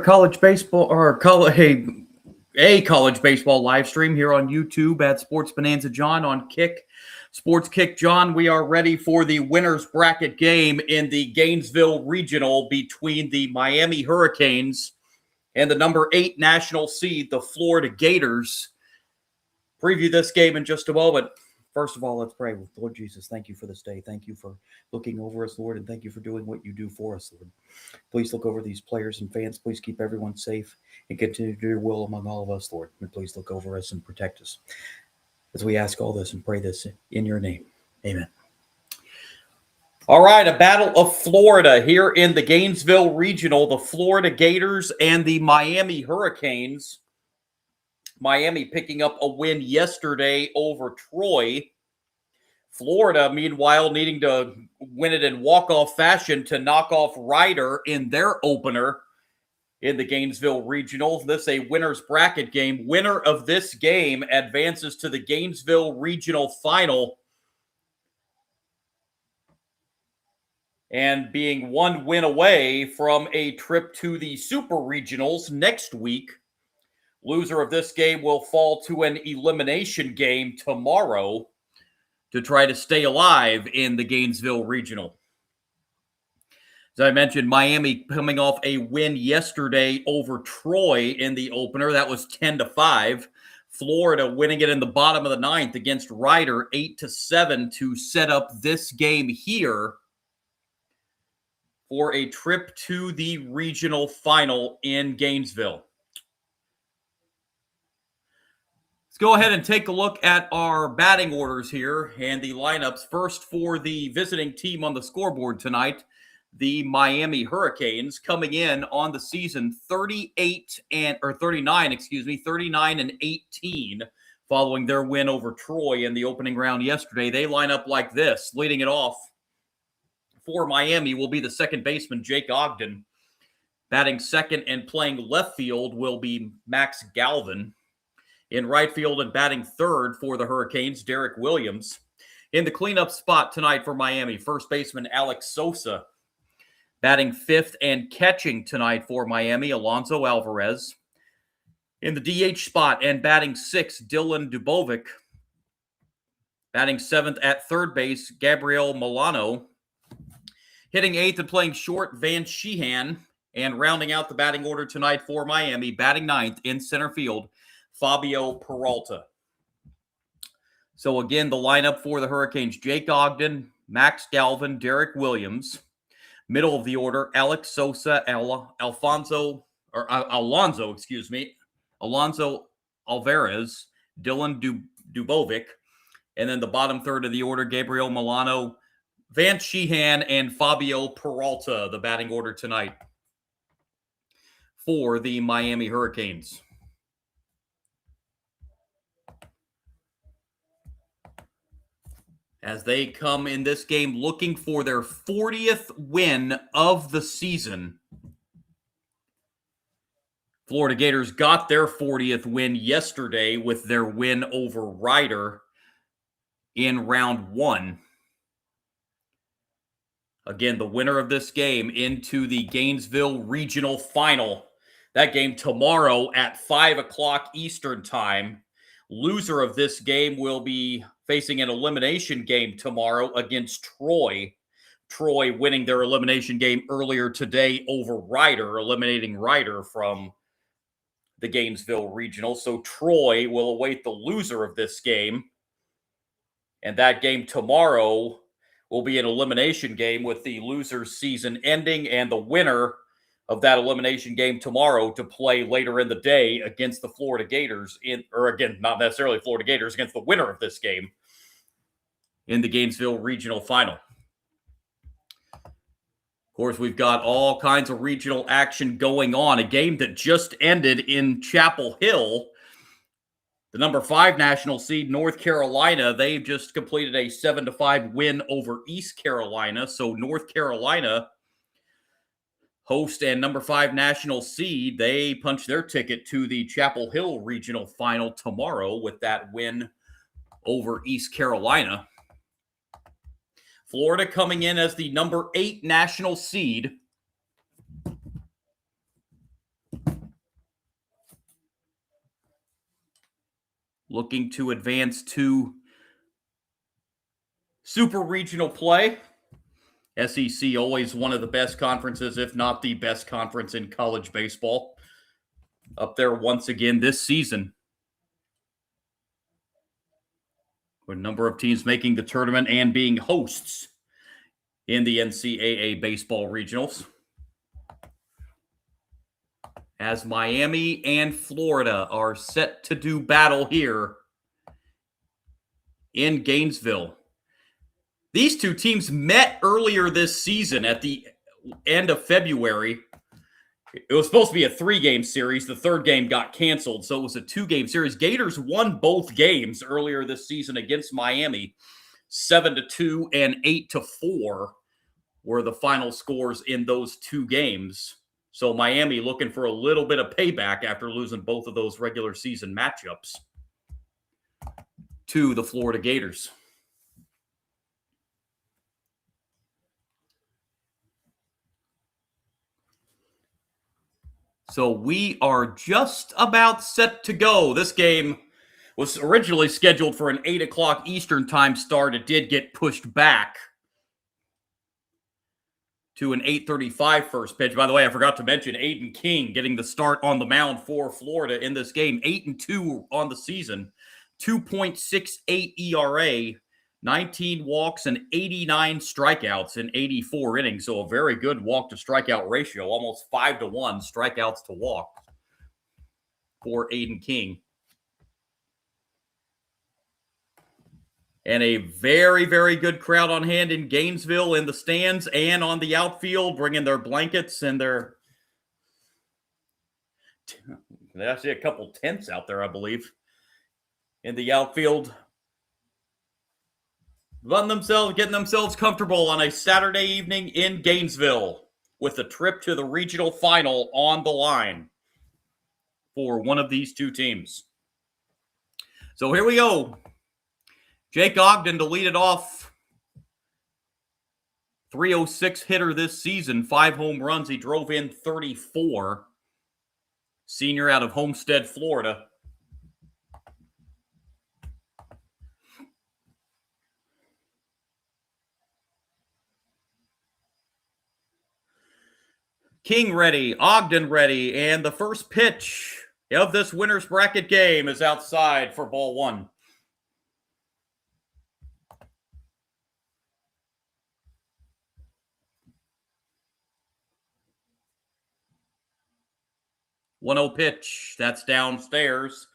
College baseball or a college baseball live stream here on YouTube at Sports Bonanza John on Kick. Sports Kick John, we are ready for the winner's bracket game in the Gainesville Regional between the Miami Hurricanes and the number 8 national seed, the Florida Gators. Preview this game in just a moment. First of all, let's pray. Lord Jesus, thank you for this day. Thank you for looking over us, Lord, and thank you for doing what you do for us, Lord. Please look over these players and fans. Please keep everyone safe and continue to do your will among all of us, Lord. And please look over us and protect us as we ask all this and pray this in your name. Amen. All right, a battle of Florida here in the Gainesville Regional, the Florida Gators and the Miami Hurricanes. Miami picking up a win yesterday over Troy. Florida, meanwhile, needing to win it in walk-off fashion to knock off Rider in their opener in the Gainesville Regional. This is a winner's bracket game. Winner of this game advances to the Gainesville Regional Final. And being one win away from a trip to the Super Regionals next week. Loser of this game will fall to an elimination game tomorrow to try to stay alive in the Gainesville Regional. As I mentioned, Miami coming off a win yesterday over Troy in the opener. That was 10-5. Florida winning it in the bottom of the ninth against Rider 8-7 to set up this game here for a trip to the regional final in Gainesville. Go ahead and take a look at our batting orders here and the lineups. First, for the visiting team on the scoreboard tonight, the Miami Hurricanes, coming in on the season 39 and 18, following their win over Troy in the opening round yesterday. They line up like this. Leading it off for Miami will be the second baseman, Jake Ogden. Batting second and playing left field will be Max Galvin. In right field and batting third for the Hurricanes, Derek Williams. In the cleanup spot tonight for Miami, first baseman Alex Sosa. Batting fifth and catching tonight for Miami, Alonso Alvarez. In the DH spot and batting sixth, Dylan Dubovic. Batting seventh at third base, Gabriel Milano. Hitting eighth and playing short, Van Sheehan. And rounding out the batting order tonight for Miami, batting ninth in center field, Fabio Peralta. So again, the lineup for the Hurricanes, Jake Ogden, Max Galvin, Derek Williams. Middle of the order, Alex Sosa, Alonso Alvarez, Dylan Dubovic. And then the bottom third of the order, Gabriel Milano, Van Sheehan, and Fabio Peralta, the batting order tonight for the Miami Hurricanes. As they come in this game looking for their 40th win of the season. Florida Gators got their 40th win yesterday with their win over Rider in round one. Again, the winner of this game into the Gainesville Regional Final. That game tomorrow at 5 o'clock Eastern Time. Loser of this game will be facing an elimination game tomorrow against Troy. Troy winning their elimination game earlier today over Rider, eliminating Rider from the Gainesville Regional. So Troy will await the loser of this game. And that game tomorrow will be an elimination game with the loser's season ending and the winner of that elimination game tomorrow to play later in the day against the Florida Gators, not necessarily Florida Gators, against the winner of this game in the Gainesville Regional Final. Of course, we've got all kinds of regional action going on. A game that just ended in Chapel Hill. The number 5 national seed, North Carolina, they've just completed a 7-5 win over East Carolina. So North Carolina, host and number 5 national seed, they punch their ticket to the Chapel Hill Regional Final tomorrow with that win over East Carolina. Florida coming in as the number 8 national seed. looking to advance to Super Regional play. SEC always one of the best conferences, if not the best conference in college baseball. Up there once again this season. With a number of teams making the tournament and being hosts in the NCAA Baseball Regionals. As Miami and Florida are set to do battle here in Gainesville. These two teams met earlier this season at the end of February. It was supposed to be a 3-game series. The third game got canceled, so it was a 2-game series. Gators won both games earlier this season against Miami. 7-2 and 8-4 were the final scores in those 2 games. So Miami looking for a little bit of payback after losing both of those regular season matchups to the Florida Gators. So we are just about set to go. This game was originally scheduled for an 8 o'clock Eastern time start. It did get pushed back to an 8:35 first pitch. By the way, I forgot to mention Aiden King getting the start on the mound for Florida in this game. 8-2 on the season, 2.68 ERA, 19 walks, and 89 strikeouts in 84 innings. So a very good walk to strikeout ratio, almost 5-1 strikeouts to walk for Aiden King. And a very, very good crowd on hand in Gainesville in the stands and on the outfield, bringing their blankets and their... There's actually a couple tents out there, I believe, in the outfield. Getting themselves comfortable on a Saturday evening in Gainesville with a trip to the regional final on the line for one of these two teams. So here we go. Jake Ogden to lead it off. 306 hitter this season, 5 home runs. He drove in 34. Senior out of Homestead, Florida. King ready, Ogden ready, and the first pitch of this winner's bracket game is outside for ball 1. One-0 pitch. That's downstairs.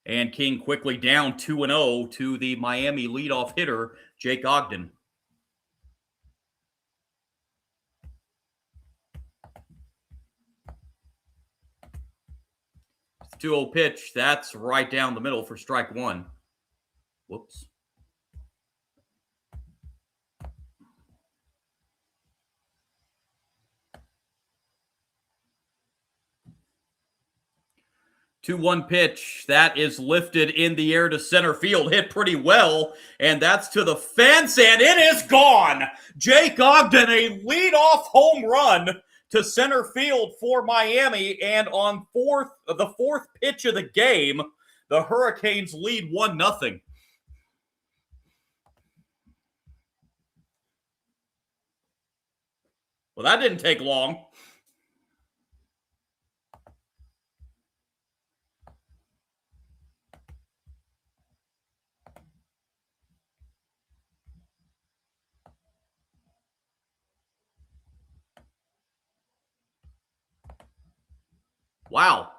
And King quickly down 2-0 to the Miami leadoff hitter, Jake Ogden. 2-0 pitch. That's right down the middle for strike 1. Whoops. Two-one pitch. That is lifted in the air to center field. Hit pretty well. And that's to the fence. And it is gone. Jake Ogden, a leadoff home run to center field for Miami. And on the fourth pitch of the game, the Hurricanes lead 1-0. Well, that didn't take long. Wow.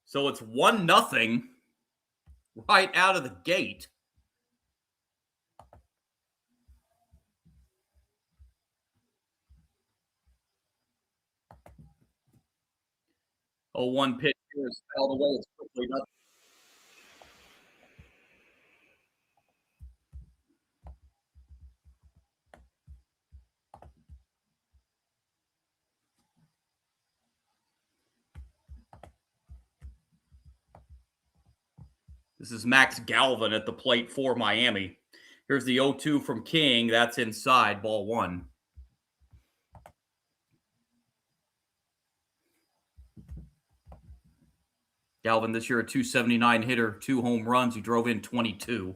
So it's 1-0 right out of the gate. Oh, one pitch here is fouled away. It's quickly nothing. This is Max Galvin at the plate for Miami. Here's the 0-2 from King. That's inside, ball 1. Galvin this year a 279 hitter, 2 home runs. He drove in 22.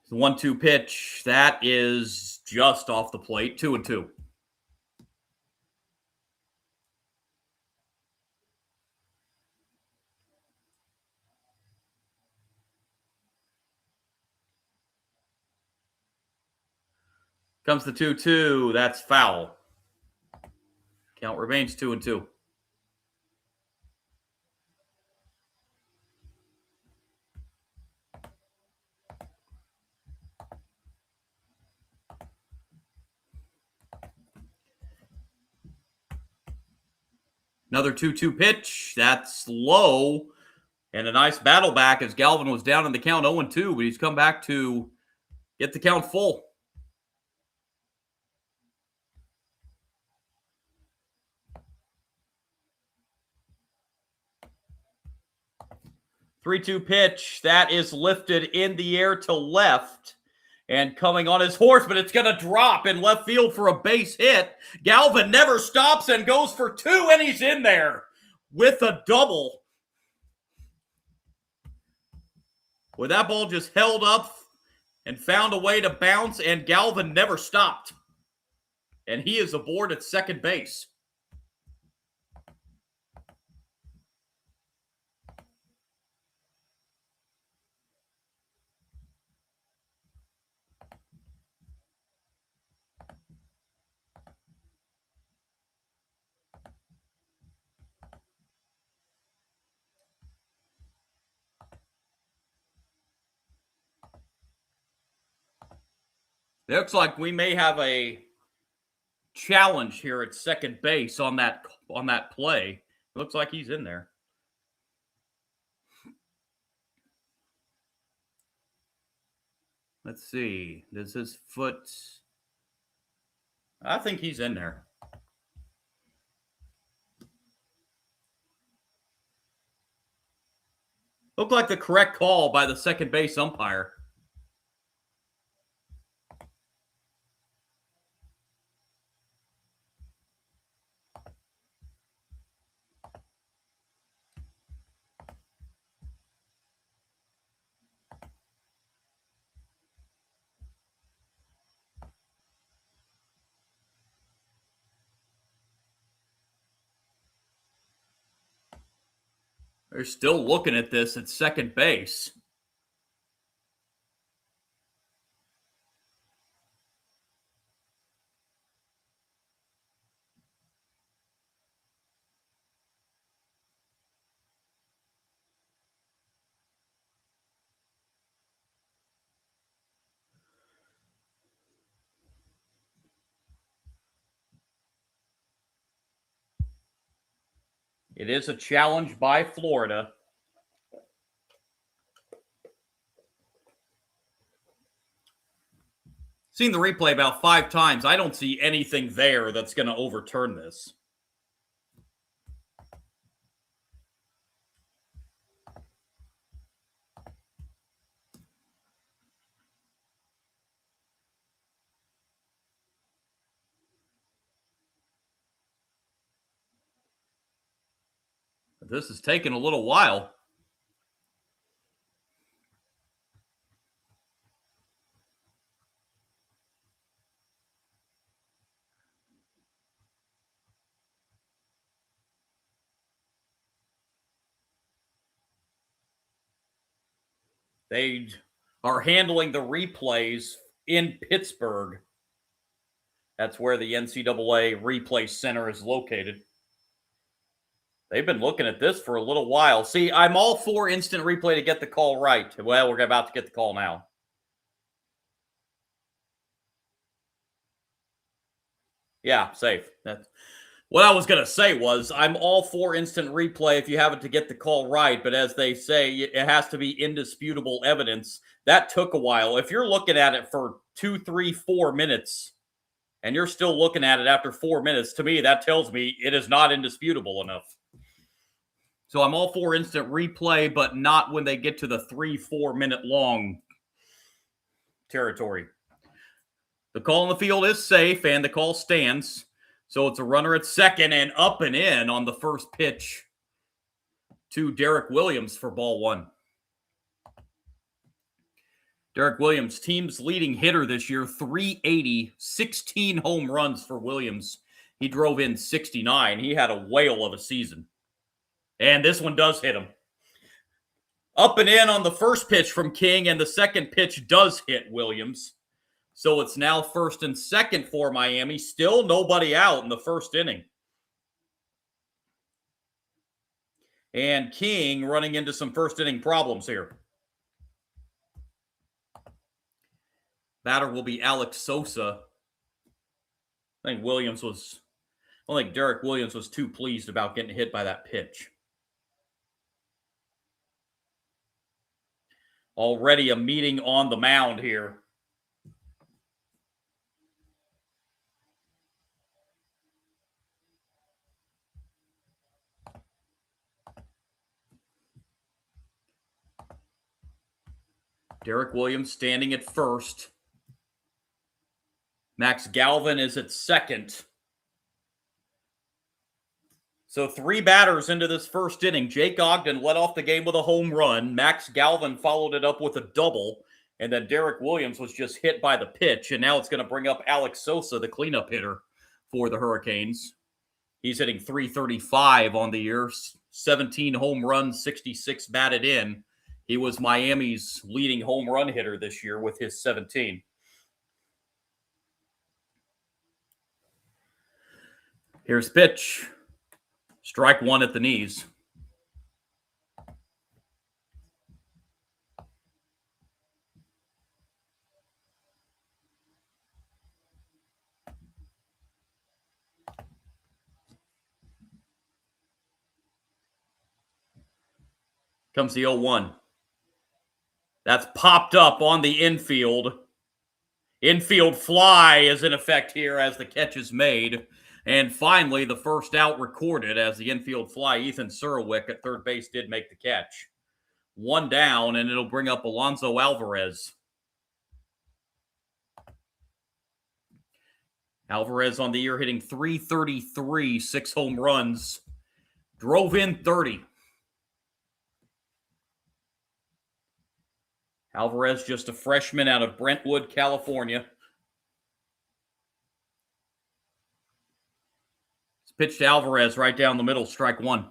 The 1-2 pitch, that is just off the plate, 2-2. Comes the 2-2. That's foul. Count remains 2-2. Another 2-2 pitch. That's low. And a nice battle back as Galvin was down in the count 0-2, but he's come back to get the count full. 3-2 pitch. That is lifted in the air to left and coming on his horse, but it's going to drop in left field for a base hit. Galvin never stops and goes for 2, and he's in there with a double. With that ball just held up and found a way to bounce, and Galvin never stopped. And he is aboard at second base. It looks like we may have a challenge here at second base on that play. It looks like he's in there. Let's see. Does his foot... I think he's in there. Looked like the correct call by the second base umpire. They're still looking at this at second base. It is a challenge by Florida. Seen the replay about 5 times. I don't see anything there that's going to overturn this. This is taking a little while. They are handling the replays in Pittsburgh. That's where the NCAA Replay Center is located. They've been looking at this for a little while. See, I'm all for instant replay to get the call right. Well, we're about to get the call now. Yeah, safe. That's what I was going to say was I'm all for instant replay if you have it to get the call right. But as they say, it has to be indisputable evidence. That took a while. If you're looking at it for 2, 3, 4 minutes and you're still looking at it after 4 minutes, to me, that tells me it is not indisputable enough. So I'm all for instant replay, but not when they get to the 3, 4 minute long territory. The call in the field is safe and the call stands. So it's a runner at second and up and in on the first pitch to Derek Williams for ball one. Derek Williams, team's leading hitter this year, 380, 16 home runs for Williams. He drove in 69. He had a whale of a season. And this one does hit him. Up and in on the first pitch from King, and the second pitch does hit Williams. So it's now first and second for Miami. Still nobody out in the first inning. And King running into some first inning problems here. Batter will be Alex Sosa. I think Derek Williams was too pleased about getting hit by that pitch. Already a meeting on the mound here. Derek Williams standing at first. Max Galvin is at second. So 3 batters into this first inning. Jake Ogden led off the game with a home run. Max Galvin followed it up with a double. And then Derek Williams was just hit by the pitch. And now it's going to bring up Alex Sosa, the cleanup hitter for the Hurricanes. He's hitting .335 on the year. 17 home runs, 66 batted in. He was Miami's leading home run hitter this year with his 17. Here's pitch. Strike one at the knees. Comes the 0-1. That's popped up on the infield. Infield fly is in effect here as the catch is made. And finally, the first out recorded as the infield fly. Ethan Surowick at third base did make the catch. 1 down, and it'll bring up Alonso Alvarez. Alvarez on the year hitting .333, 6 home runs. Drove in 30. Alvarez, just a freshman out of Brentwood, California. It's pitched to Alvarez right down the middle, strike one.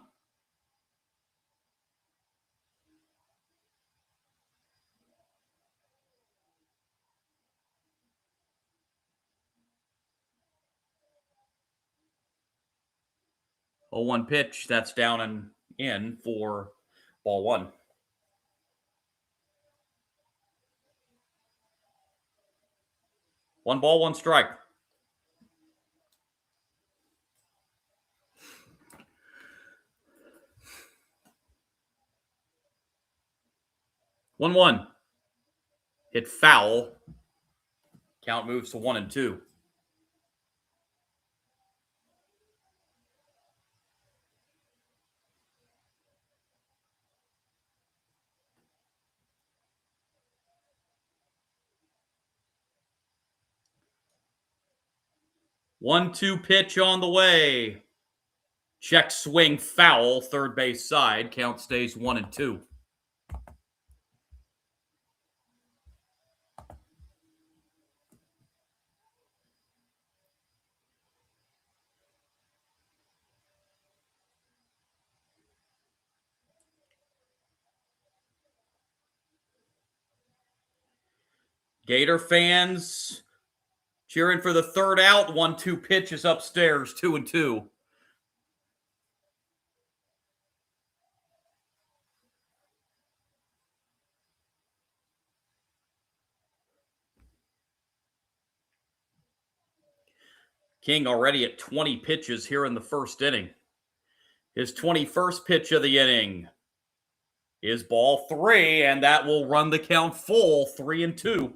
Oh, 1 pitch, that's down and in for ball one. 1 ball, 1 strike. One. Hit foul. Count moves to 1-2. One-two pitch on the way. Check swing foul, third base side. Count stays 1-2. Gator fans cheering for the third out. 1-2 pitch is upstairs, 2-2. King already at 20 pitches here in the first inning. His 21st pitch of the inning is ball 3, and that will run the count full, 3-2.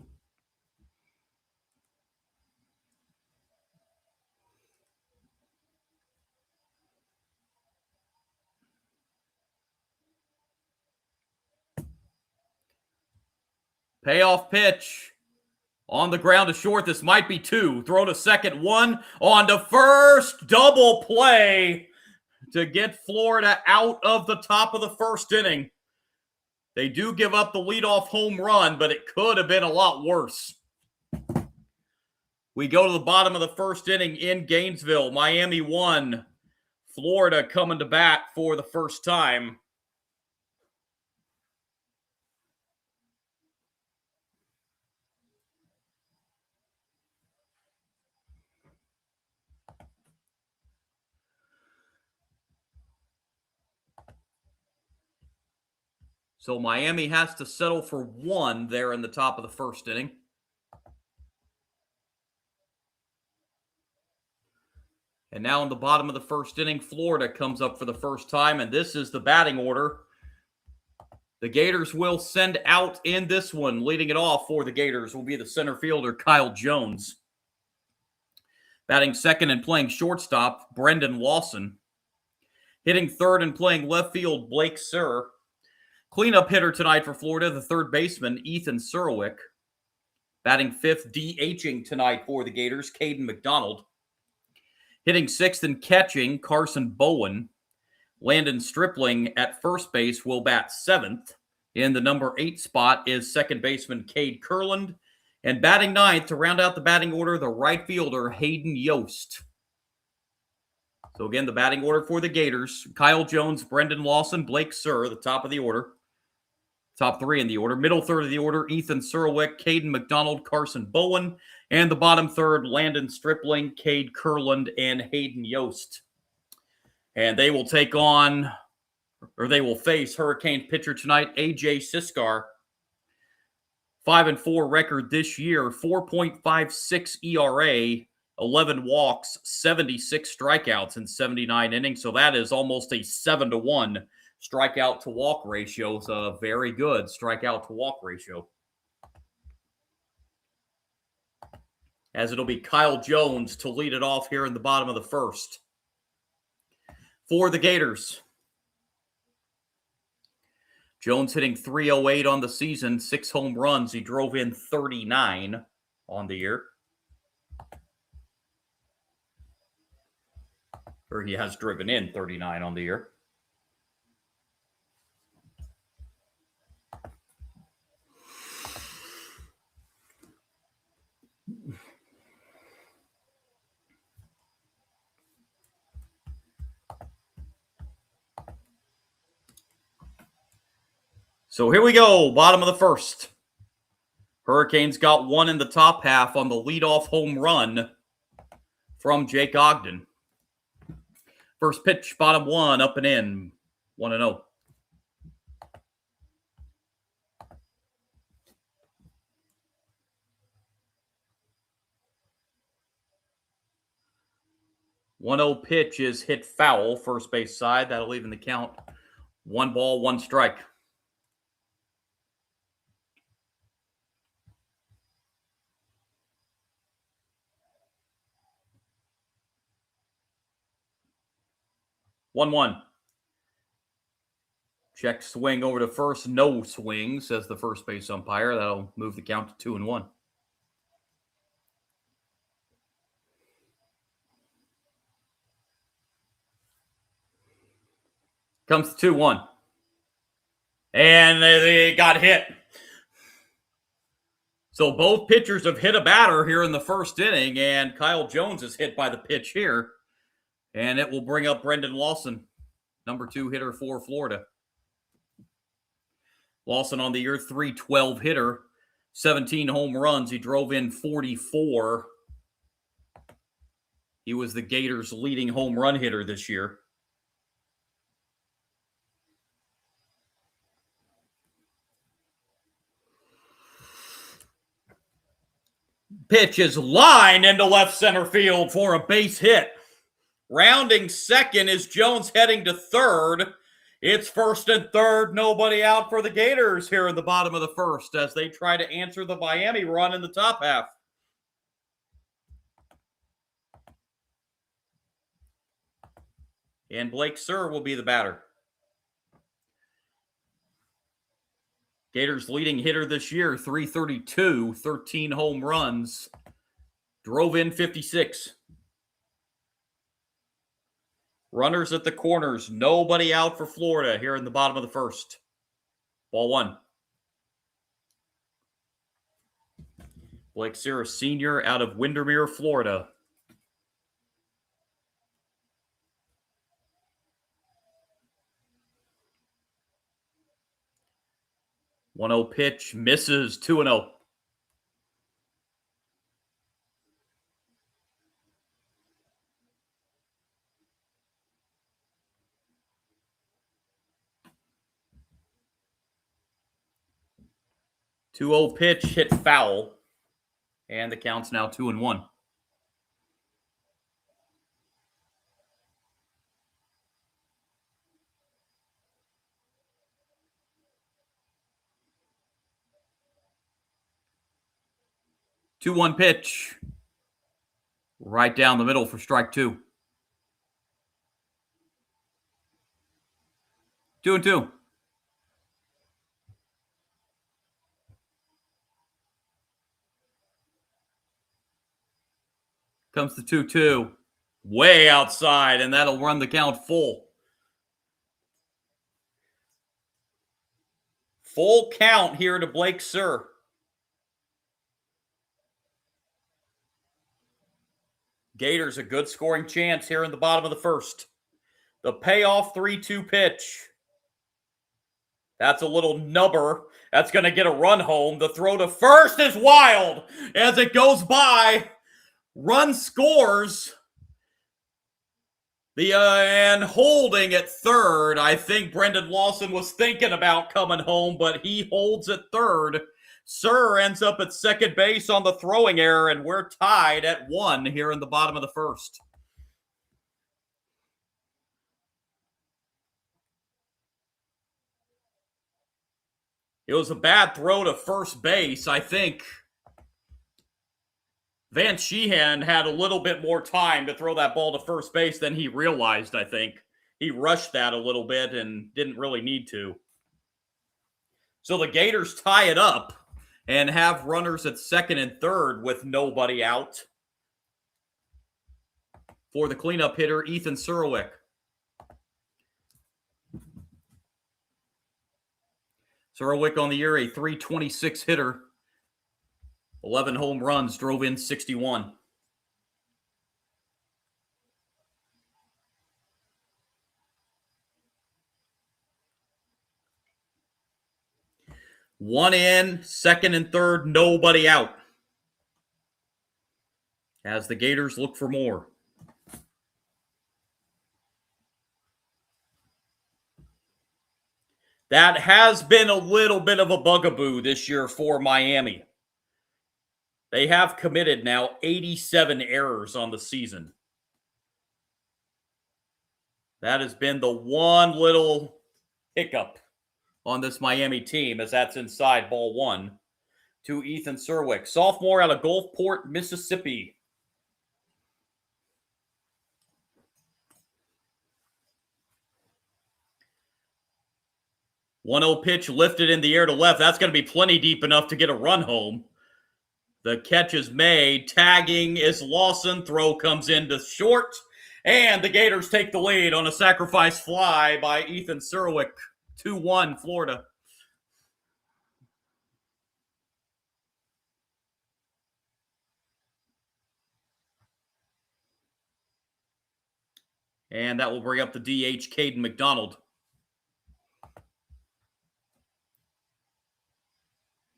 Payoff pitch. On the ground to short. This might be two. Throw to second. One on to first. Double play to get Florida out of the top of the first inning. They do give up the leadoff home run, but it could have been a lot worse. We go to the bottom of the first inning in Gainesville. Miami won. Florida coming to bat for the first time. So Miami has to settle for one there in the top of the first inning. And now in the bottom of the first inning, Florida comes up for the first time, and this is the batting order. The Gators will send out in this one. Leading it off for the Gators will be the center fielder, Kyle Jones. Batting second and playing shortstop, Brendan Lawson. Hitting third and playing left field, Blake Sir. Cleanup hitter tonight for Florida, the third baseman, Ethan Surwick. Batting fifth, DHing tonight for the Gators, Caden McDonald. Hitting sixth and catching, Carson Bowen. Landon Stripling at first base will bat seventh. In the number 8 spot is second baseman Cade Kurland. And batting ninth to round out the batting order, the right fielder Hayden Yost. So again, the batting order for the Gators, Kyle Jones, Brendan Lawson, Blake Sir, the top of the order. Top three in the order. Middle third of the order, Ethan Surwick, Caden McDonald, Carson Bowen. And the bottom third, Landon Stripling, Cade Kurland, and Hayden Yost. And they will take on, or they will face Hurricanes pitcher tonight, A.J. Siskar. 5-4 record this year, 4.56 ERA, 11 walks, 76 strikeouts in 79 innings. So that is almost a 7-to-1 strikeout to walk ratio. It's a very good strikeout to walk ratio. As it'll be Kyle Jones to lead it off here in the bottom of the first. For the Gators, Jones hitting .308 on the season, 6 home runs. He drove in 39 on the year. Or he has driven in 39 on the year. So here we go, bottom of the first. Hurricanes got one in the top half on the leadoff home run from Jake Ogden. First pitch, bottom one, up and in, 1-0. .1-0 pitch is hit foul, first base side. That'll even the count. 1 ball, 1 strike. One. Check swing over to first. No swing, says the first base umpire. That'll move the count to 2-1. Comes to 2-1. And they got hit. So both pitchers have hit a batter here in the first inning, and Kyle Jones is hit by the pitch here. And it will bring up Brendan Lawson, number 2 hitter for Florida. Lawson on the year, .312 hitter, 17 home runs. He drove in 44. He was the Gators' leading home run hitter this year. Pitch is lined into left center field for a base hit. Rounding second is Jones heading to third. It's first and third, nobody out for the Gators here in the bottom of the first as they try to answer the Miami run in the top half. And Blake Sir will be the batter. Gators' leading hitter this year, 332, 13 home runs, drove in 56. Runners at the corners, nobody out for Florida here in the bottom of the first. Ball one. Blake Sierra Sr. out of Windermere, Florida. One-zero pitch, misses, 2-0. Two-zero pitch, hit foul. And the count's now 2-1. Two-one pitch. Right down the middle for strike two. 2-2. Comes the 2-2. Way outside, and that'll run the count full. Full count here to Blake Sir. Gators a good scoring chance here in the bottom of the first. The payoff 3-2 pitch. That's a little nubber. That's going to get a run home. The throw to first is wild as it goes by. Run scores. And holding at third. I think Brendan Lawson was thinking about coming home, but he holds at third. Sir ends up at second base on the throwing error, and we're tied at 1 here in the bottom of the first. It was a bad throw to first base. I think Van Sheehan had a little bit more time to throw that ball to first base than he realized, I think. He rushed that a little bit and didn't really need to. So the Gators tie it up and have runners at second and third with nobody out. For the cleanup hitter, Ethan Surwick. Surwick on the year, a .326 hitter. 11 home runs, drove in 61. One in, second and third, nobody out. As the Gators look for more. That has been a little bit of a bugaboo this year for Miami. They have committed now 87 errors on the season. That has been the one little hiccup on this Miami team, as that's inside ball one to Ethan Surwick, sophomore out of Gulfport, Mississippi. One-0 pitch lifted in the air to left. That's going to be plenty deep enough to get a run home. The catch is made. Tagging is Lawson. Throw comes into short. And the Gators take the lead on a sacrifice fly by Ethan Surwick. 2-1 Florida. And that will bring up the DH, Caden McDonald.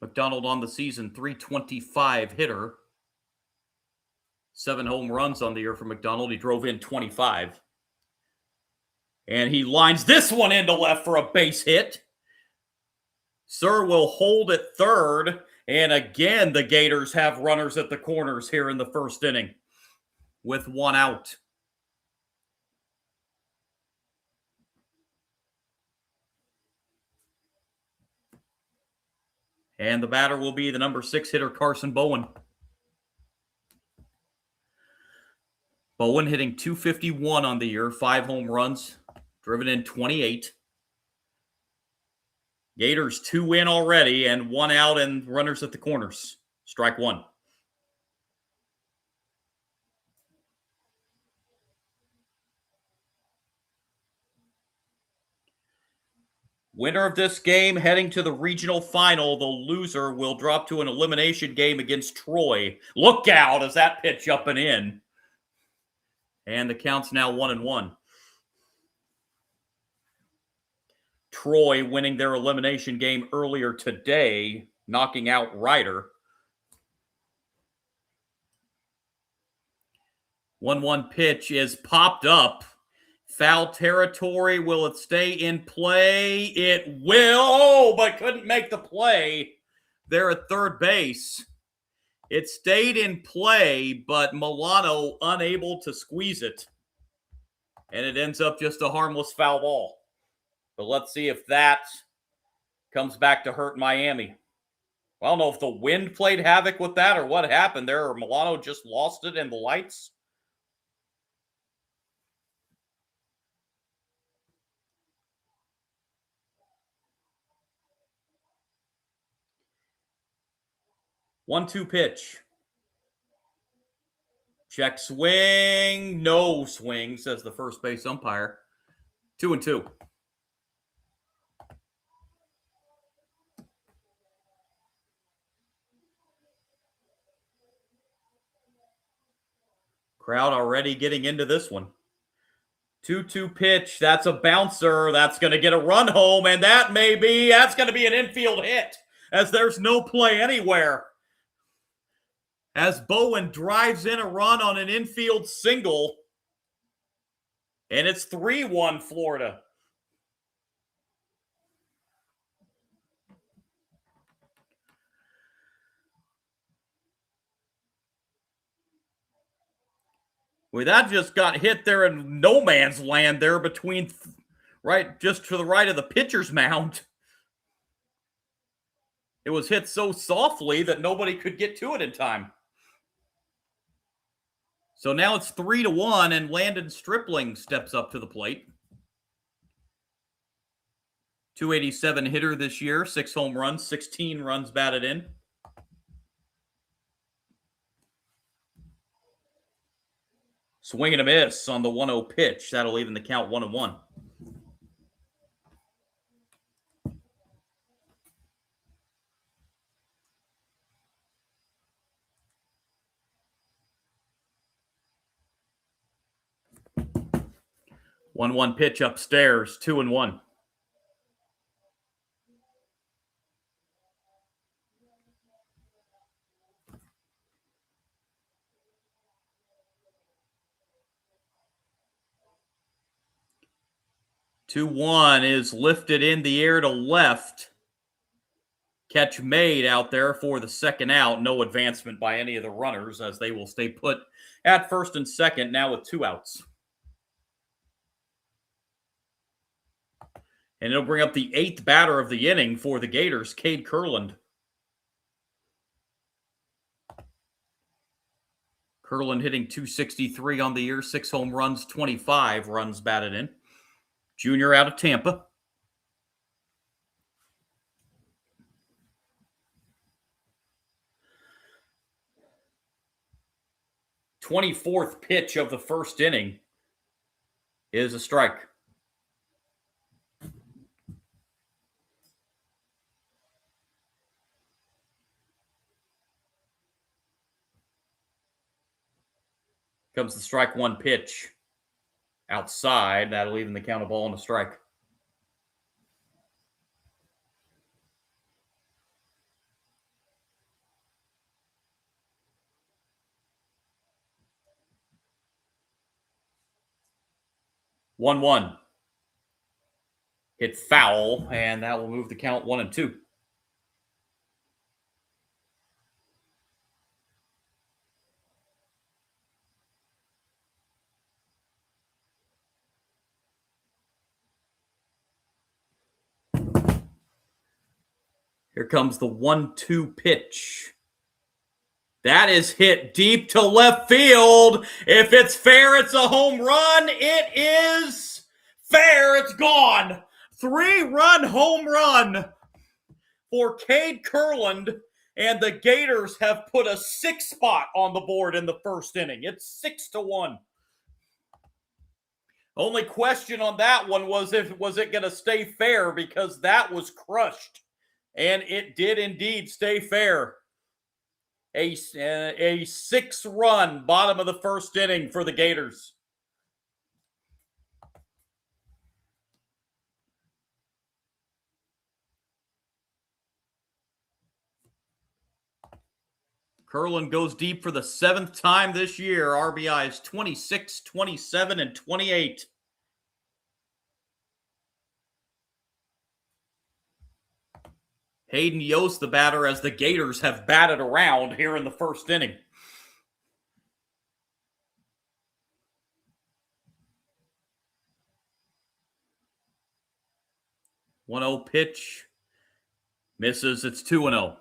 McDonald on the season, .325 hitter. 7 home runs on the year for McDonald. He drove in 25. And he lines this one into left for a base hit. Sir will hold at third. And again, the Gators have runners at the corners here in the first inning with 1 out. And the batter will be the number 6 hitter, Carson Bowen. Bowen hitting .251 on the year, 5 home runs, driven in 28. Gators 2 in already and 1 out and runners at the corners. Strike 1. Winner of this game heading to the regional final. The loser will drop to an elimination game against Troy. Look out as that pitch up and in. And the count's now 1-1. Troy winning their elimination game earlier today, knocking out Ryder. 1-1 pitch is popped up. Foul territory. Will it stay in play? It will. Oh, but couldn't make the play there at third base. It stayed in play, but Milano unable to squeeze it. And it ends up just a harmless foul ball. But let's see if that comes back to hurt Miami. I don't know if the wind played havoc with that or what happened there, or Milano just lost it in the lights. One-two pitch. Check swing. No swing, says the first base umpire. 2-2. Crowd already getting into this one. 2-2 pitch. That's a bouncer. That's going to get a run home, and that's going to be an infield hit, as there's no play anywhere. As Bowen drives in a run on an infield single, and it's 3-1 Florida. Well, that just got hit there in no man's land there between, right, just to the right of the pitcher's mound. It was hit so softly that nobody could get to it in time. So now it's 3-1, and Landon Stripling steps up to the plate. 287 hitter this year, 6 home runs, 16 runs batted in. Swing and a miss on the 1-0 pitch. That'll even the count 1-1. One pitch upstairs, 2-1. Two one is lifted in the air to left. Catch made out there for the second out. No advancement by any of the runners, as they will stay put at first and second now with 2 outs. And it'll bring up the 8th batter of the inning for the Gators, Cade Kurland. Kurland hitting .263 on the year, 6 home runs, 25 runs batted in. Junior out of Tampa. .24th pitch of the first inning is a strike. Comes the strike 1 pitch outside. That'll even the count, a ball and a strike. One. Hit foul, and that will move the count 1-2. Here comes the 1-2 pitch. That is hit deep to left field. If it's fair, it's a home run. It is fair. It's gone. 3-run home run for Cade Kurland, and the Gators have put a 6 spot on the board in the first inning. It's 6-1. Only question on that one was it going to stay fair, because that was crushed, and it did indeed stay fair. A 6-run bottom of the first inning for the Gators. Kurland goes deep for the 7th time this year. RBIs 26, 27, and 28. Hayden Yost, the batter, as the Gators have batted around here in the first inning. One-0 pitch. Misses. It's 2-0.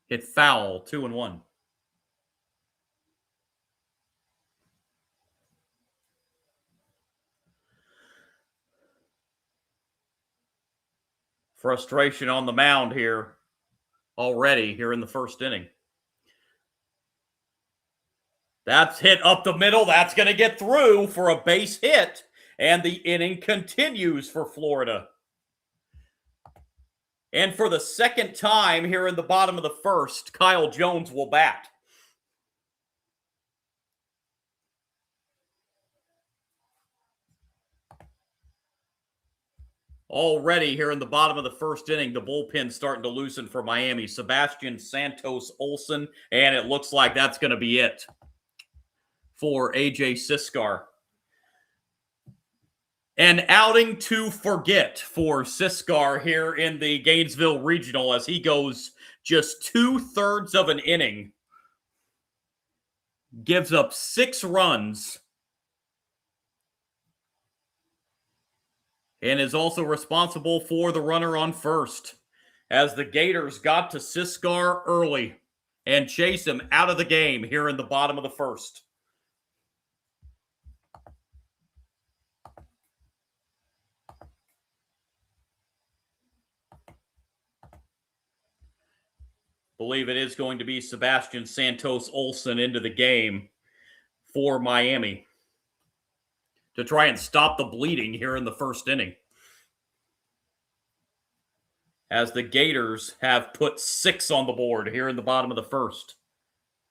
Hit foul. 2-1. Frustration on the mound here already here in the first inning. That's hit up the middle. That's going to get through for a base hit. And the inning continues for Florida. And for the second time here in the bottom of the first, Kyle Jones will bat. Already here in the bottom of the first inning, the bullpen's starting to loosen for Miami. Sebastian Santos Olson, and it looks like that's going to be it for AJ Siskar. An outing to forget for Siskar here in the Gainesville Regional, as he goes just 2/3 of an inning, gives up 6 runs, and is also responsible for the runner on first, as the Gators got to Siskar early and chase him out of the game here in the bottom of the first. Believe it is going to be Sebastian Santos Olson into the game for Miami to try and stop the bleeding here in the first inning, as the Gators have put 6 on the board here in the bottom of the first,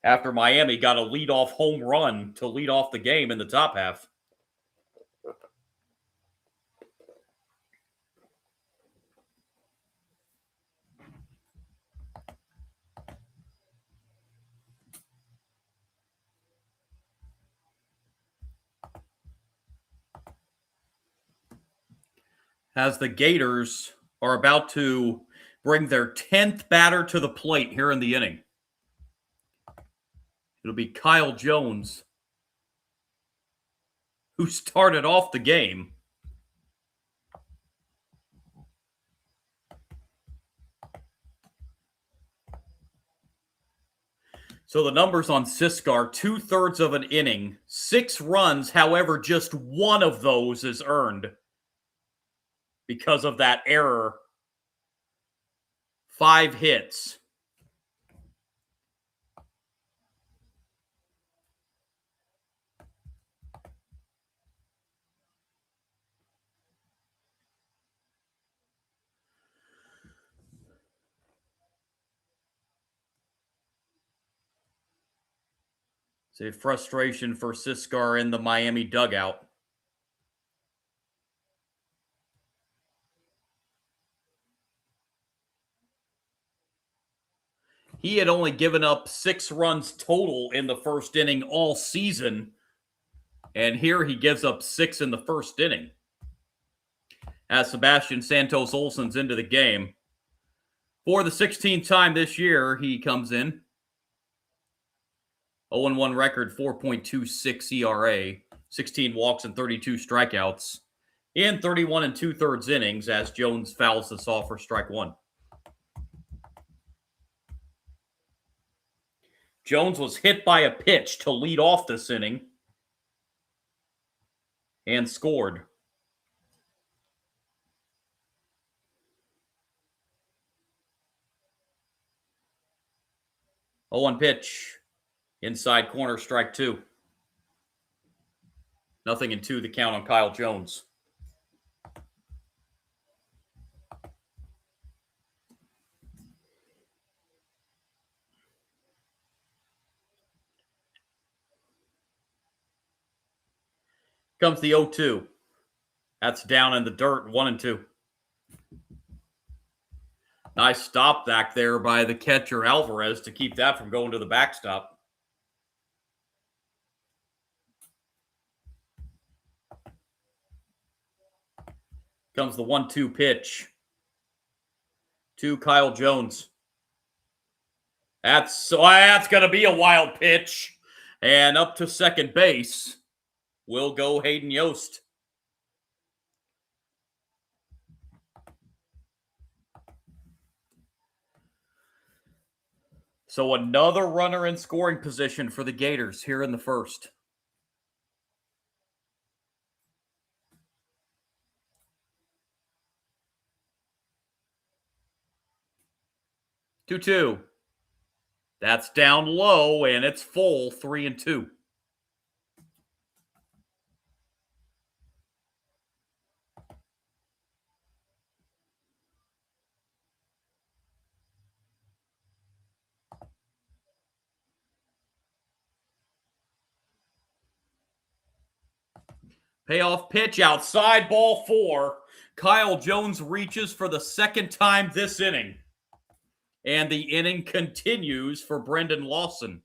after Miami got a leadoff home run to lead off the game in the top half. As the Gators are about to bring their 10th batter to the plate here in the inning. It'll be Kyle Jones, who started off the game. So the numbers on Siskar, 2/3 of an inning, 6 runs. However, just 1 of those is earned because of that error. 5 hits. It's a frustration for Siskar in the Miami dugout. He had only given up 6 runs total in the first inning all season, and here he gives up 6 in the first inning, as Sebastian Santos Olson's into the game. For the 16th time this year, he comes in. 0-1 record, 4.26 ERA, 16 walks and 32 strikeouts in 31 2/3 innings, as Jones fouls this off for strike 1. Jones was hit by a pitch to lead off this inning and scored. Oh, 1 pitch. Inside corner, strike 2. 0-2 the count on Kyle Jones. Comes the 0-2. That's down in the dirt, 1-2. Nice stop back there by the catcher Alvarez to keep that from going to the backstop. Comes the 1-2 pitch to Kyle Jones. That's going to be a wild pitch. And up to second base will go Hayden Yost. So another runner in scoring position for the Gators here in the first. Two. That's down low, and it's full, 3-2. Payoff pitch outside, ball 4. Kyle Jones reaches for the second time this inning. And the inning continues for Brendan Lawson.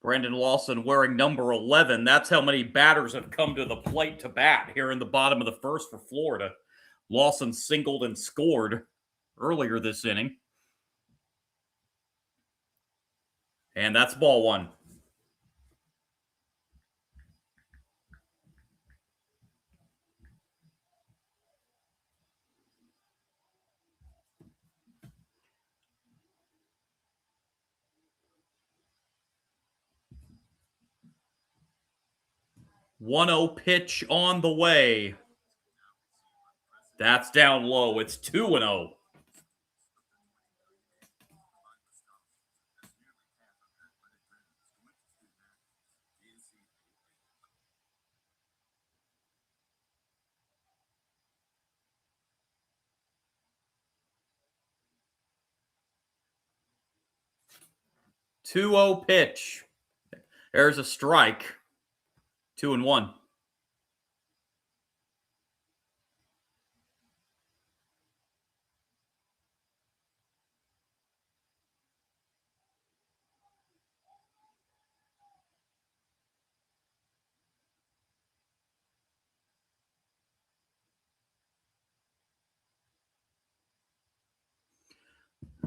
Brendan Lawson wearing number 11. That's how many batters have come to the plate to bat here in the bottom of the first for Florida. Lawson singled and scored earlier this inning. And that's ball 1. One-oh pitch on the way. That's down low. It's 2-0. Two-oh pitch. There's a strike. 2-1.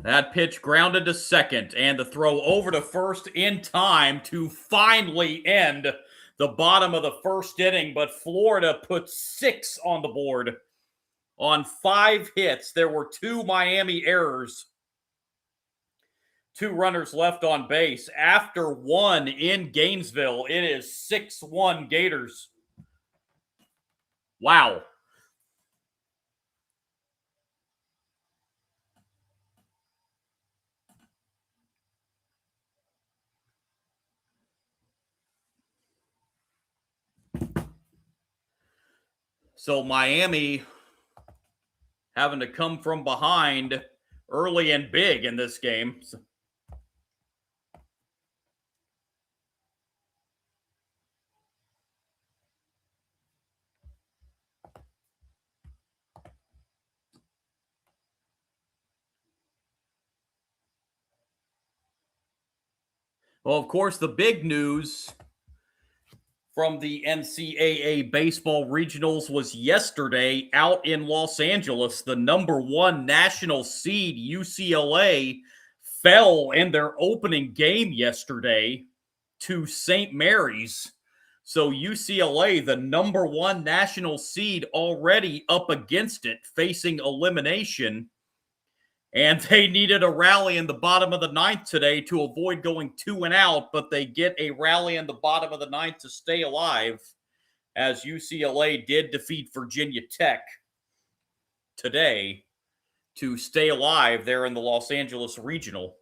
That pitch grounded to second, and the throw over to first in time to finally end the bottom of the first inning. But Florida put 6 on the board on 5 hits. There were 2 Miami errors. 2 runners left on base. After 1 in Gainesville, it is 6-1 Gators. Wow. So Miami having to come from behind early and big in this game. Well, of course, the big news from the NCAA Baseball Regionals was yesterday out in Los Angeles. The number 1 national seed, UCLA, fell in their opening game yesterday to St. Mary's. So UCLA, the number 1 national seed, already up against it, facing elimination. And they needed a rally in the bottom of the 9th today to avoid going 2 and out, but they get a rally in the bottom of the 9th to stay alive, as UCLA did defeat Virginia Tech today to stay alive there in the Los Angeles Regional,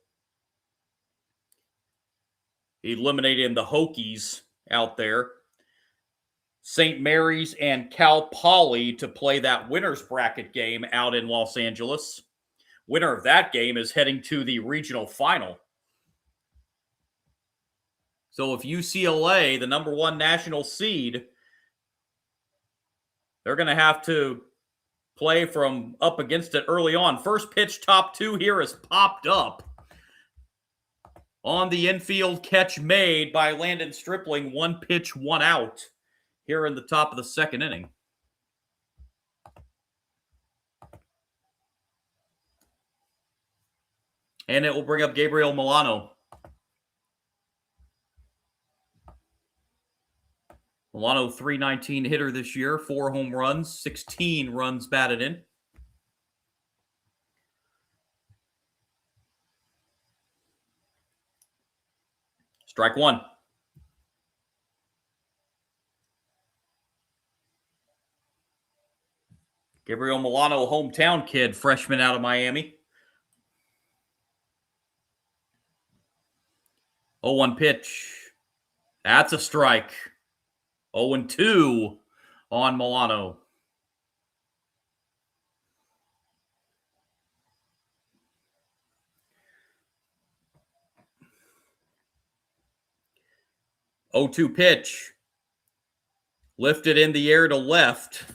eliminating the Hokies out there. St. Mary's and Cal Poly to play that winner's bracket game out in Los Angeles. Winner of that game is heading to the regional final. So if UCLA, the number 1 national seed, they're going to have to play from up against it early on. First pitch, top 2 here is popped up. On the infield catch made by Landon Stripling. 1 pitch, 1 out here in the top of the 2nd inning. And it will bring up Gabriel Milano. Milano, .319 hitter this year, 4 home runs, 16 runs batted in. Strike 1. Gabriel Milano, hometown kid, freshman out of Miami. 0-1 pitch. That's a strike. 0-2 on Milano. Oh-2 pitch. Lifted in the air to left.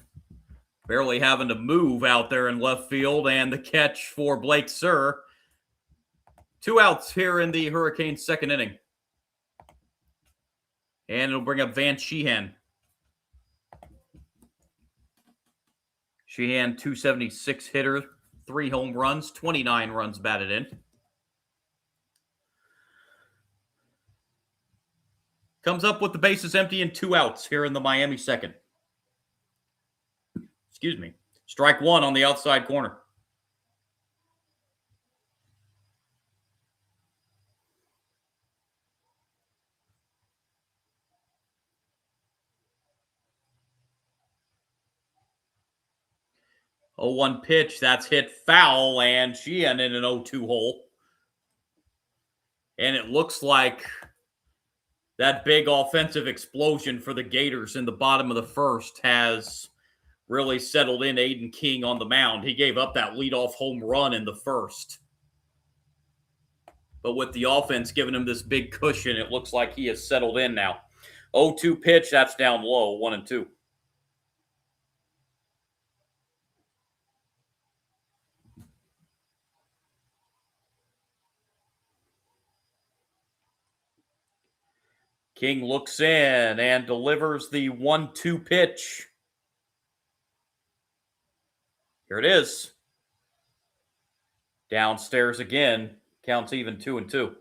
Barely having to move out there in left field. And the catch for Blake Sir. 2 outs here in the Hurricanes' 2nd inning. And it'll bring up Vance Sheehan. Sheehan, .276 hitter, 3 home runs, 29 runs batted in. Comes up with the bases empty and 2 outs here in the Miami 2nd. Excuse me. Strike 1 on the outside corner. Oh, 1 pitch. That's hit foul, and Sheehan in an 0-2 hole. And it looks like that big offensive explosion for the Gators in the bottom of the 1st has really settled in Aiden King on the mound. He gave up that leadoff home run in the 1st. But with the offense giving him this big cushion, it looks like he has settled in now. 0-2 pitch, that's down low, 1-2. King looks in and delivers the 1-2 pitch. Here it is. Downstairs again. Counts even 2-2.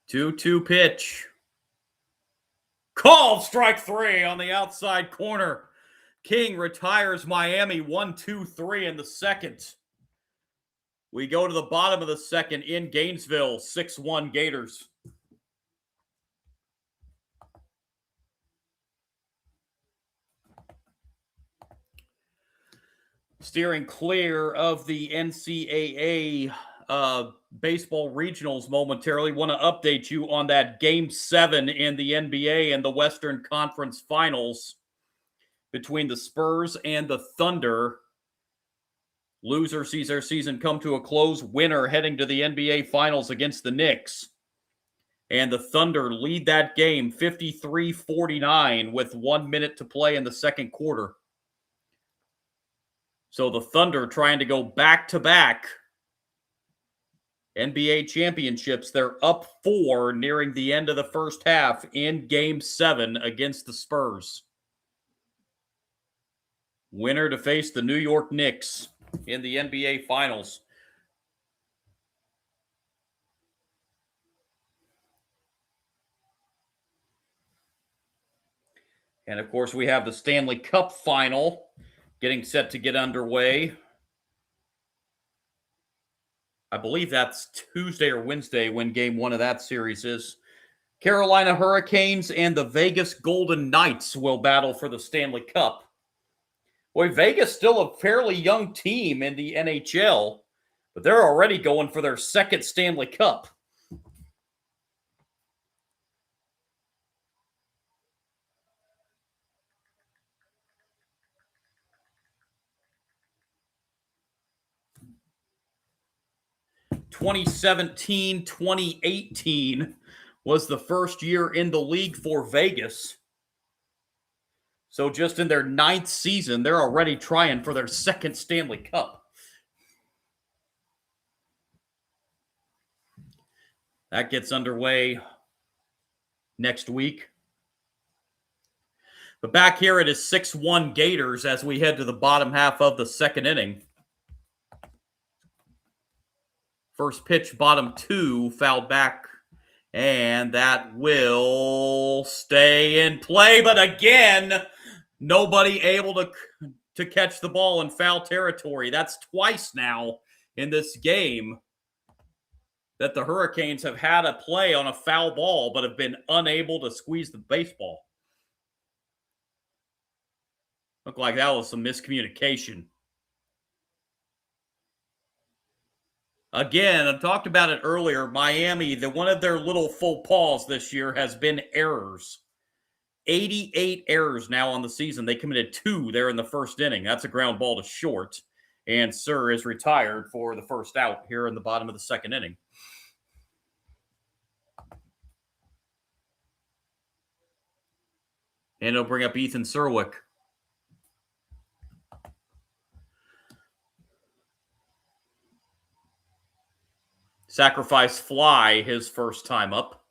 Two pitch. Called strike 3 on the outside corner. King retires Miami 1-2-3 in the 2nd. We go to the bottom of the 2nd in Gainesville, 6-1 Gators. Steering clear of the NCAA Baseball Regionals momentarily. Want to update you on that Game 7 in the NBA and the Western Conference Finals between the Spurs and the Thunder. Loser sees their season come to a close. Winner heading to the NBA Finals against the Knicks. And the Thunder lead that game 53-49 with 1 minute to play in the 2nd quarter. So the Thunder trying to go back-to-back NBA championships. They're up 4 nearing the end of the 1st half in Game 7 against the Spurs. Winner to face the New York Knicks in the NBA Finals. And of course, we have the Stanley Cup Final getting set to get underway. I believe that's Tuesday or Wednesday when game one of that series is. Carolina Hurricanes and the Vegas Golden Knights will battle for the Stanley Cup. Boy, Vegas still a fairly young team in the NHL, but they're already going for their second Stanley Cup. (2017-2018) was the first year in the league for Vegas. So just in their 9th season, they're already trying for their second Stanley Cup. That gets underway next week. But back here it is 6-1 Gators as we head to the bottom half of the second inning. First pitch, bottom 2, fouled back. And that will stay in play. But again, nobody able to catch the ball in foul territory. That's twice now in this game that the Hurricanes have had a play on a foul ball but have been unable to squeeze the baseball. Looked like that was some miscommunication. Again, I talked about it earlier. Miami, one of their little faux pas this year has been errors. 88 errors now on the season. They committed 2 there in the first inning. That's a ground ball to short. And Sir is retired for the first out here in the bottom of the second inning. And it'll bring up Ethan Serwick. Sacrifice fly his first time up.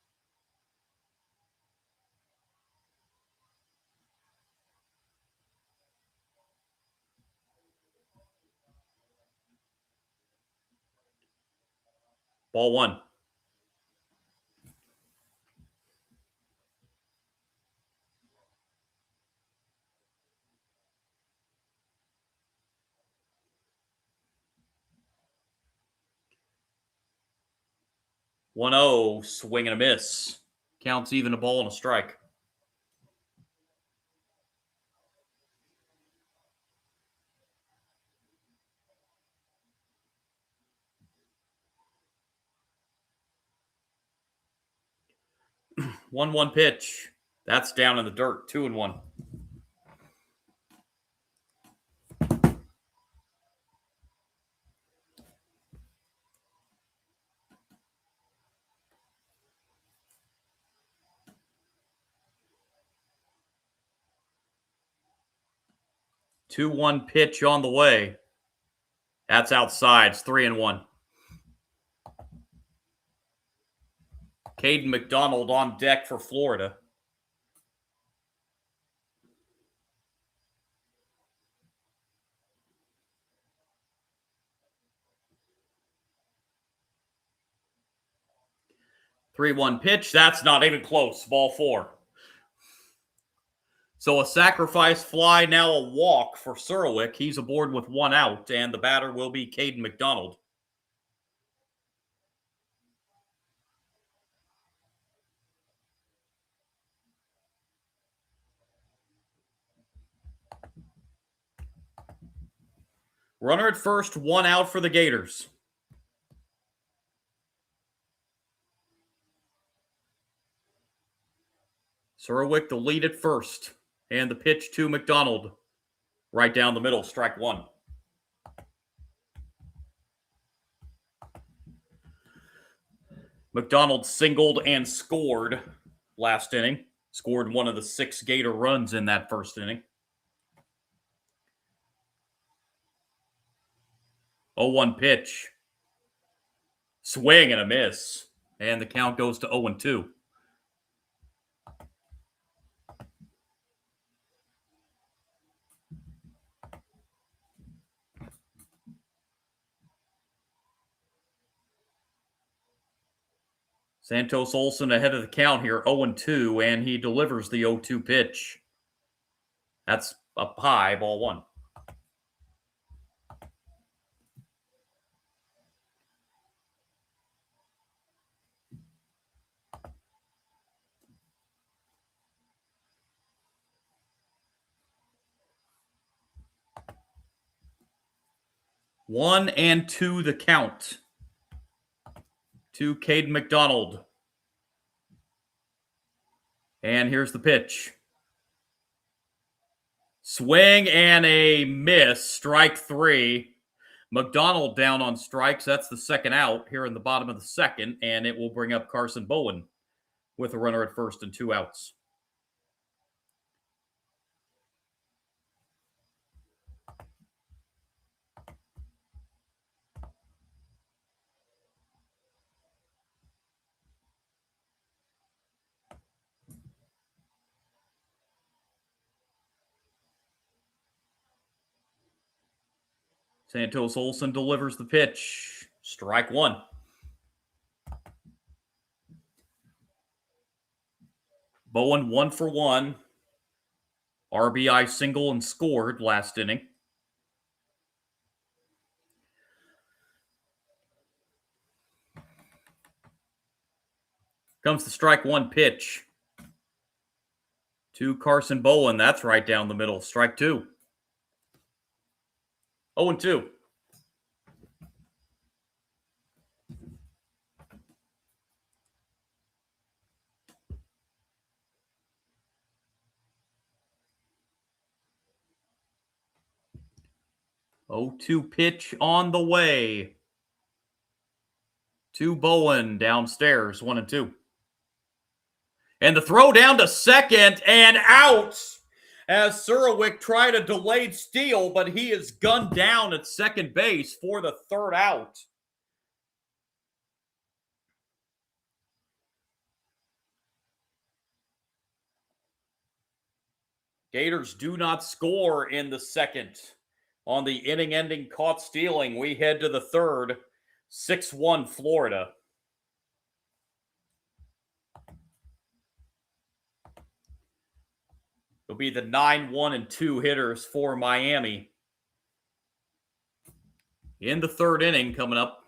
Ball 1. One 0, swing and a miss. Counts even, a ball and a strike. One pitch. That's down in the dirt. 2-1. Two-one pitch on the way. That's outside. It's 3-1. Caden McDonald on deck for Florida. Three-one pitch. That's not even close. Ball 4. So a sacrifice fly, now a walk for Serwick. He's aboard with 1 out, and the batter will be Caden McDonald. Runner at first, 1 out for the Gators. Serwick the lead at first. And the pitch to McDonald. Right down the middle, strike 1. McDonald singled and scored last inning. Scored one of the 6 Gator runs in that first inning. 0-1 pitch. Swing and a miss. And the count goes to 0-2. Santos Olson ahead of the count here, 0-2, and he delivers the 0-2 pitch. That's up high, ball one. One and two the count to Caden McDonald. And here's the pitch. Swing and a miss, strike three. McDonald down on strikes. That's the second out here in the bottom of the second, and it will bring up Carson Bowen with a runner at first and 2 outs. Santos Olson delivers the pitch. Strike one. Bowen 1 for 1. RBI single and scored last inning. Comes the strike one pitch to Carson Bowen. That's right down the middle. Strike two. 0-2. Oh, 2 pitch on the way to Bowen downstairs, 1-2. And the throw down to second and out as Surowick tried a delayed steal, but he is gunned down at second base for the third out. Gators do not score in the second. On the inning-ending caught stealing, we head to the third, 6-1 Florida. It'll be the 9-1-2 hitters for Miami. In the third inning coming up.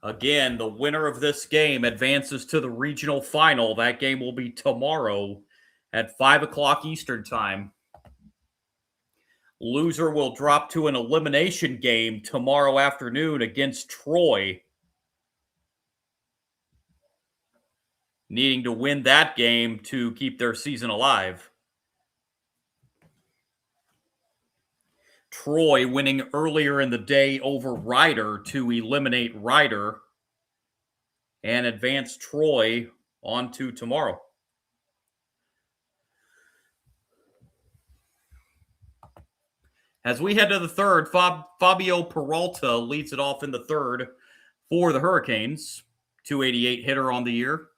Again, the winner of this game advances to the regional final. That game will be tomorrow at 5 o'clock Eastern time. Loser will drop to an elimination game tomorrow afternoon against Troy. Needing to win that game to keep their season alive. Troy winning earlier in the day over Ryder to eliminate Ryder and advance Troy on to tomorrow. As we head to the third, Fabio Peralta leads it off in the third for the Hurricanes. 288 hitter on the year.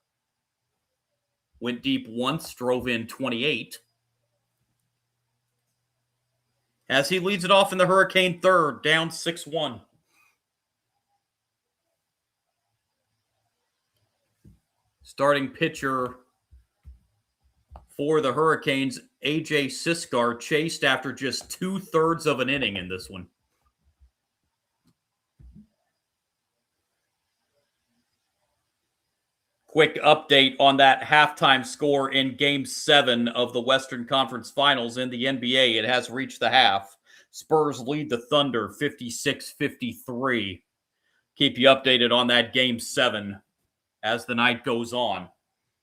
Went deep once, drove in 28. As he leads it off in the Hurricane third, down 6-1. Starting pitcher for the Hurricanes, A.J. Siskar, chased after just 2/3 of an inning in this one. Quick update on that halftime score in Game 7 of the Western Conference Finals in the NBA. It has reached the half. Spurs lead the Thunder 56-53. Keep you updated on that Game 7 as the night goes on.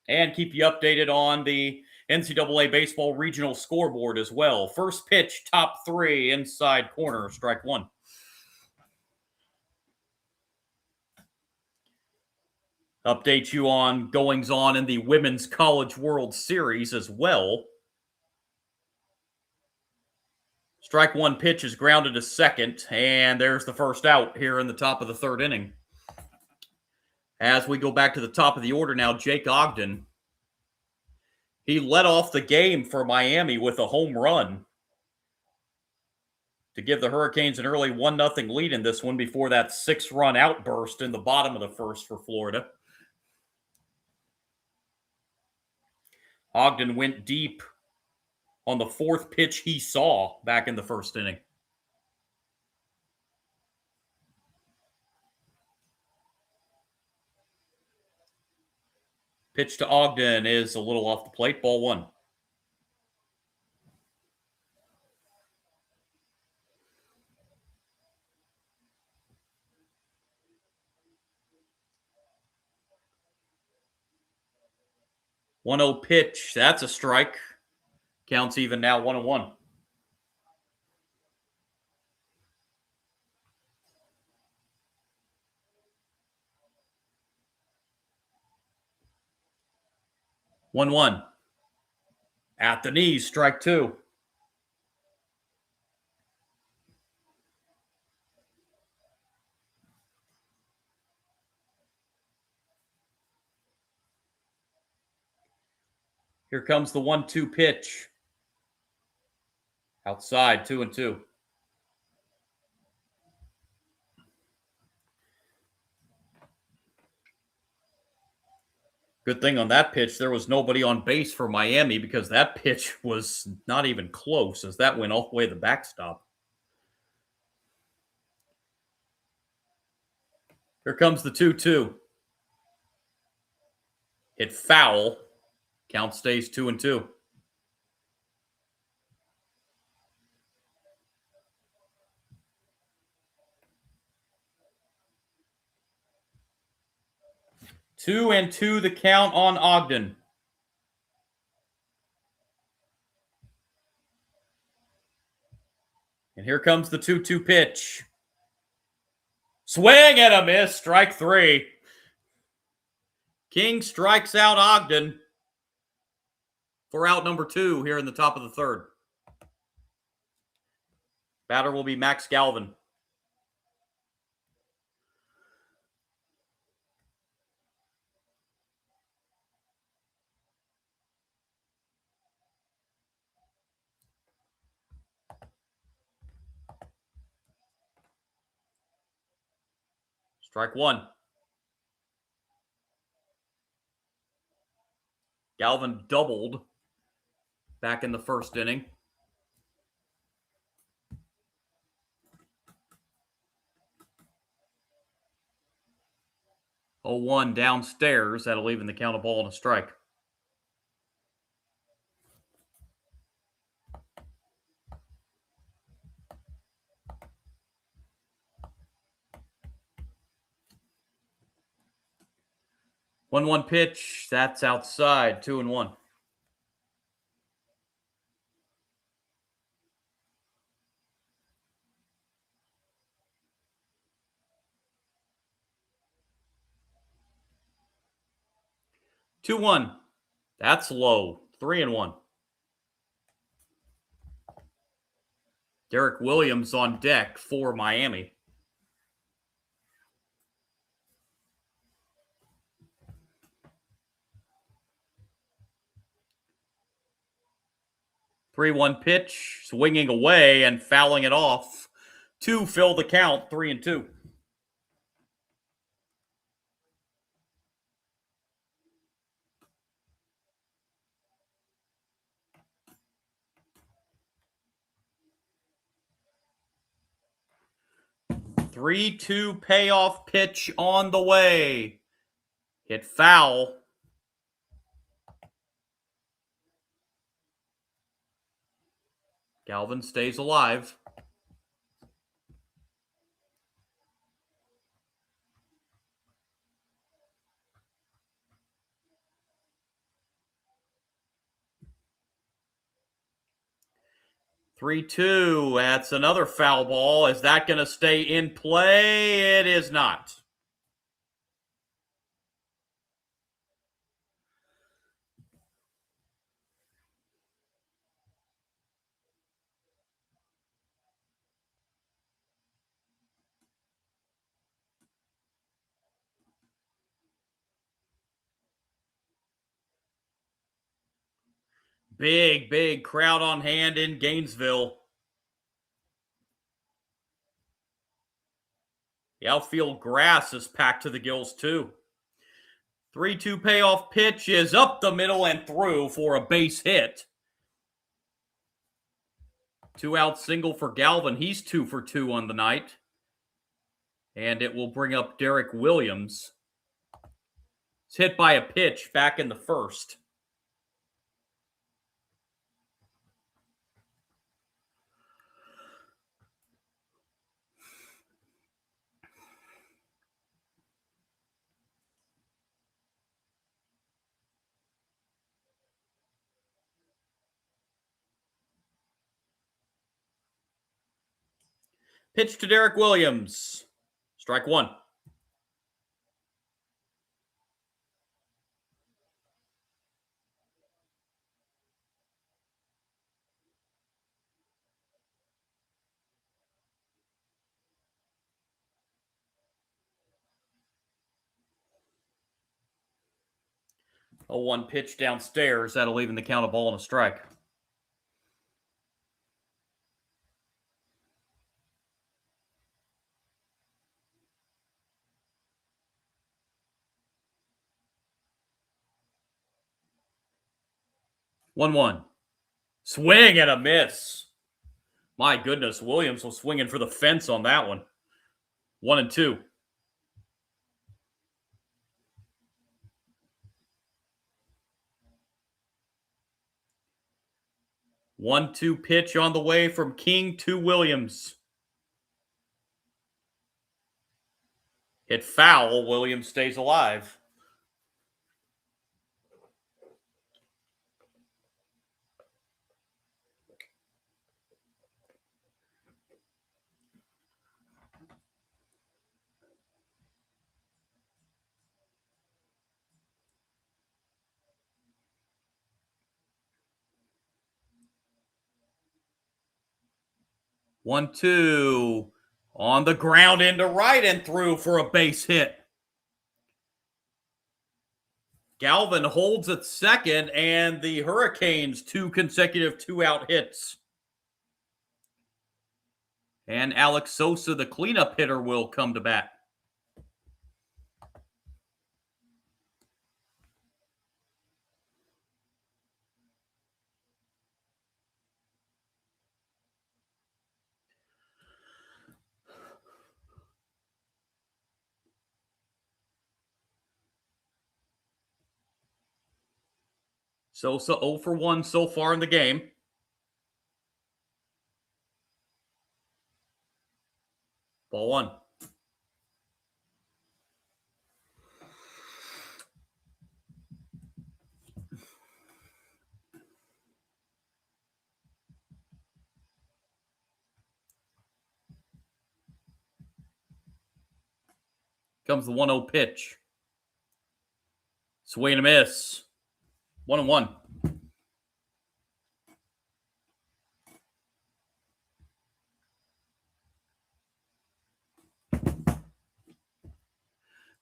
And keep you updated on the NCAA Baseball Regional scoreboard as well. First pitch, top 3, inside corner, strike 1. Update you on goings-on in the Women's College World Series as well. Strike 1 pitch is grounded to second, and there's the first out here in the top of the third inning. As we go back to the top of the order now, Jake Ogden. He led off the game for Miami with a home run. to give the Hurricanes an early 1-0 lead in this one before that 6-run outburst in the bottom of the first for Florida. Ogden went deep on the 4th pitch he saw back in the first inning. Pitch to Ogden is a little off the plate, ball 1. One-0 pitch. That's a strike. Counts even now 1-1. One. At the knees, strike 2. Here comes the 1-2 pitch. Outside, 2-2. Good thing on that pitch, there was nobody on base for Miami because that pitch was not even close as that went all the way to the backstop. Here comes the 2-2. Hit foul. Count stays 2-2. Two and two the count on Ogden. And here comes the 2-2 pitch. Swing and a miss, strike 3. King strikes out Ogden for out number 2 here in the top of the 3rd. Batter will be Max Galvin. Strike 1. Galvin doubled back in the first inning. Oh, 1 downstairs. That'll even the count of ball and a strike. One pitch. That's outside. 2-1. Two one. That's low. 3-1. Derek Williams on deck for Miami. Three-one pitch, swinging away and fouling it off to fill the count, 3-2. Three-two payoff pitch on the way. Hit foul. Galvin stays alive. Three-two. That's another foul ball. Is that going to stay in play? It is not. Big crowd on hand in Gainesville. The outfield grass is packed to the gills, too. 3-2 payoff pitch is up the middle and through for a base hit. 2-out single for Galvin. He's 2 for 2 on the night. And it will bring up Derek Williams. It's hit by a pitch back in the first. Pitch to Derek Williams. Strike one. A 1 pitch downstairs. That'll even the count, a ball and a strike. One. Swing and a miss. My goodness, Williams was swinging for the fence on that one. 1-2. 1-2 pitch on the way from King to Williams. Hit foul. Williams stays alive. One, two, on the ground into right and through for a base hit. Galvin holds at second, and the Hurricanes 2 consecutive 2-out hits. And Alex Sosa, the cleanup hitter, will come to bat. Sosa 0 for 1 so far in the game. Ball 1. Comes the 1-0 pitch. Swing and a miss. 1-1.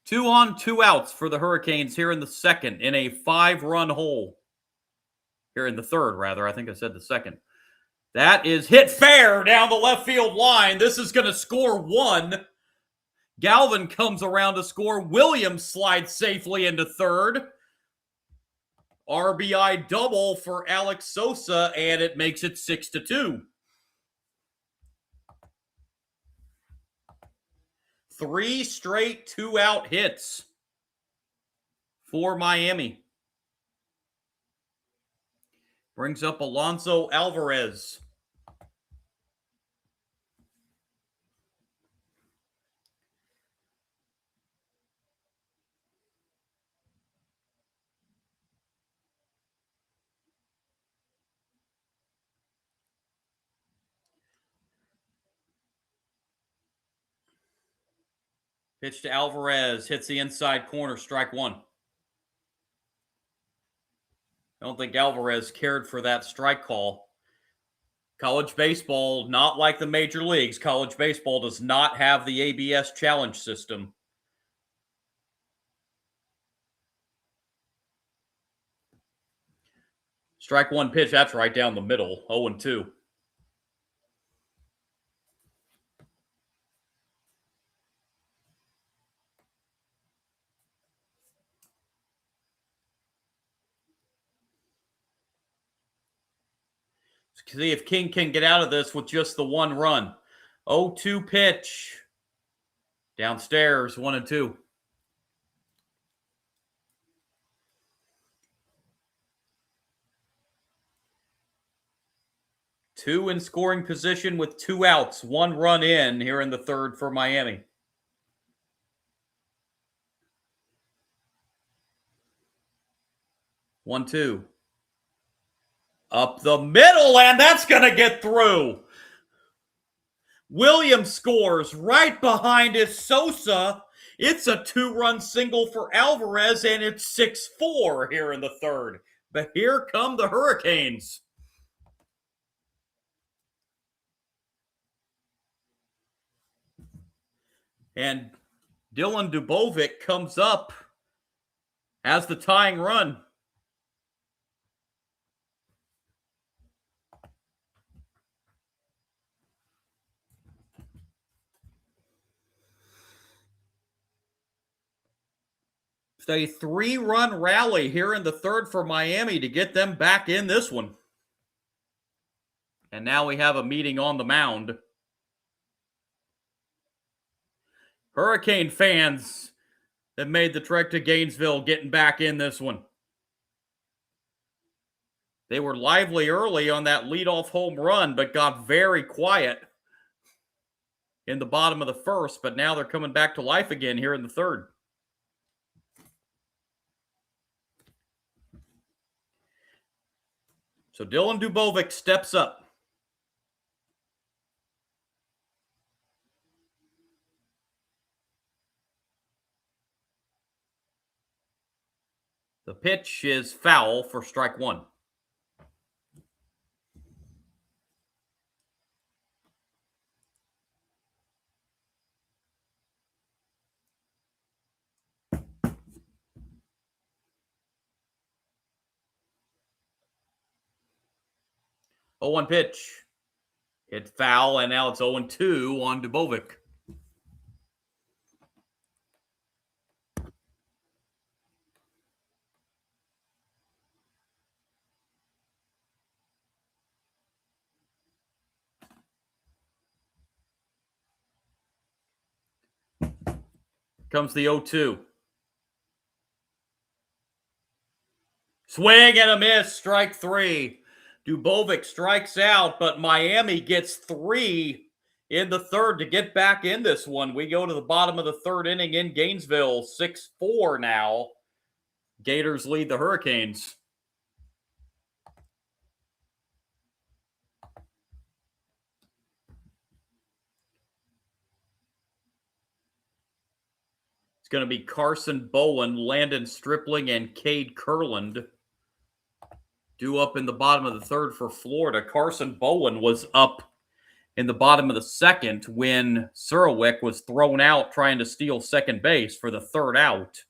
Two on, 2 outs for the Hurricanes here in the second in a 5-run hole. Here in the third, rather. I think I said the second. That is hit fair down the left field line. This is going to score 1. Galvin comes around to score. Williams slides safely into third. RBI double for Alex Sosa, and it makes it 6-2. 3 straight 2-out hits for Miami. Brings up Alonso Alvarez. Pitch to Alvarez, hits the inside corner, strike 1. I don't think Alvarez cared for that strike call. College baseball, not like the major leagues, college baseball does not have the ABS challenge system. Strike 1 pitch, that's right down the middle, 0-2. – See if King can get out of this with just the one run. 0-2 pitch. Downstairs, 1-2. Two in scoring position with 2 outs. 1 run in here in the third for Miami. One, two. Up the middle, and that's going to get through. Williams scores right behind is Sosa. It's a 2-run single for Alvarez, and it's 6-4 here in the third. But here come the Hurricanes. And Dylan Dubovic comes up as the tying run. It's a 3-run rally here in the third for Miami to get them back in this one. And now we have a meeting on the mound. Hurricane fans that made the trek to Gainesville getting back in this one. They were lively early on that leadoff home run, but got very quiet in the bottom of the first. But now they're coming back to life again here in the third. So Dylan Dubovic steps up. The pitch is foul for strike one. Oh, 1 pitch. Hit foul, and now it's 0-2 on Dubovic. Comes the 0-2. Swing and a miss, strike 3. Dubovic strikes out, but Miami gets 3 in the third to get back in this one. We go to the bottom of the third inning in Gainesville, 6-4 now. Gators lead the Hurricanes. It's going to be Carson Bowen, Landon Stripling, and Cade Kurland due up in the bottom of the third for Florida. Carson Bowen was up in the bottom of the second when Surowick was thrown out trying to steal second base for the third out.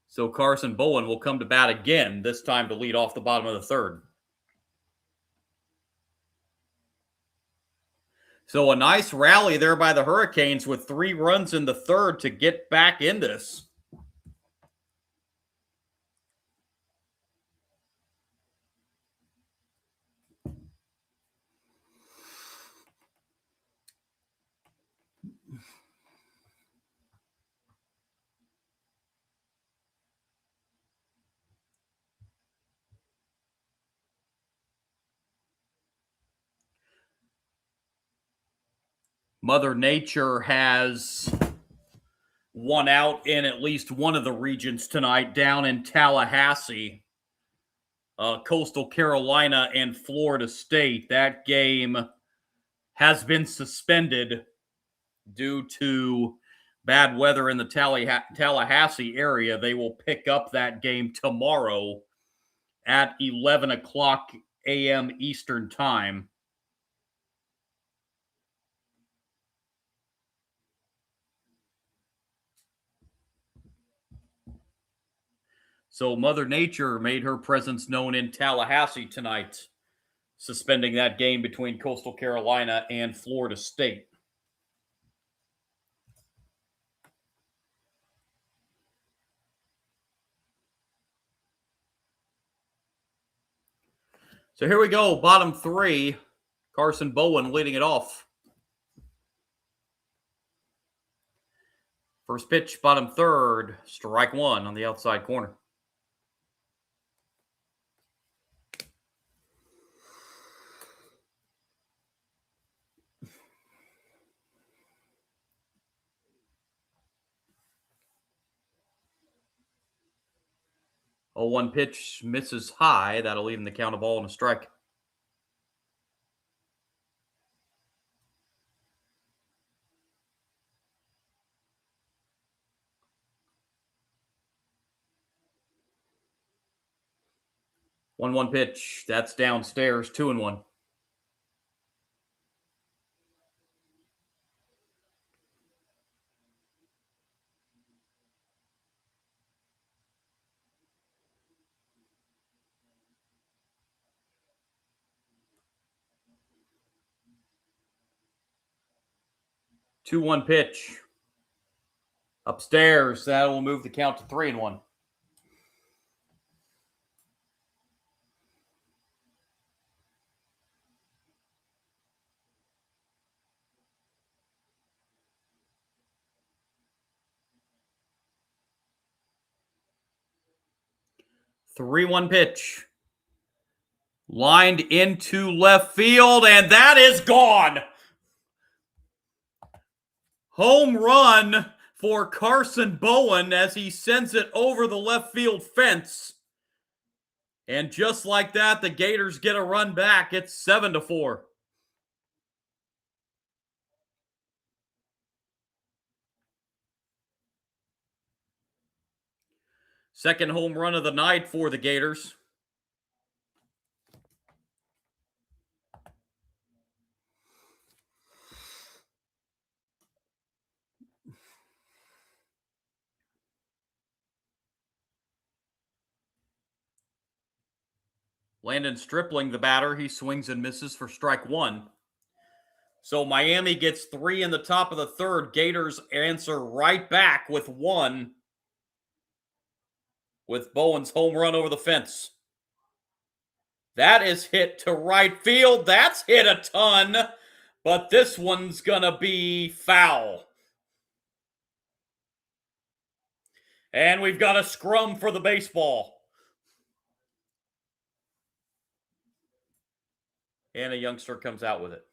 So Carson Bowen will come to bat again, this time to lead off the bottom of the third. So a nice rally there by the Hurricanes with 3 runs in the third to get back in this. Mother Nature has won out in at least one of the regions tonight down in Tallahassee. Coastal Carolina and Florida State. That game has been suspended due to bad weather in the Tallahassee area. They will pick up that game tomorrow at 11 o'clock a.m. Eastern Time. So Mother Nature made her presence known in Tallahassee tonight, suspending that game between Coastal Carolina and Florida State. So here we go, bottom three. Carson Bowen leading it off. First pitch, bottom third, strike one on the outside corner. Oh, one pitch misses high. That'll even the count of ball and a strike. One pitch. That's downstairs. 2-1. Two-one pitch. Upstairs. That will move the count to 3-1. Three-one pitch. Lined into left field, and that is gone. Home run for Carson Bowen as he sends it over the left field fence. And just like that, the Gators get a run back. It's 7-4. Second home run of the night for the Gators. Landon Stripling, the batter, he swings and misses for strike one. So Miami gets 3 in the top of the third. Gators answer right back with 1 with Bowen's home run over the fence. That is hit to right field. That's hit a ton, but this one's going to be foul. And we've got a scrum for the baseball. And a youngster comes out with it.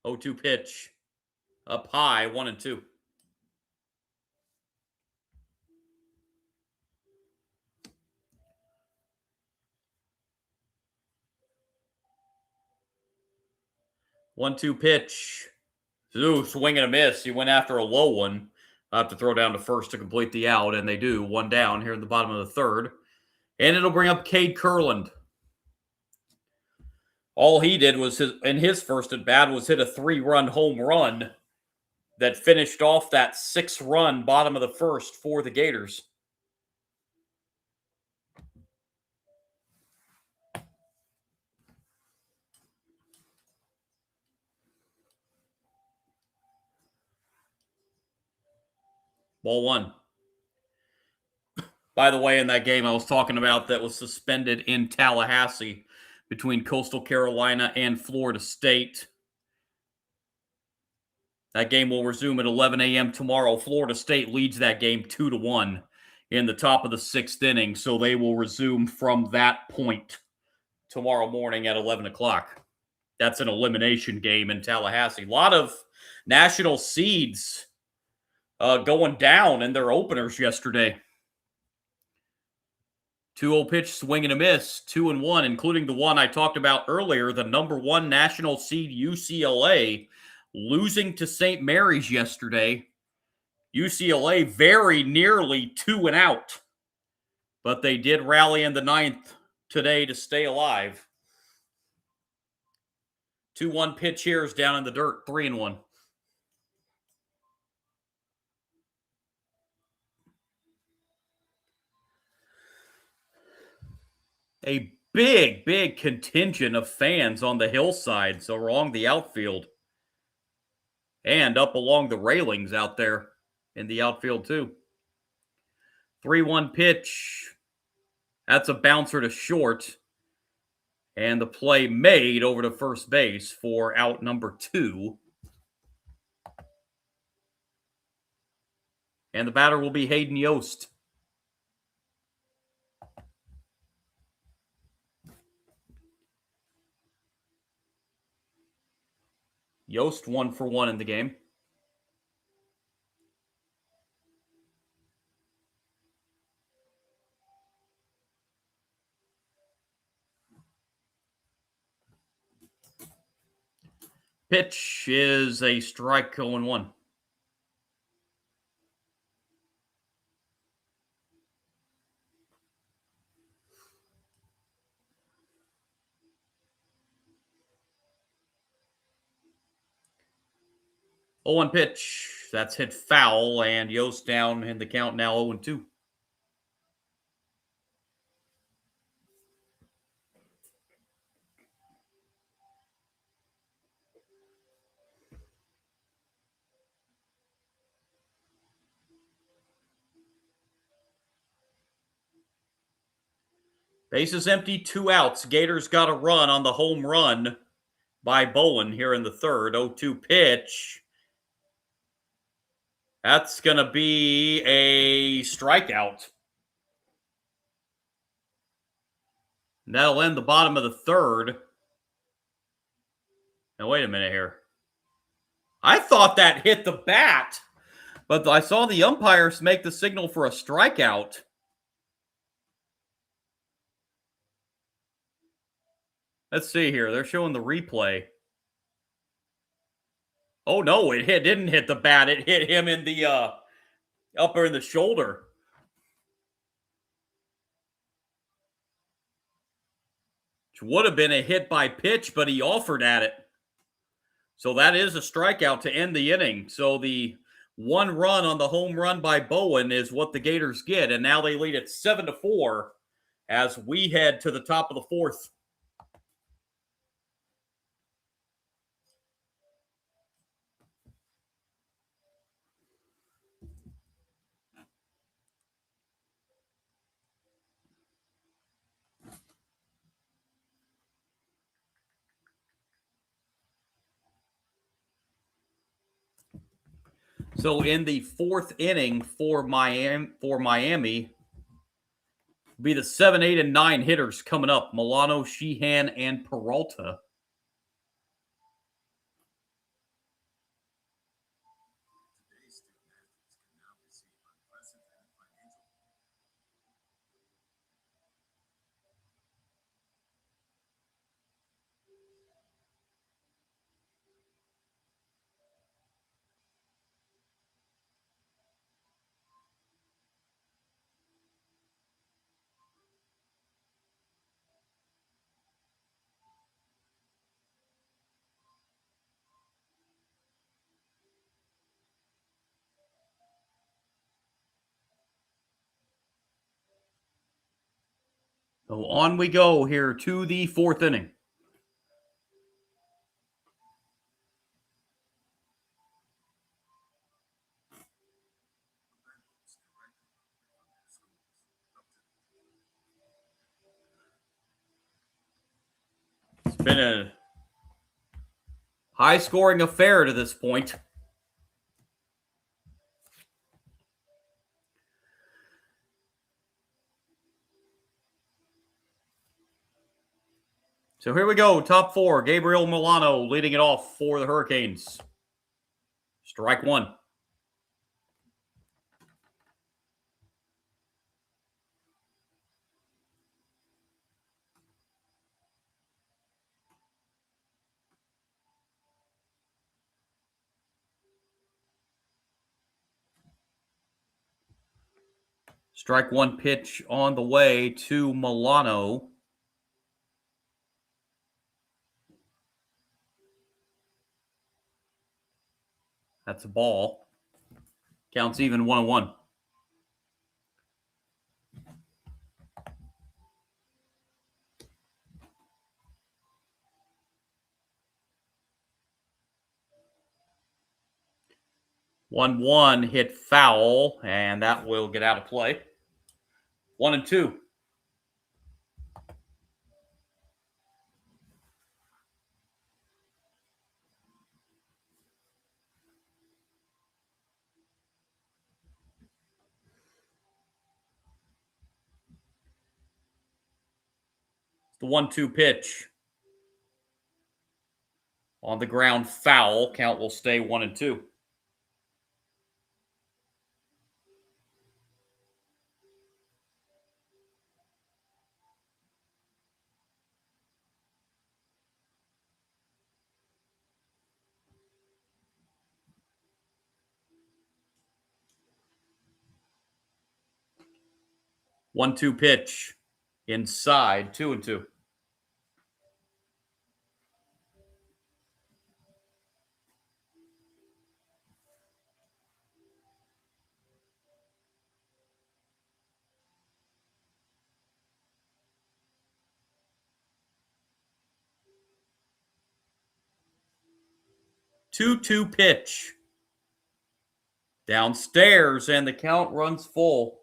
0-2 pitch. Up high, 1-2. One-two pitch. Ooh, swing and a miss. He went after a low one. I'll have to throw down to first to complete the out, and they do. 1 down here in the bottom of the third. And it'll bring up Cade Kurland. All he did was, in his first at bat, was hit a 3-run home run that finished off that 6-run bottom of the first for the Gators. Ball 1. By the way, in that game I was talking about that was suspended in Tallahassee between Coastal Carolina and Florida State. That game will resume at 11 a.m. tomorrow. Florida State leads that game 2-1 in the top of the 6th inning, so they will resume from that point tomorrow morning at 11 o'clock. That's an elimination game in Tallahassee. A lot of national seeds going down in their openers yesterday. 2-0 pitch, swing and a miss, 2-1, including the one I talked about earlier, the number 1 national seed UCLA losing to St. Mary's yesterday. UCLA very nearly 2 and out, but they did rally in the 9th today to stay alive. 2-1 pitch here is down in the dirt, 3-1. A big contingent of fans on the hillsides along the outfield and up along the railings out there in the outfield too. 3-1 pitch. That's a bouncer to short. And the play made over to first base for out number 2. And the batter will be Hayden Yost. Yost 1 for 1 in the game. Pitch is a strike, 0-1. Oh, 1 pitch. That's hit foul, and Yost down in the count now 0-2. Bases empty, 2 outs. Gators got a run on the home run by Bowen here in the third. 0-2 pitch. That's going to be a strikeout. And that'll end the bottom of the third. Now, wait a minute here. I thought that hit the bat, but I saw the umpires make the signal for a strikeout. Let's see here. They're showing the replay. Oh, no, it didn't hit the bat. It hit him in the upper in the shoulder. Which would have been a hit by pitch, but he offered at it. So that is a strikeout to end the inning. So the 1 run on the home run by Bowen is what the Gators get. And now they lead at 7-4 as we head to the top of the fourth. So in the fourth inning for Miami, be the 7, 8, and 9 hitters coming up. Milano, Sheehan, and Peralta. So on we go here to the fourth inning. It's been a high-scoring affair to this point. So here we go, top 4. Gabriel Milano leading it off for the Hurricanes. Strike 1. Strike 1 pitch on the way to Milano. That's a ball. Counts even 1-1. One hit foul, and that will get out of play. 1-2. The 1-2 pitch. On the ground, foul. Count will stay 1-2. One-two pitch. Inside, 2-2. Two-two pitch. Downstairs, and the count runs full.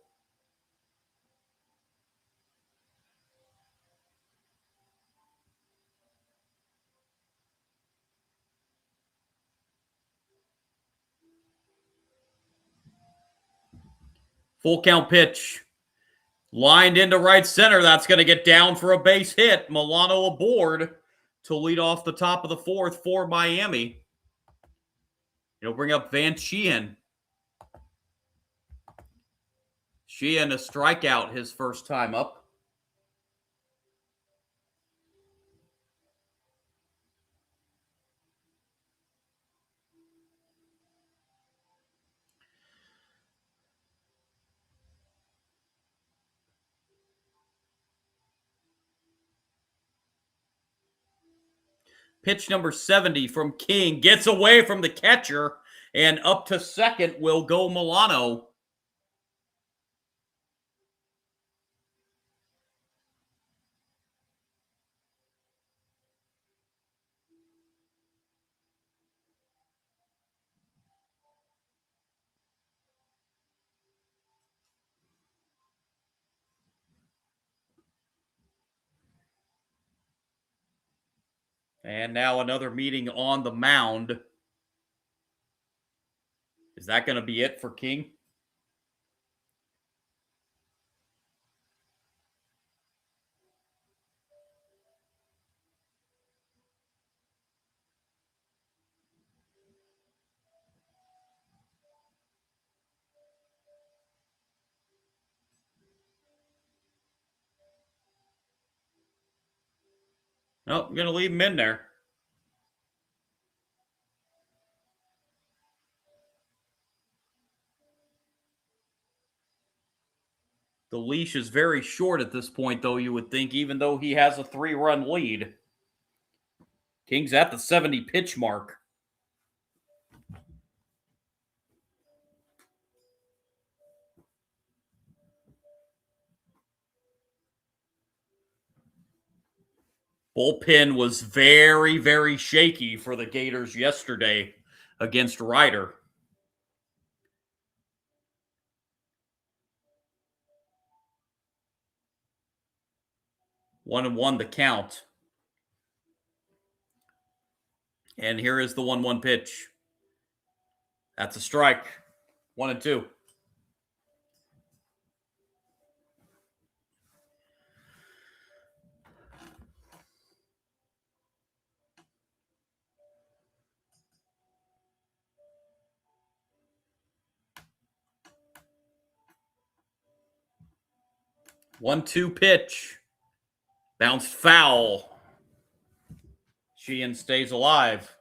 Full count pitch. Lined into right center. That's going to get down for a base hit. Milano aboard to lead off the top of the fourth for Miami. It'll bring up Van Sheehan. Sheehan a strikeout his first time up. Pitch number 70 from King. Gets away from the catcher. And up to second will go Milano. And now another meeting on the mound. Is that going to be it for King? No, I'm going to leave him in there. The leash is very short at this point, though, you would think, even though he has a 3-run lead. King's at the 70 pitch mark. Bullpen was very, very shaky for the Gators yesterday against Ryder. 1-1 the count. And here is the 1-1 pitch. That's a strike. 1-2. One-two pitch. Bounced foul. Sheehan stays alive.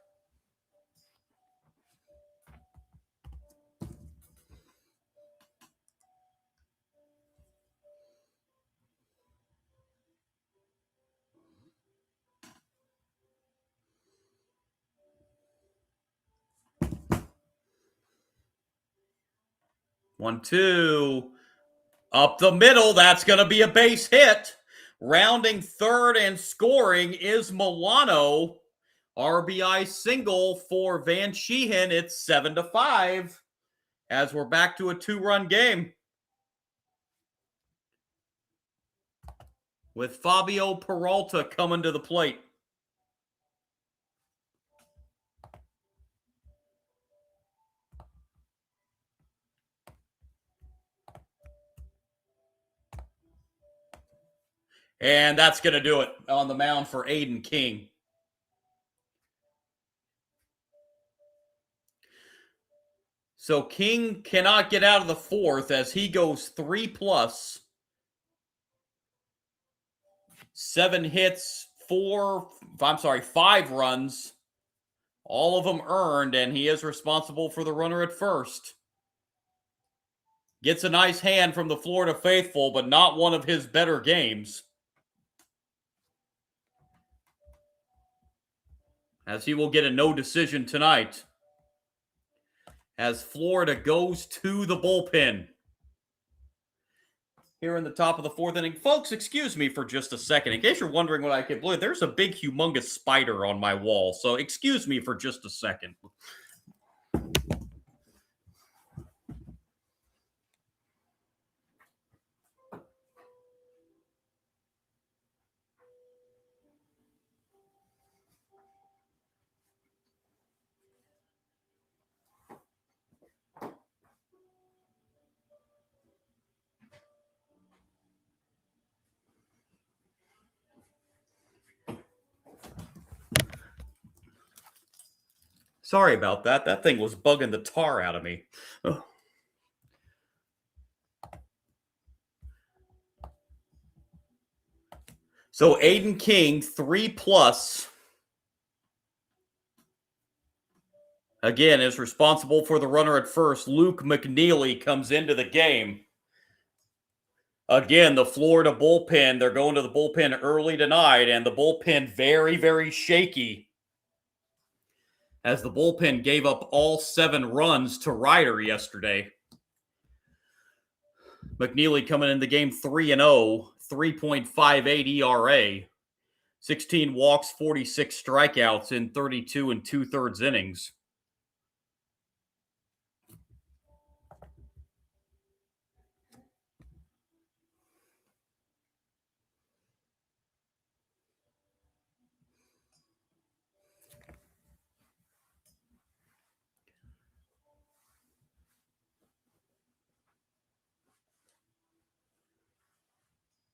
One-two. Up the middle. That's going to be a base hit. Rounding third and scoring is Milano. RBI single for Van Sheehan. It's 7-5 as we're back to a 2-run game. with Fabio Peralta coming to the plate. And that's going to do it on the mound for Aiden King. So King cannot get out of the fourth as he goes 3+. 7 hits, 5 runs, all of them earned, and he is responsible for the runner at first. Gets a nice hand from the Florida faithful, but not one of his better games, as he will get a no decision tonight as Florida goes to the bullpen. Here in the top of the fourth inning. Folks, excuse me for just a second. In case you're wondering what I can believe, there's a big, humongous spider on my wall. So excuse me for just a second. Sorry about that. That thing was bugging the tar out of me. Ugh. So Aiden King, 3+. Again, is responsible for the runner at first. Luke McNeely comes into the game. Again, the Florida bullpen, they're going to the bullpen early tonight, and the bullpen very, very shaky, as the bullpen gave up all 7 runs to Ryder yesterday. McNeely coming in the game 3-0, 3.58 ERA, 16 walks, 46 strikeouts in 32 2/3 innings.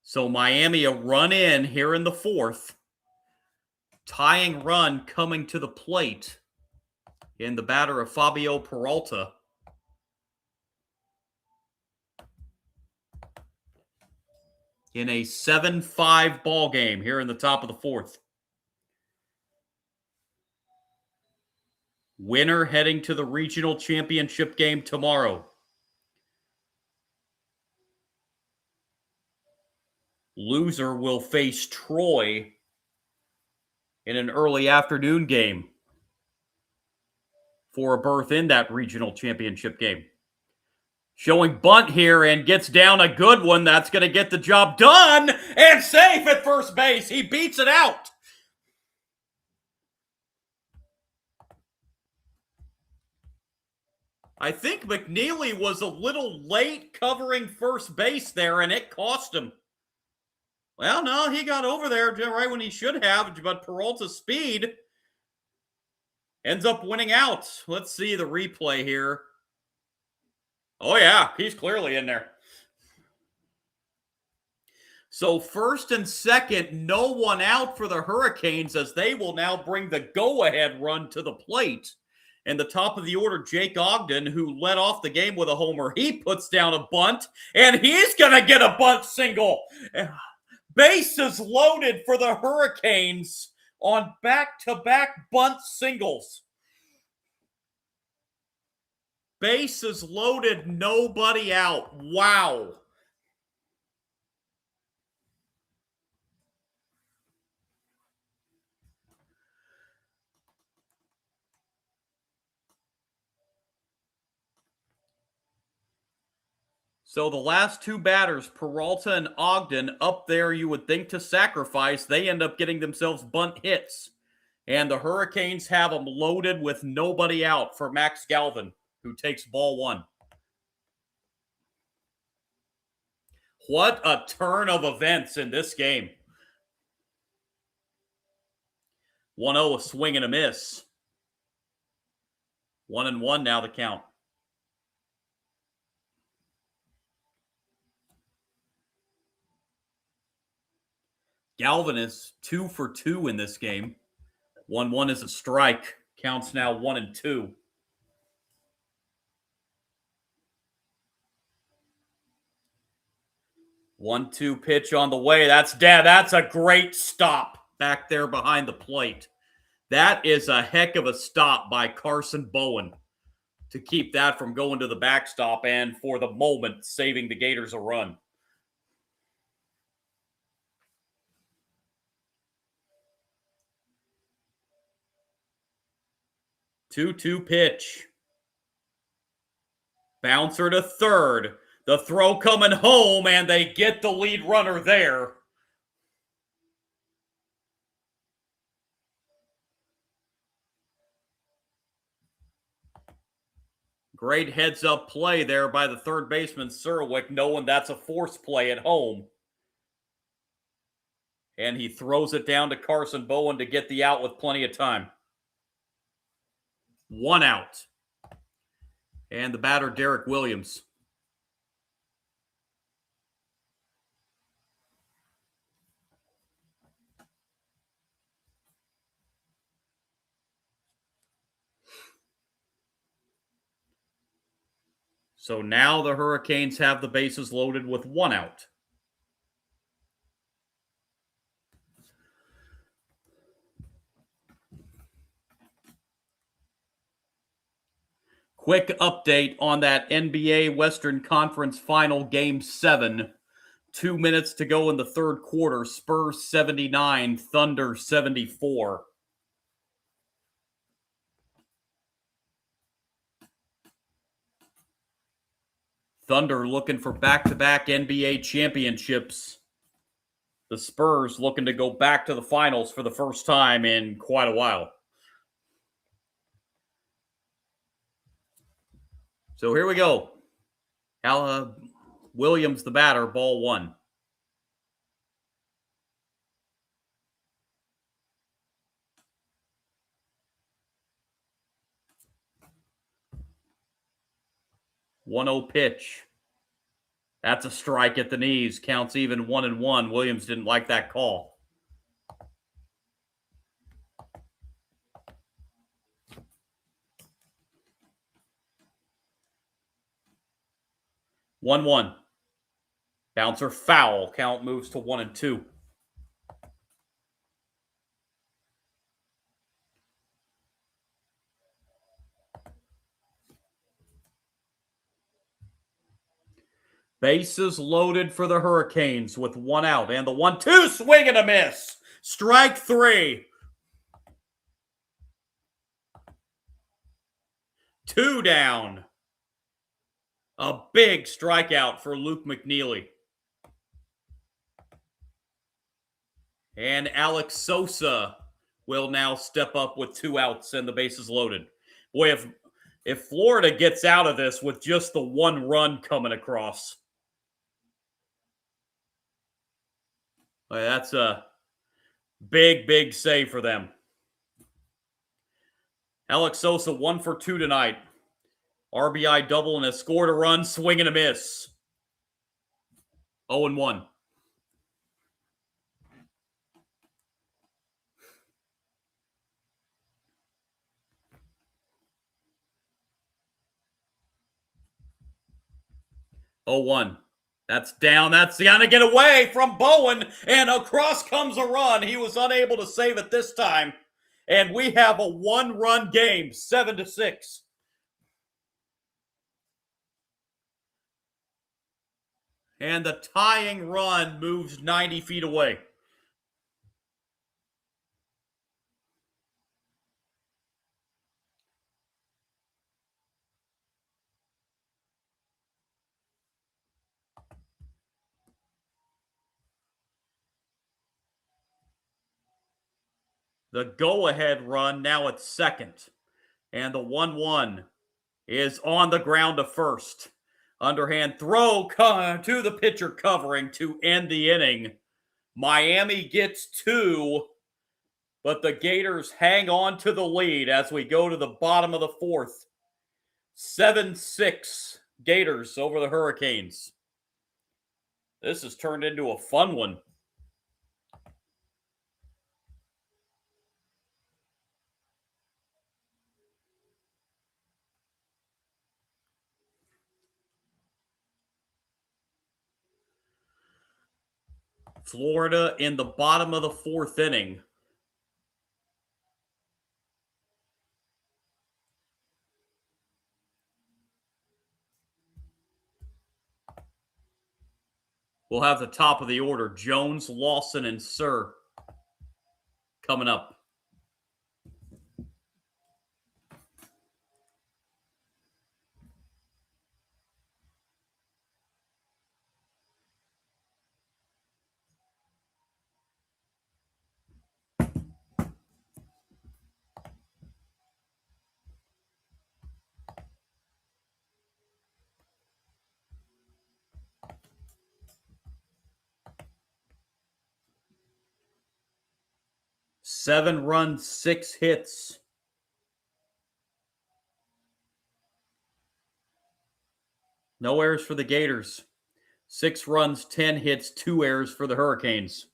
So Miami a run in here in the fourth. Tying run coming to the plate in the batter of Fabio Peralta. In a 7-5 ball game here in the top of the fourth. Winner heading to the regional championship game tomorrow. Loser will face Troy in an early afternoon game for a berth in that regional championship game. Showing bunt here and gets down a good one. That's going to get the job done and safe at first base. He beats it out. I think McNeely was a little late covering first base there, and it cost him. Well, no, he got over there right when he should have, but Peralta's speed ends up winning out. Let's see the replay here. Oh, yeah, he's clearly in there. So first and second, no one out for the Hurricanes, as they will now bring the go-ahead run to the plate. And the top of the order, Jake Ogden, who led off the game with a homer, he puts down a bunt, and he's going to get a bunt single. Bases loaded for the Hurricanes on back-to-back bunt singles. Bases loaded, nobody out. Wow. So the last 2 batters, Peralta and Ogden, up there you would think to sacrifice. They end up getting themselves bunt hits. And the Hurricanes have them loaded with nobody out for Max Galvin, who takes ball 1. What a turn of events in this game. 1-0, a swing and a miss. 1-1 now the count. Galvin is 2 for 2 in this game. 1-1 is a strike. Counts now 1-2. 1-2 pitch on the way. That's a great stop back there behind the plate. That is a heck of a stop by Carson Bowen to keep that from going to the backstop and, for the moment, saving the Gators a run. 2-2 pitch. Bouncer to third. The throw coming home, and they get the lead runner there. Great heads-up play there by the third baseman, Surwick, knowing that's a force play at home. And he throws it down to Carson Bowen to get the out with plenty of time. 1 out. And the batter, Derek Williams. So now the Hurricanes have the bases loaded with 1 out. Quick update on that NBA Western Conference Final Game 7. 2 minutes to go in the third quarter. Spurs 79, Thunder 74. Thunder looking for back-to-back NBA championships. The Spurs looking to go back to the finals for the first time in quite a while. So here we go. Williams, the batter, ball 1. One-0 pitch. That's a strike at the knees. Counts even 1-1. Williams didn't like that call. One. Bouncer foul. Count moves to 1-2. Bases loaded for the Hurricanes with 1 out. And the 1-2 swing and a miss. Strike 3. 2 down. A big strikeout for Luke McNeely. And Alex Sosa will now step up with 2 outs and the bases loaded. Boy, if Florida gets out of this with just the 1 run coming across, that's a big save for them. Alex Sosa 1 for 2 tonight. RBI double and has scored a run, swing and a miss. 0-1. That's down. That's gonna get away from Bowen, and across comes a run. He was unable to save it this time, and we have a 1-run game, 7-6. And the tying run moves 90 feet away. The go-ahead run now at second. And the 1-1 is on the ground to first. Underhand throw to the pitcher covering to end the inning. Miami gets 2, but the Gators hang on to the lead as we go to the bottom of the 4th. 7-6 Gators over the Hurricanes. This has turned into a fun one. Florida in the bottom of the 4th inning. We'll have the top of the order. Jones, Lawson, and Sir coming up. Seven runs, 6 hits. No errors for the Gators. 6 runs, 10 hits, 2 errors for the Hurricanes.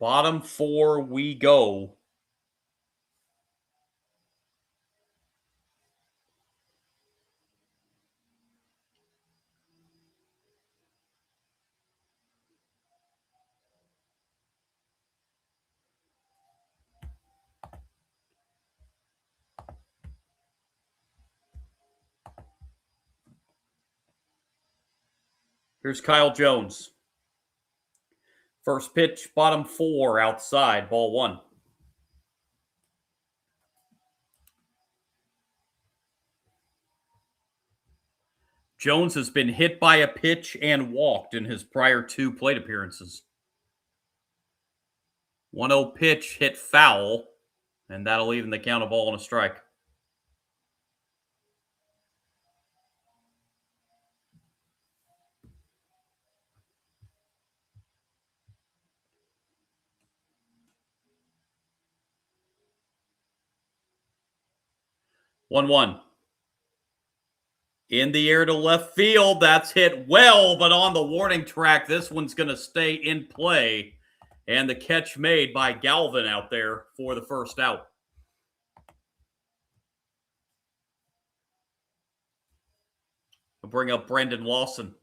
Bottom 4 we go. Here's Kyle Jones. First pitch, bottom 4, outside, ball 1. Jones has been hit by a pitch and walked in his prior 2 plate appearances. 1-0 pitch hit foul, and that'll even the count of ball and a strike. One. In the air to left field. That's hit well, but on the warning track, this one's going to stay in play. And the catch made by Galvin out there for the first out. We'll bring up Brendan Lawson.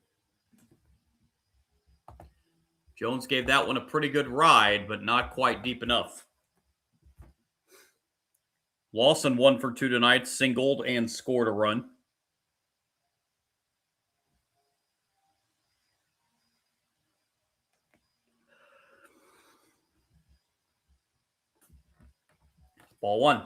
Jones gave that one a pretty good ride, but not quite deep enough. Lawson 1 for 2 tonight, singled and scored a run. Ball 1.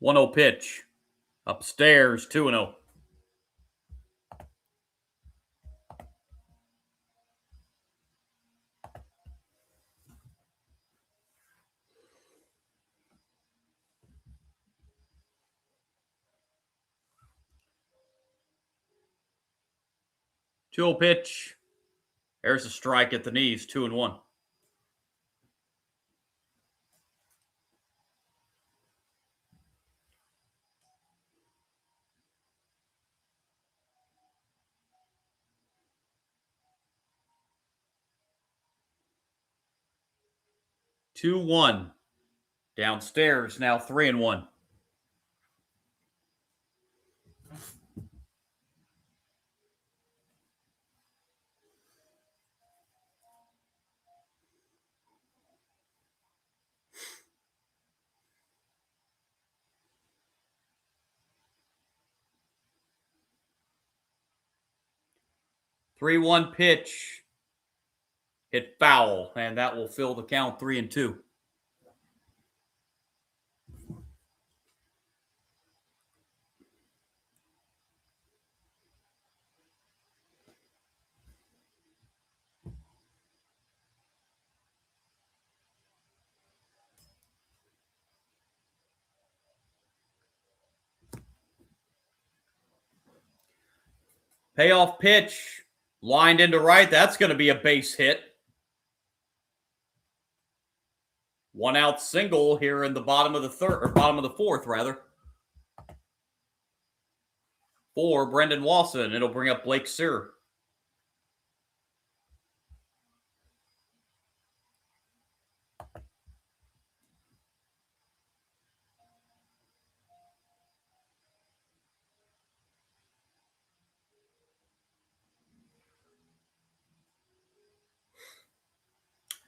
One-zero pitch. Upstairs, 2-0. Two-zero pitch. There's a strike at the knees, 2-1. Two one. Downstairs, now 3-1. 3-1 pitch. Hit foul, and that will fill the count 3-2. Payoff pitch, lined into right. That's going to be a base hit. 1 out single here in the bottom of the third, or bottom of the fourth, rather. For Brendan Lawson, it'll bring up Blake Sear.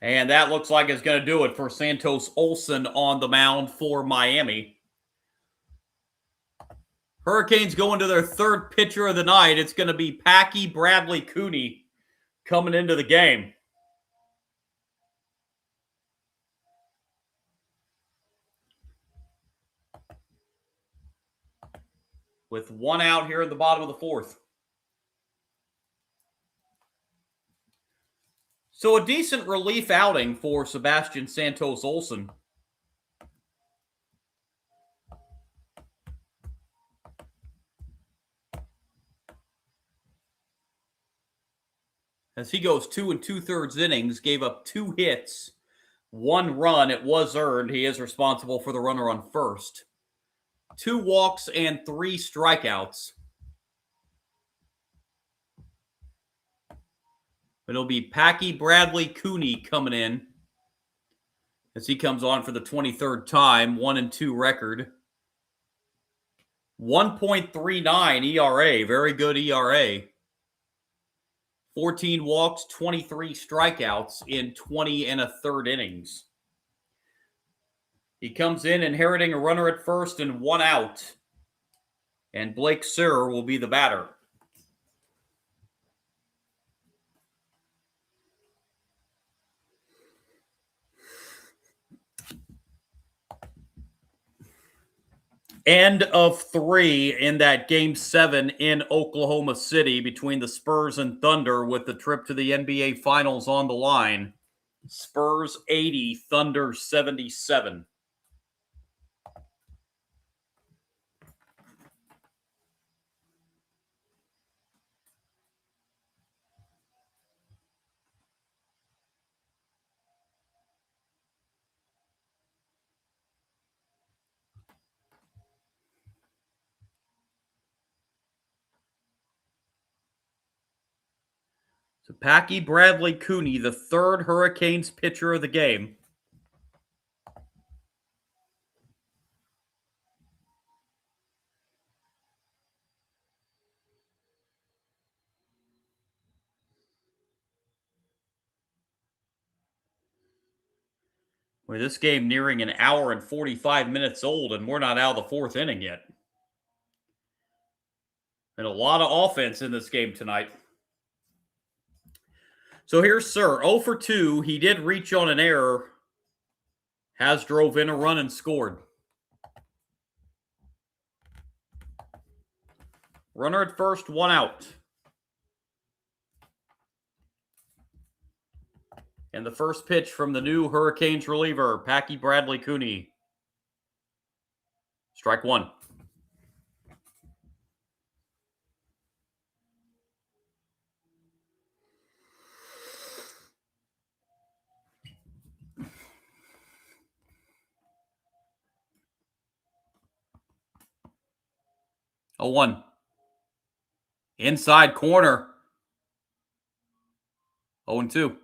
And that looks like it's going to do it for Santos Olson on the mound for Miami. Hurricanes going to their third pitcher of the night. It's going to be Packy Bradley Cooney coming into the game. With 1 out here in the bottom of the fourth. So a decent relief outing for Sebastian Santos Olson. As he goes 2 2/3 innings, gave up 2 hits, 1 run. It was earned. He is responsible for the runner on first. 2 walks and 3 strikeouts. It'll be Packy Bradley Cooney coming in as he comes on for the 23rd time. 1-2 record. 1.39 ERA. Very good ERA. 14 walks, 23 strikeouts in 20 1/3 innings. He comes in inheriting a runner at first and 1 out. And Blake Sear will be the batter. End of 3 in that Game 7 in Oklahoma City between the Spurs and Thunder, with the trip to the NBA Finals on the line. Spurs 80, Thunder 77. So Packy Bradley Cooney, the third Hurricanes pitcher of the game. With this game nearing an hour and 45 minutes old, and we're not out of the fourth inning yet. And a lot of offense in this game tonight. So here's Sir, 0 for 2. He did reach on an error. Has drove in a run and scored. Runner at first, 1 out. And the first pitch from the new Hurricanes reliever, Packy Bradley Cooney. Strike 1. Oh, 1. Inside corner. 0-2.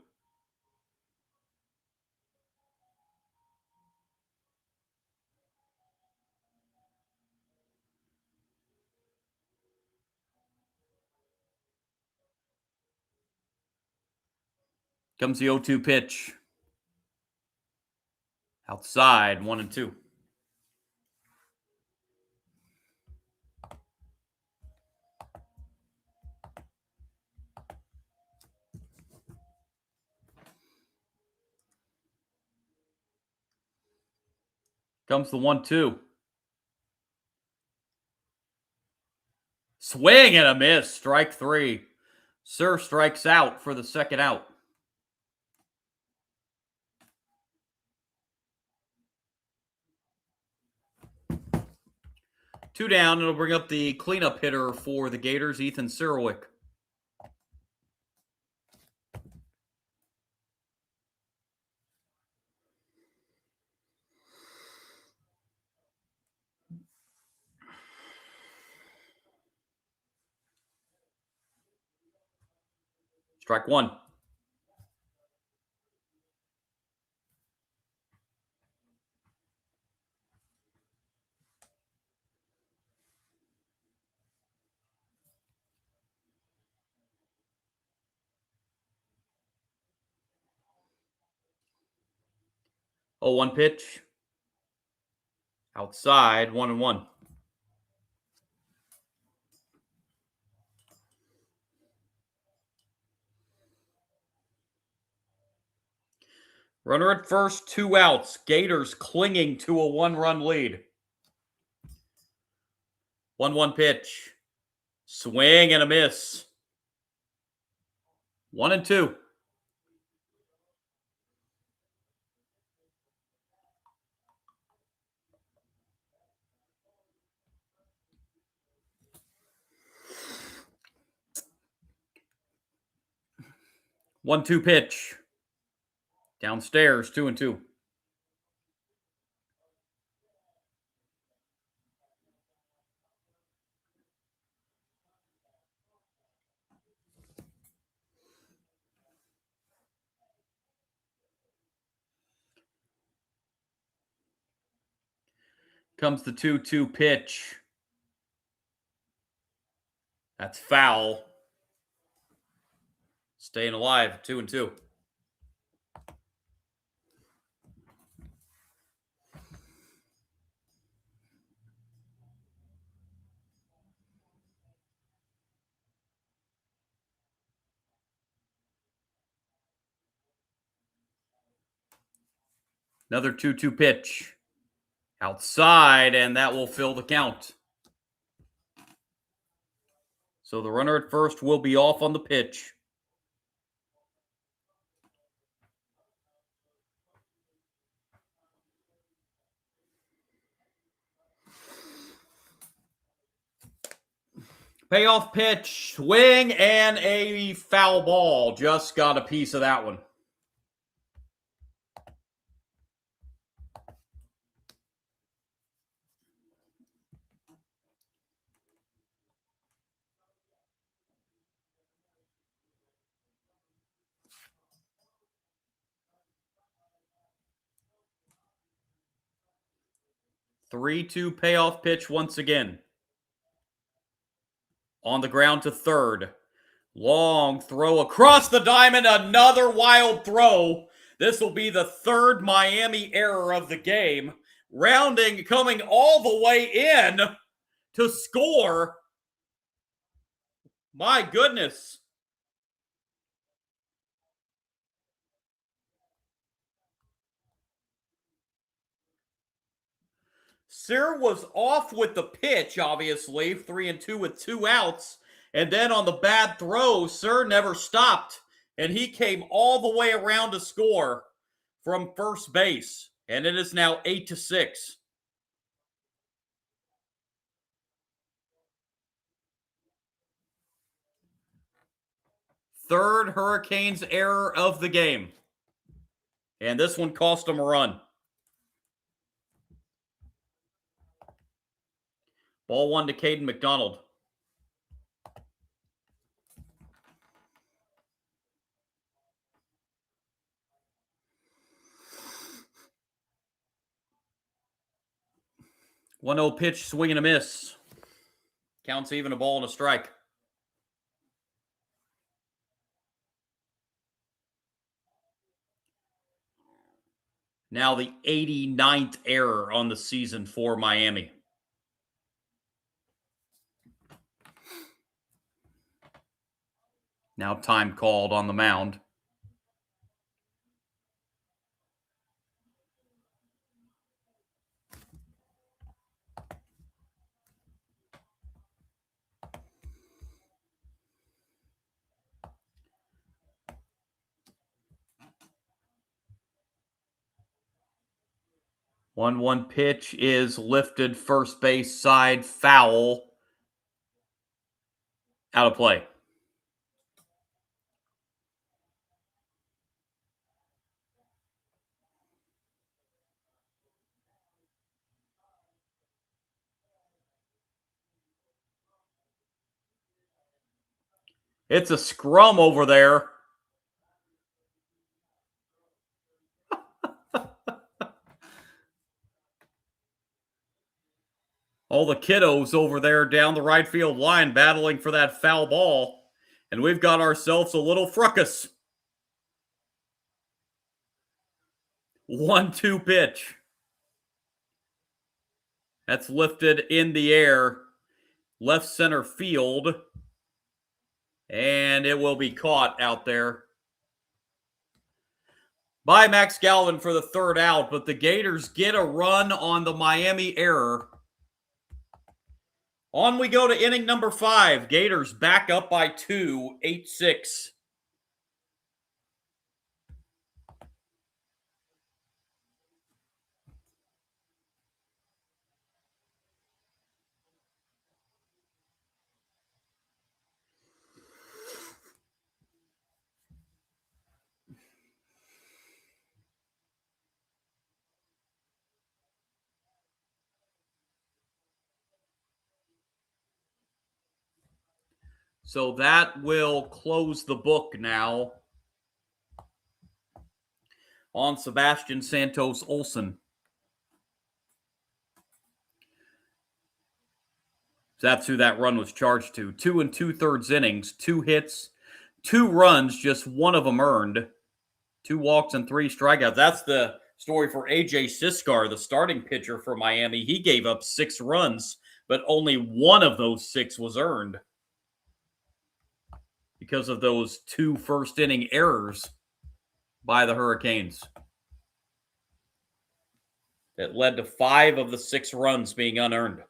Comes the 0-2 pitch. Outside, 1-2. Comes the 1-2. Swing and a miss. Strike 3. Sir strikes out for the second out. Two down. It'll bring up the cleanup hitter for the Gators, Ethan Sirwick. Strike 1. Oh, 1 pitch. Outside, 1-1. Runner at first, 2 outs. Gators clinging to a 1-run lead. 1-1 pitch. Swing and a miss. 1-2. One-two pitch. Downstairs, 2-2. Comes the 2-2 pitch. That's foul. Staying alive, 2-2. Another 2-2 pitch. Outside, and that will fill the count. So the runner at first will be off on the pitch. Payoff pitch, swing, and a foul ball. Just got a piece of that one. Three-two payoff pitch once again. On the ground to third. Long throw across the diamond. Another wild throw. This will be the third Miami error of the game. Rounding coming all the way in to score. My goodness. Sir was off with the pitch, obviously. 3-2 with 2 outs. And then on the bad throw, Sir never stopped. And he came all the way around to score from first base. And it is now 8-6. Third Hurricanes error of the game. And this one cost them a run. Ball 1 to Caden McDonald. One-0 pitch, swing and a miss. Counts even, a ball and a strike. Now the 89th error on the season for Miami. Now time called on the mound. 1-1 pitch is lifted, first base side, foul. Out of play. It's a scrum over there. All the kiddos over there down the right field line battling for that foul ball. And we've got ourselves a little fracas. 1-2 pitch. That's lifted in the air. Left center field. And it will be caught out there by Max Galvin for the third out. But the Gators get a run on the Miami error. On we go to inning number 5. Gators back up by 2, 8-6. So that will close the book now on Sebastian Santos Olson. That's who that run was charged to. 2 2/3 innings, 2 hits, 2 runs, just one of them earned. 2 walks and 3 strikeouts. That's the story for AJ Siskar, the starting pitcher for Miami. He gave up 6 runs, but only one of those 6 was earned because of those 2 first-inning errors by the Hurricanes. It led to 5 of the 6 runs being unearned.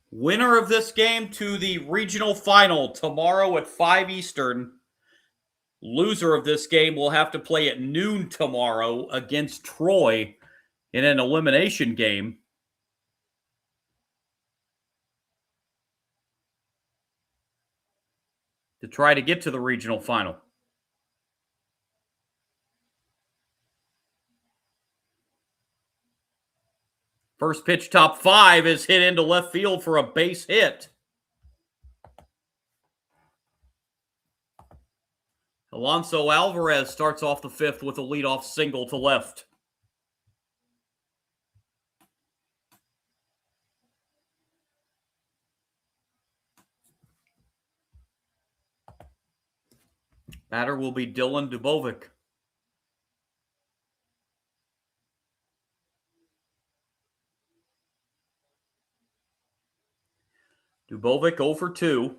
Winner of this game to the regional final tomorrow at 5 Eastern. Loser of this game will have to play at noon tomorrow against Troy in an elimination game. To try to get to the regional final. First pitch, top 5, is hit into left field for a base hit. Alonso Alvarez starts off the 5th with a leadoff single to left. Batter will be Dylan Dubovic. Dubovic 0 for 2.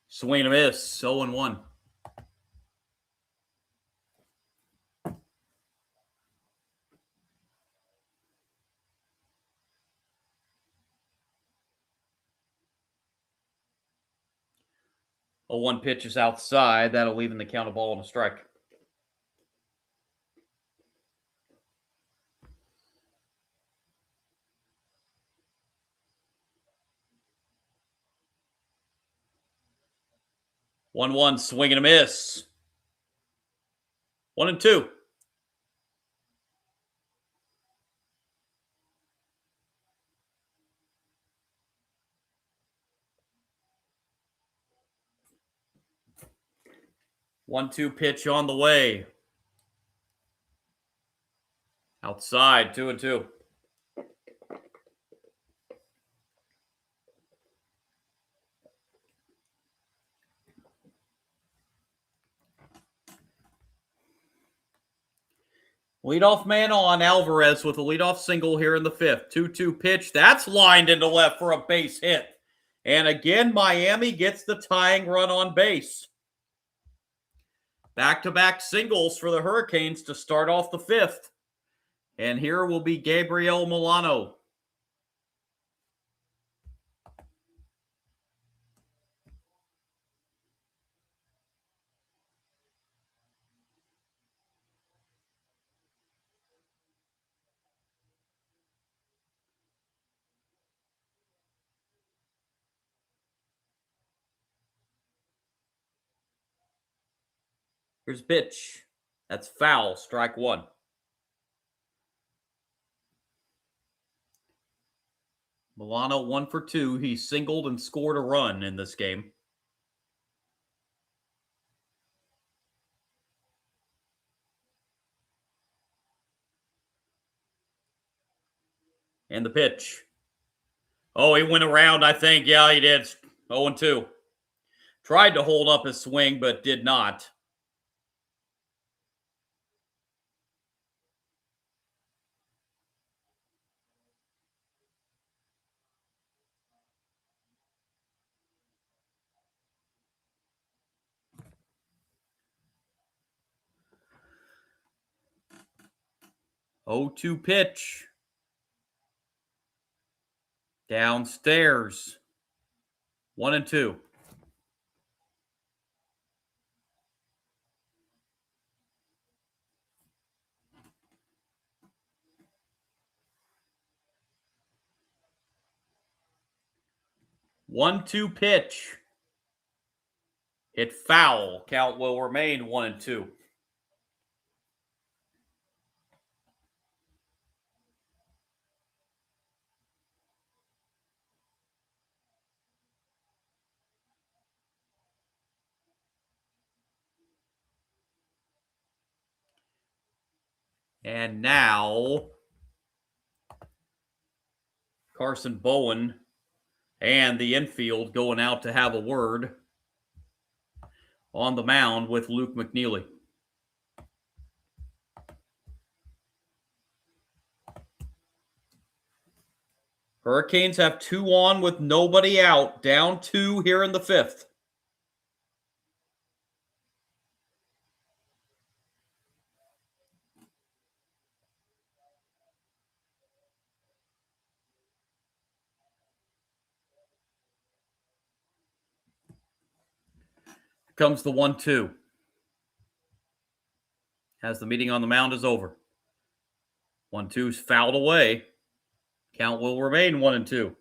Swing and a miss, 0-1. A 1 pitch is outside. That'll even the count, a ball and a strike. One, swing and a miss. 1-2. One-two pitch on the way. Outside, 2-2. Leadoff man on. Alvarez with a leadoff single here in the 5th. 2-2 pitch. That's lined into left for a base hit. And again, Miami gets the tying run on base. Back-to-back singles for the Hurricanes to start off the 5th. And here will be Gabriel Milano. Here's pitch. That's foul. Strike 1. Milano 1 for 2. He singled and scored a run in this game. And the pitch. Oh, he went around, I think. Yeah, he did. 0-2. Tried to hold up his swing, but did not. Oh, 2 pitch. Downstairs. 1-2. One-two pitch. Hit foul. Count will remain 1-2. And now, Carson Bowen and the infield going out to have a word on the mound with Luke McNeely. Hurricanes have 2 on with nobody out. Down 2 here in the 5th. Comes the 1-2. As the meeting on the mound is over. 1-2's fouled away. Count will remain 1-2.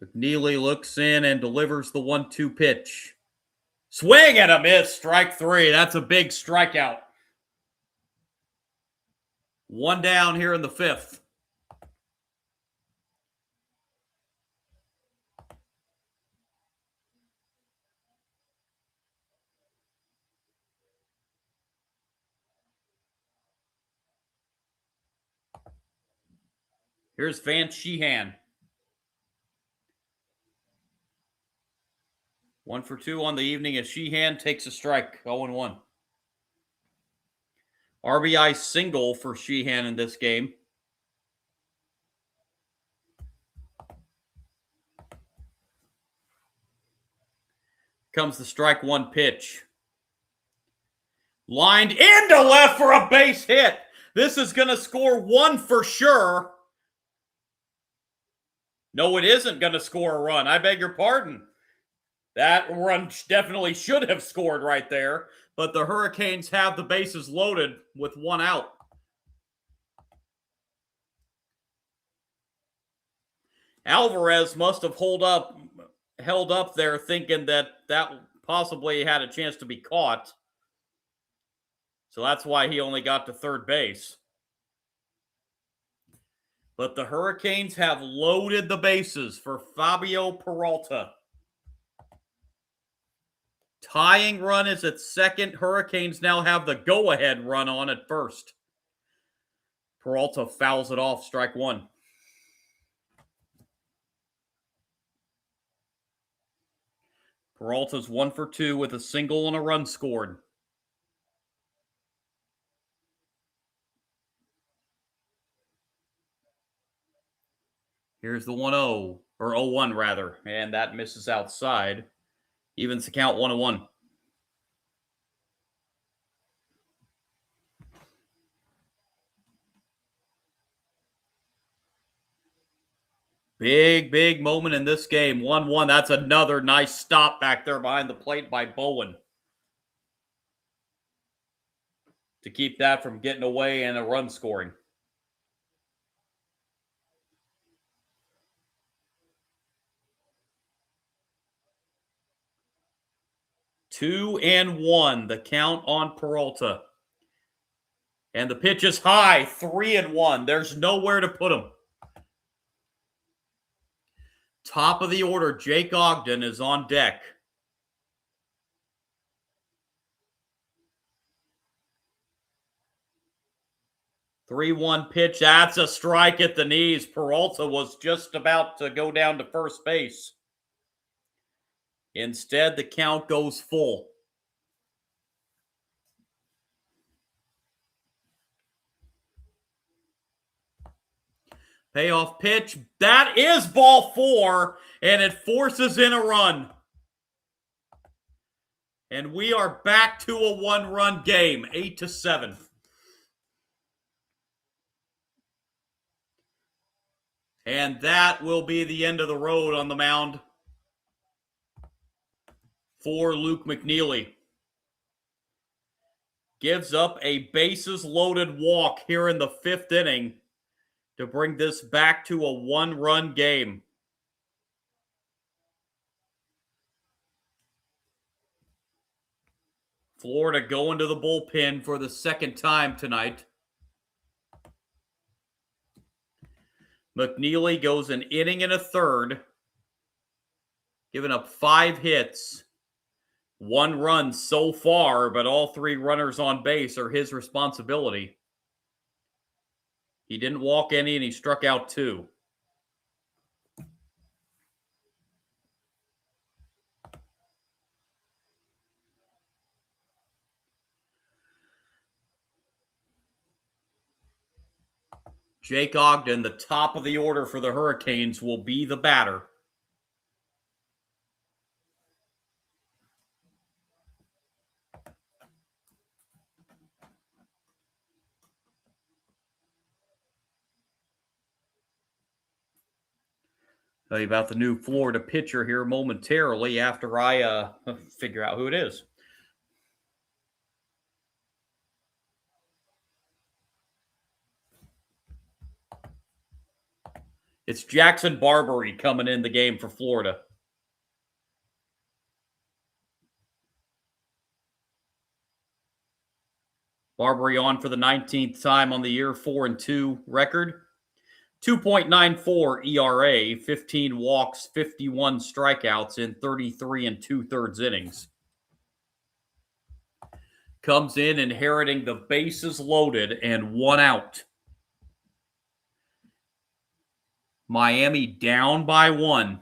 McNeely looks in and delivers the 1-2 pitch. Swing and a miss. Strike 3. That's a big strikeout. 1 down here in the 5th. Here's Vance Sheehan. 1 for 2 on the evening as Sheehan takes a strike. 0-1. RBI single for Sheehan in this game. Comes the strike 1 pitch. Lined into left for a base hit. This is going to score 1 for sure. No, it isn't going to score a run. I beg your pardon. That run definitely should have scored right there, but the Hurricanes have the bases loaded with 1 out. Alvarez must have held up there thinking that possibly had a chance to be caught. So that's why he only got to third base. But the Hurricanes have loaded the bases for Fabio Peralta. Tying run is at second. Hurricanes now have the go-ahead run on at first. Peralta fouls it off, strike one. Peralta's 1 for 2 with a single and a run scored. Here's the 1-0, or 0-1 rather, and that misses outside. Evens the count 1-1. Big moment in this game. 1-1. That's another nice stop back there behind the plate by Bowen to keep that from getting away and a run scoring. 2-1, the count on Peralta. And the pitch is high, 3-1. There's nowhere to put him. Top of the order, Jake Ogden is on deck. Three-one pitch. That's a strike at the knees. Peralta was just about to go down to first base. Instead, the count goes full. Payoff pitch. That is ball 4, and it forces in a run. And we are back to a one-run game, 8-7. And that will be the end of the road on the mound for Luke McNeely. Gives up a bases-loaded walk here in the 5th inning to bring this back to a one-run game. Florida going to the bullpen for the second time tonight. McNeely goes an inning and a third, giving up 5 hits, 1 run so far, but all 3 runners on base are his responsibility. He didn't walk any, and he struck out 2. Jake Ogden, the top of the order for the Hurricanes, will be the batter. Tell you about the new Florida pitcher here momentarily after I figure out who it is. It's Jackson Barbary coming in the game for Florida. Barbary on for the 19th time on the year, 4-2 record. 2.94 ERA, 15 walks, 51 strikeouts in 33 2/3 innings. Comes in inheriting the bases loaded and 1 out. Miami down by 1.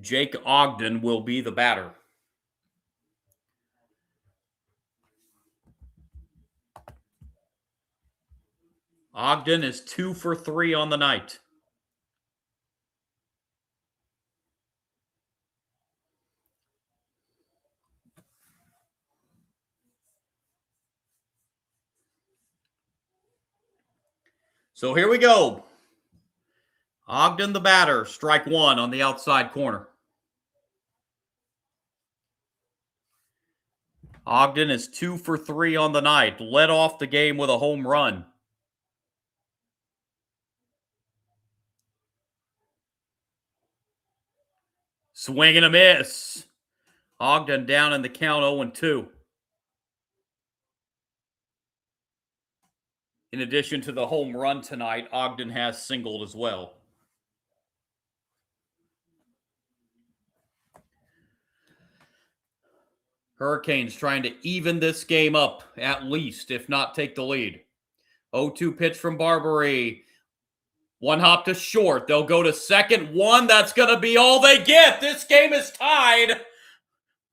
Jake Ogden will be the batter. Ogden is 2 for 3 on the night. So here we go. Ogden the batter, strike 1 on the outside corner. Ogden is 2 for 3 on the night. Led off the game with a home run. Swing and a miss. Ogden down in the count 0-2. In addition to the home run tonight, Ogden has singled as well. Hurricanes trying to even this game up, at least, if not take the lead. 0-2 pitch from Barbary. One hop to short. They'll go to second. One, that's going to be all they get. This game is tied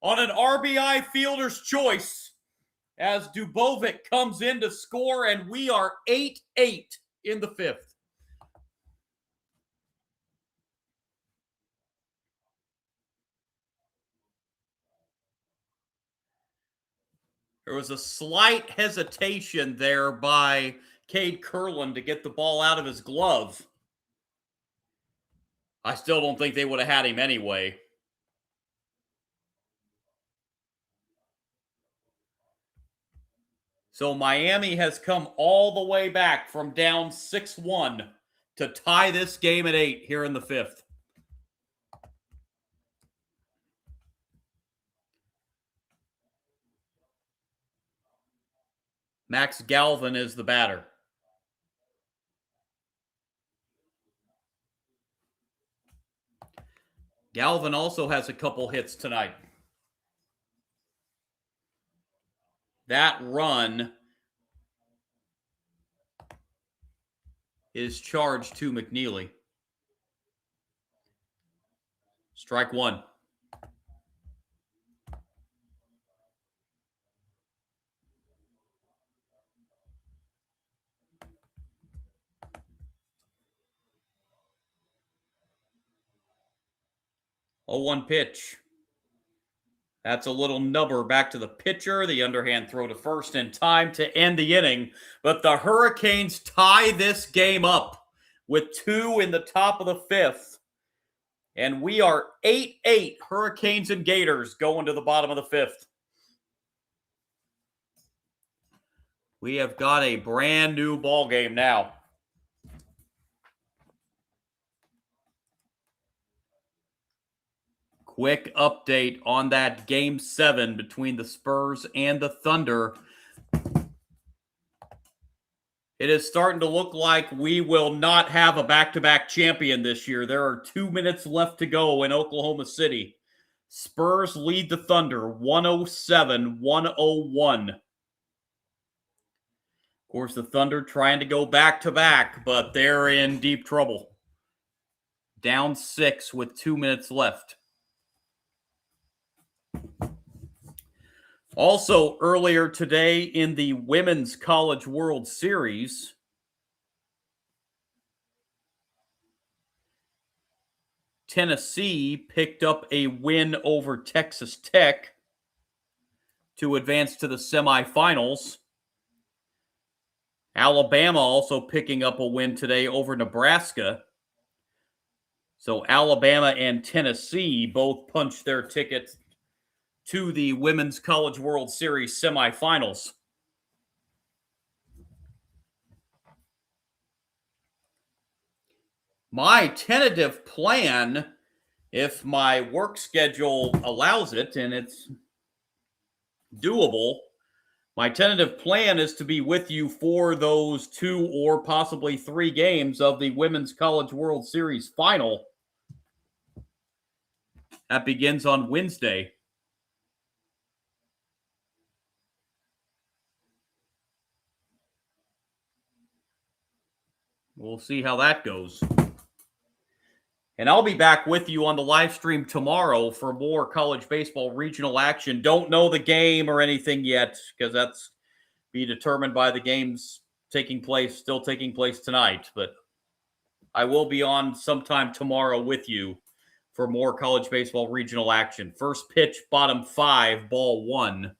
on an RBI fielder's choice as Dubovic comes in to score, and we are 8-8 in the fifth. There was a slight hesitation there by Cade Kurland to get the ball out of his glove. I still don't think they would have had him anyway. So Miami has come all the way back from down 6-1 to tie this game at 8 here in the fifth. Max Galvin is the batter. Galvin also has a couple hits tonight. That run is charged to McNeely. Strike one. Oh, 1 pitch. That's a little nubber back to the pitcher. The underhand throw to first in time to end the inning. But the Hurricanes tie this game up with 2 in the top of the fifth. And we are 8-8 Hurricanes and Gators going to the bottom of the fifth. We have got a brand new ball game now. Quick update on that Game 7 between the Spurs and the Thunder. It is starting to look like we will not have a back-to-back champion this year. There are 2 minutes left to go in Oklahoma City. Spurs lead the Thunder 107-101. Of course, the Thunder trying to go back-to-back, but they're in deep trouble. Down 6 with 2 minutes left. Also, earlier today in the Women's College World Series, Tennessee picked up a win over Texas Tech to advance to the semifinals. Alabama also picking up a win today over Nebraska. So Alabama and Tennessee both punched their tickets to the Women's College World Series semifinals. My tentative plan, if my work schedule allows it and it's doable, my tentative plan is to be with you for those 2 or possibly 3 games of the Women's College World Series final. That begins on Wednesday. We'll see how that goes. And I'll be back with you on the live stream tomorrow for more college baseball regional action. Don't know the game or anything yet because that's be determined by the games still taking place tonight. But I will be on sometime tomorrow with you for more college baseball regional action. First pitch, bottom 5, ball 1.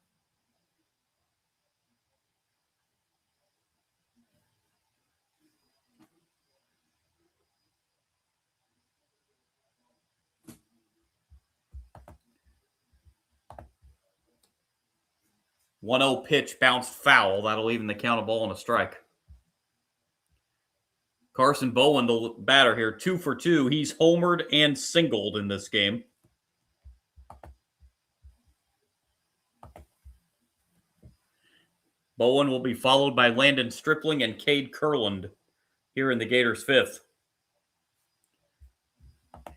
One 0 pitch bounced foul. That'll even the count a ball and a strike. Carson Bowen, the batter here, 2 for 2. He's homered and singled in this game. Bowen will be followed by Landon Stripling and Cade Kurland here in the Gators' fifth.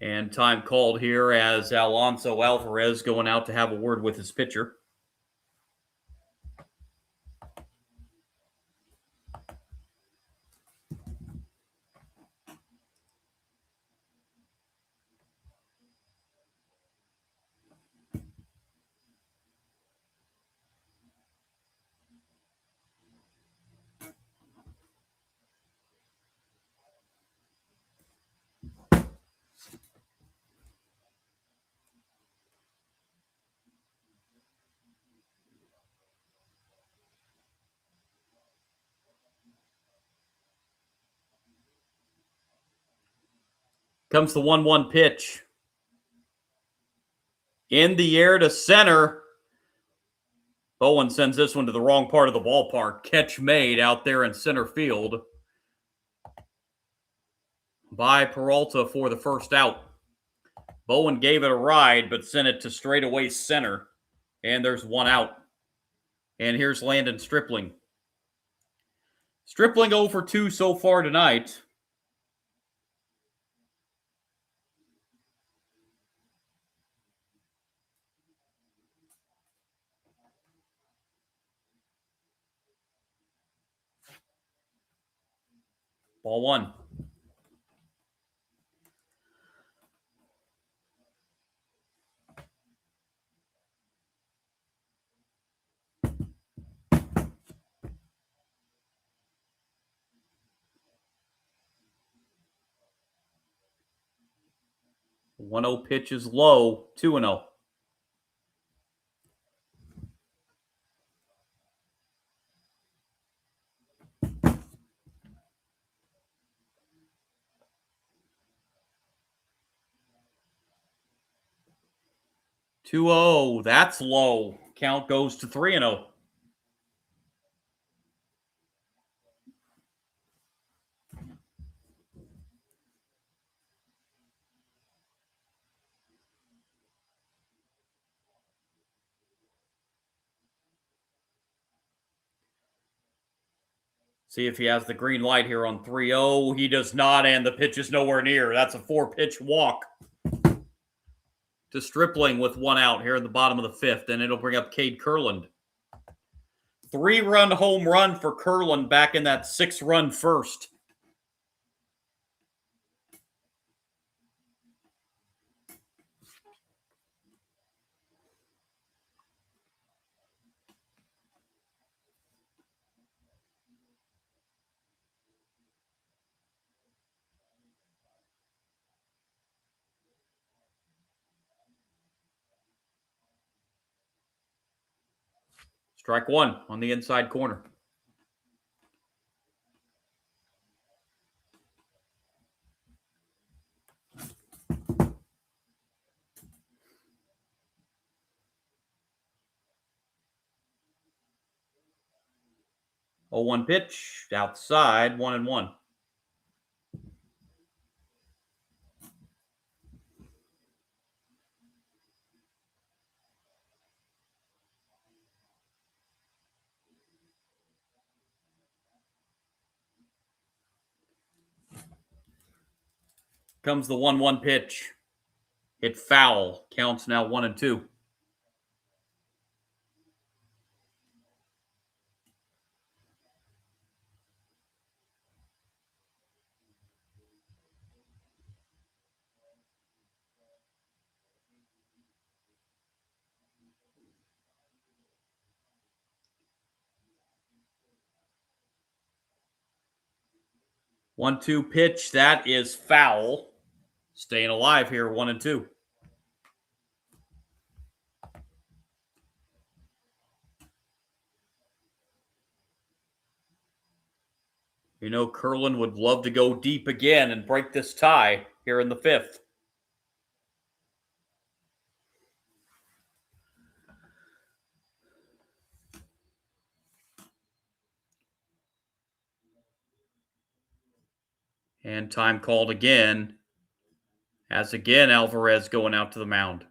And time called here as Alonso Alvarez going out to have a word with his pitcher. Comes the 1-1 pitch. In the air to center. Bowen sends this one to the wrong part of the ballpark. Catch made out there in center field by Peralta for the first out. Bowen gave it a ride, but sent it to straightaway center. And there's one out. And here's Landon Stripling. Stripling 0 for 2 so far tonight. Ball one. The 1-0 pitch is low. 2-0. That's low. Count goes to 3-0. See if he has the green light here on 3-0. He does not, and the pitch is nowhere near. That's a 4-pitch walk to Stripling with one out here in the bottom of the fifth, and it'll bring up Cade Kurland. 3-run home run for Kurland back in that 6-run first. Strike one on the inside corner. Oh, 1 pitch outside, 1-1. Comes the 1-1 pitch. Hit foul. Counts now 1-2. One-two pitch. That is foul. Staying alive here, 1-2. You know, Kurland would love to go deep again and break this tie here in the fifth. And time called again. As again, Alvarez going out to the mound.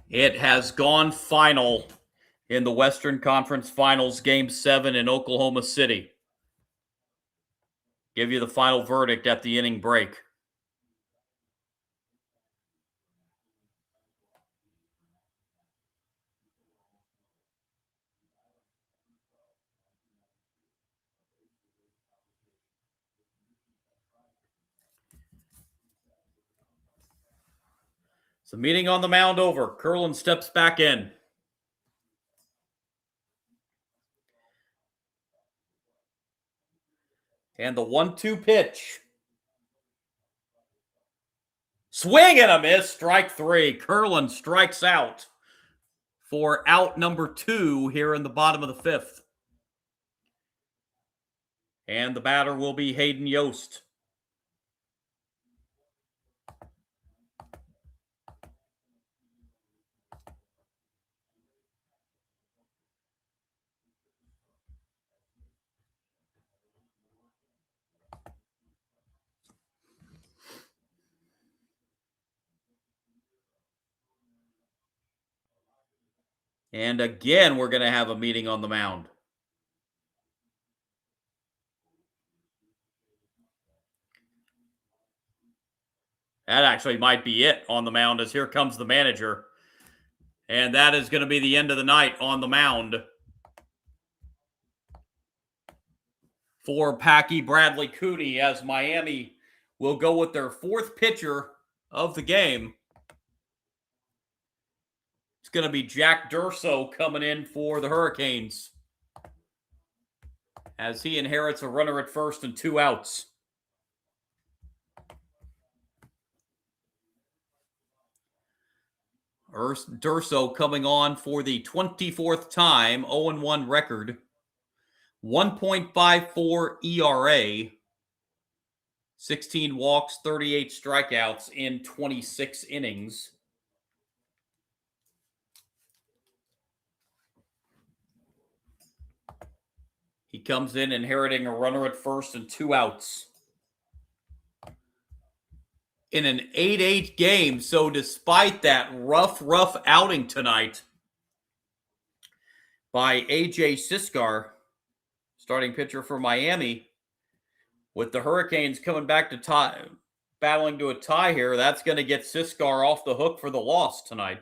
It has gone final in the Western Conference Finals, Game 7 in Oklahoma City. Give you the final verdict at the inning break. So meeting on the mound over. Curlin steps back in. And the 1-2 pitch. Swing and a miss. Strike 3. Curlin strikes out for out number 2 here in the bottom of the 5th. And the batter will be Hayden Yost. And again, we're going to have a meeting on the mound. That actually might be it on the mound, as here comes the manager. And that is going to be the end of the night on the mound for Packy Bradley Cooney, as Miami will go with their 4th pitcher of the game. It's going to be Jack Durso coming in for the Hurricanes, as he inherits a runner at first and 2 outs. Durso coming on for the 24th time, 0-1 record, 1.54 ERA, 16 walks, 38 strikeouts in 26 innings. He comes in inheriting a runner at first and 2 outs in an 8-8 game. So despite that rough outing tonight by A.J. Siskar, starting pitcher for Miami, with the Hurricanes coming back to battling to a tie here, that's going to get Siskar off the hook for the loss tonight.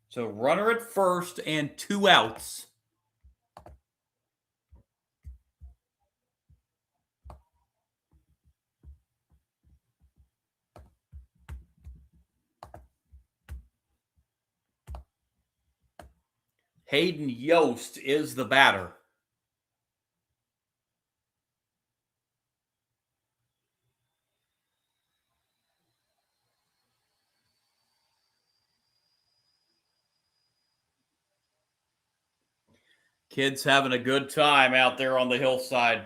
So runner at first and 2 outs. Hayden Yost is the batter. Kids having a good time out there on the hillside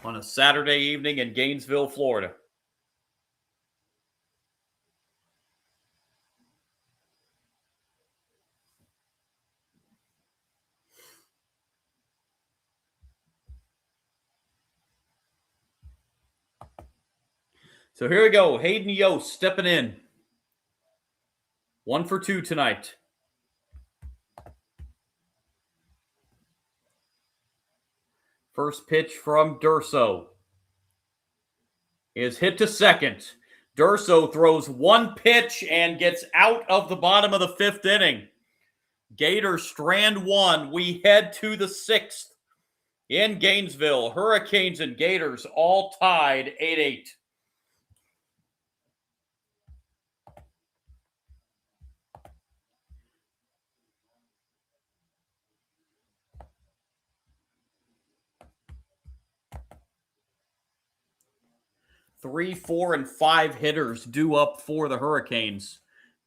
on a Saturday evening in Gainesville, Florida. So here we go. Hayden Yost stepping in. 1 for 2 tonight. First pitch from Durso is hit to second. Durso throws 1 pitch and gets out of the bottom of the 5th inning. Gators strand 1. We head to the 6th in Gainesville. Hurricanes and Gators all tied 8-8. Three, 4, and 5 hitters due up for the Hurricanes.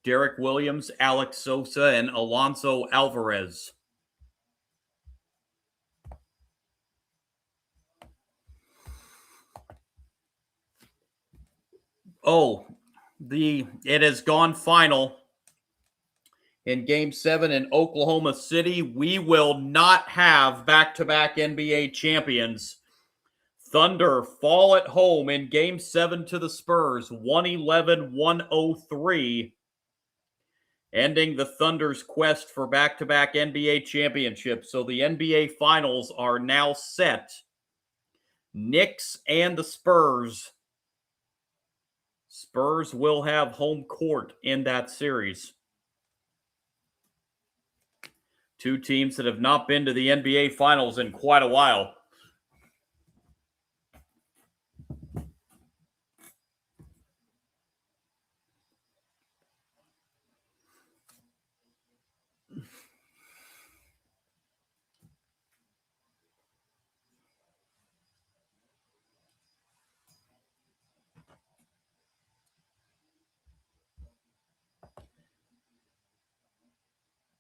Derek Williams, Alex Sosa, and Alonso Alvarez. Oh, it has gone final in Game 7 in Oklahoma City. We will not have back-to-back NBA champions. Thunder fall at home in Game 7 to the Spurs, 111-103, ending the Thunder's quest for back-to-back NBA championships. So the NBA Finals are now set. Knicks and the Spurs. Spurs will have home court in that series. Two teams that have not been to the NBA Finals in quite a while.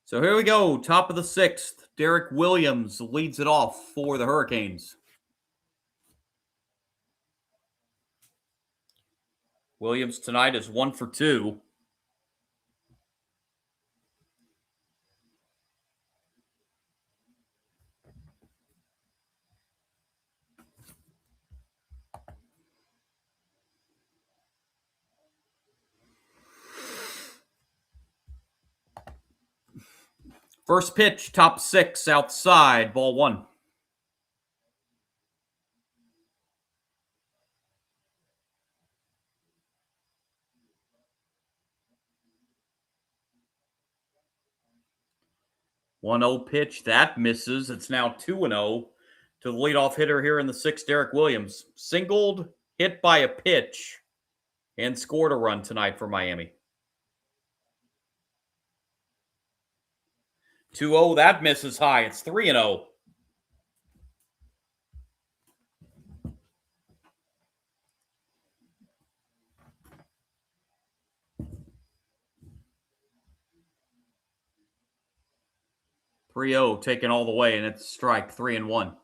So here we go, top of the 6th. Derek Williams leads it off for the Hurricanes. Williams tonight is 1 for 2. First pitch, top 6, outside, ball 1. One 0 pitch, that misses. It's now 2-0 to the leadoff hitter here in the 6th, Derek Williams. Singled, hit by a pitch, and scored a run tonight for Miami. 2-0, that misses high. It's 3-0. Taken all the way, and it's strike 3-1.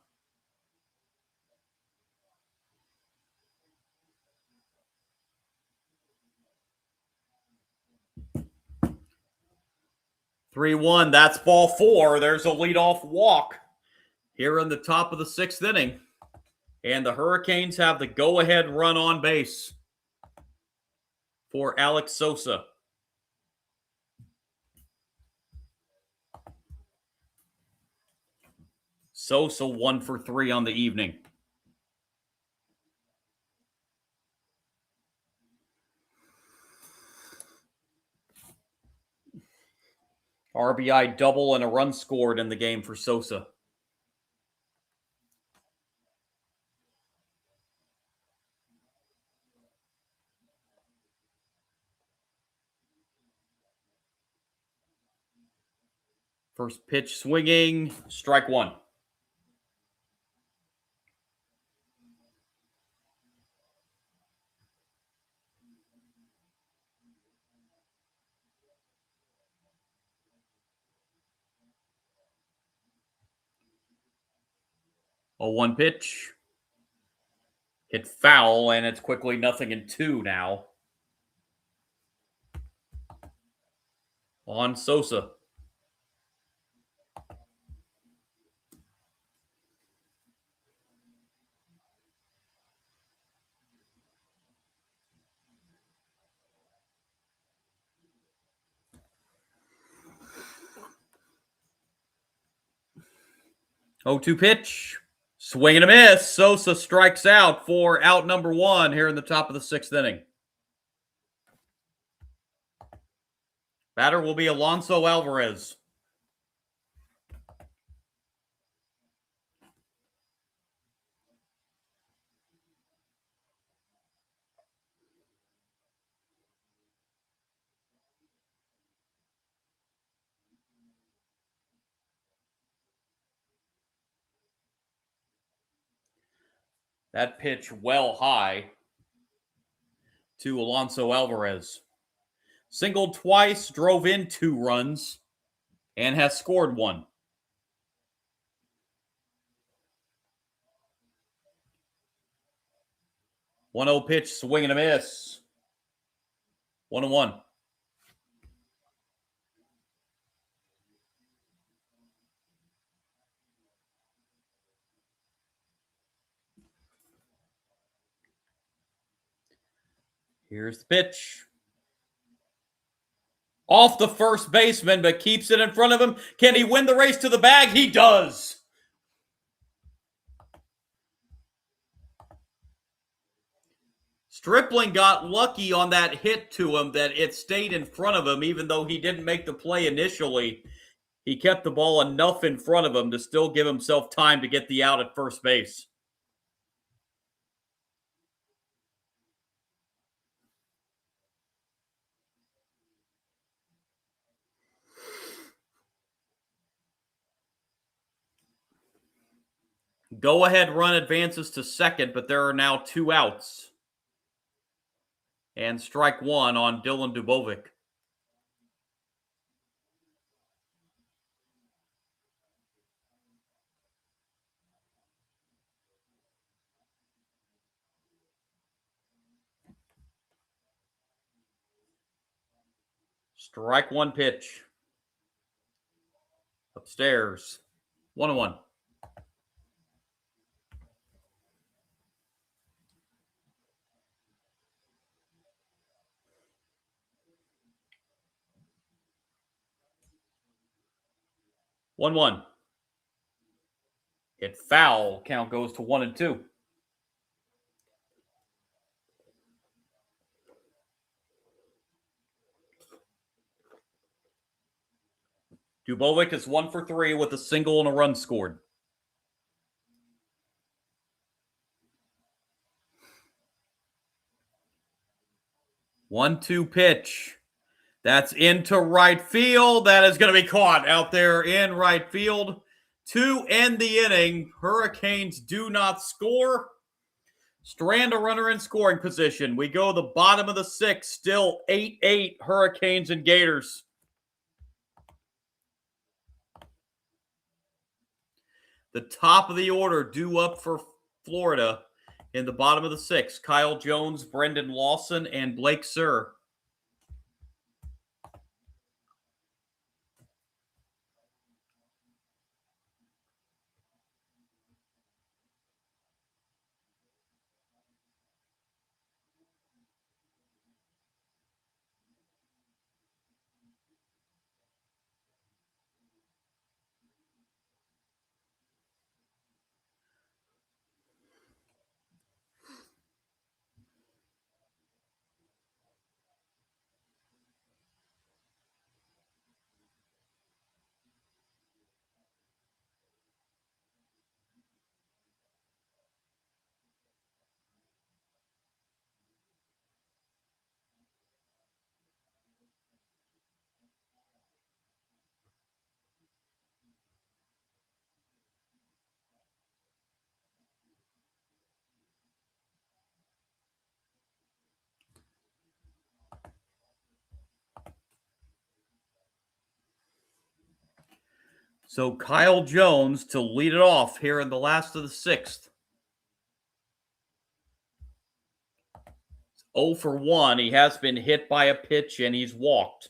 That's ball 4. There's a leadoff walk here in the top of the 6th inning. And the Hurricanes have the go-ahead run on base for Alex Sosa. Sosa 1 for 3 on the evening. RBI double and a run scored in the game for Sosa. First pitch swinging, strike 1. A 1 pitch. Hit foul, and it's quickly 0-2 now. On Sosa. Oh, 2 pitch. Swing and a miss. Sosa strikes out for out number 1 here in the top of the 6th inning. Batter will be Alonso Alvarez. That pitch well high to Alonso Alvarez. Singled twice, drove in 2 runs, and has scored 1. 1-0 pitch, swing and a miss. 1-1. Here's the pitch. Off the first baseman, but keeps it in front of him. Can he win the race to the bag? He does. Stripling got lucky on that hit to him that it stayed in front of him, even though he didn't make the play initially. He kept the ball enough in front of him to still give himself time to get the out at first base. Go-ahead run advances to second, but there are now 2 outs. And strike 1 on Dylan Dubovic. Strike 1 pitch. Upstairs. 1-1. Hit foul. Count goes to 1-2. Dubovic is 1 for 3 with a single and a run scored. One-two pitch. That's into right field. That is going to be caught out there in right field. To end the inning, Hurricanes do not score. Strand a runner in scoring position. We go the bottom of the 6th, still 8-8 Hurricanes and Gators. The top of the order due up for Florida in the bottom of the 6th. Kyle Jones, Brendan Lawson, and Blake Sir. So Kyle Jones to lead it off here in the last of the 6th. 0 for 1. He has been hit by a pitch and he's walked.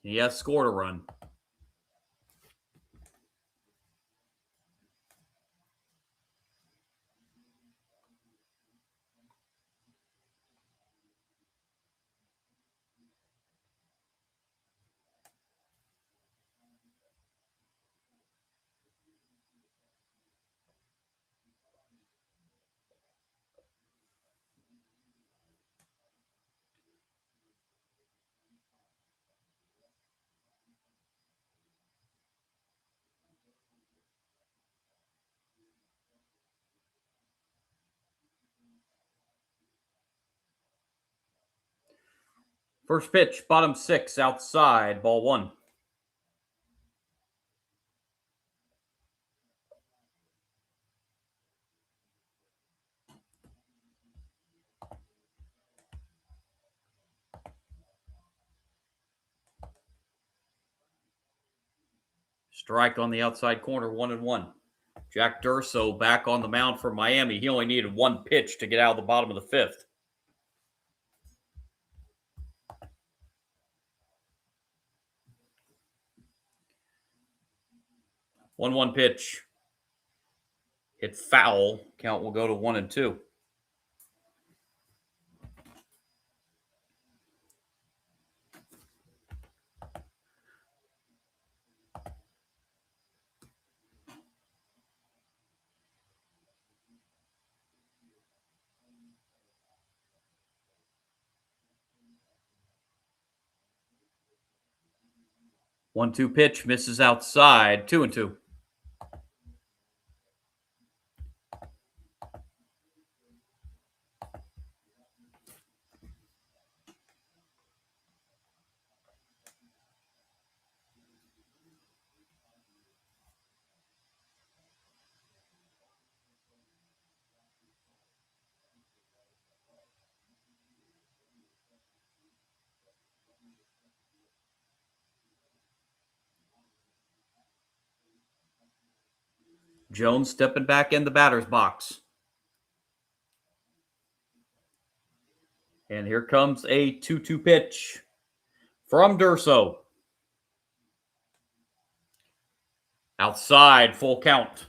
He has scored a run. First pitch, bottom 6, outside, ball 1. Strike on the outside corner, 1-1. Jack Durso back on the mound for Miami. He only needed 1 pitch to get out of the bottom of the 5th. 1-1 pitch. Hit foul. Count will go to 1-2. One-two pitch misses outside. 2-2. Jones stepping back in the batter's box. And here comes a 2-2 pitch from Durso. Outside, full count.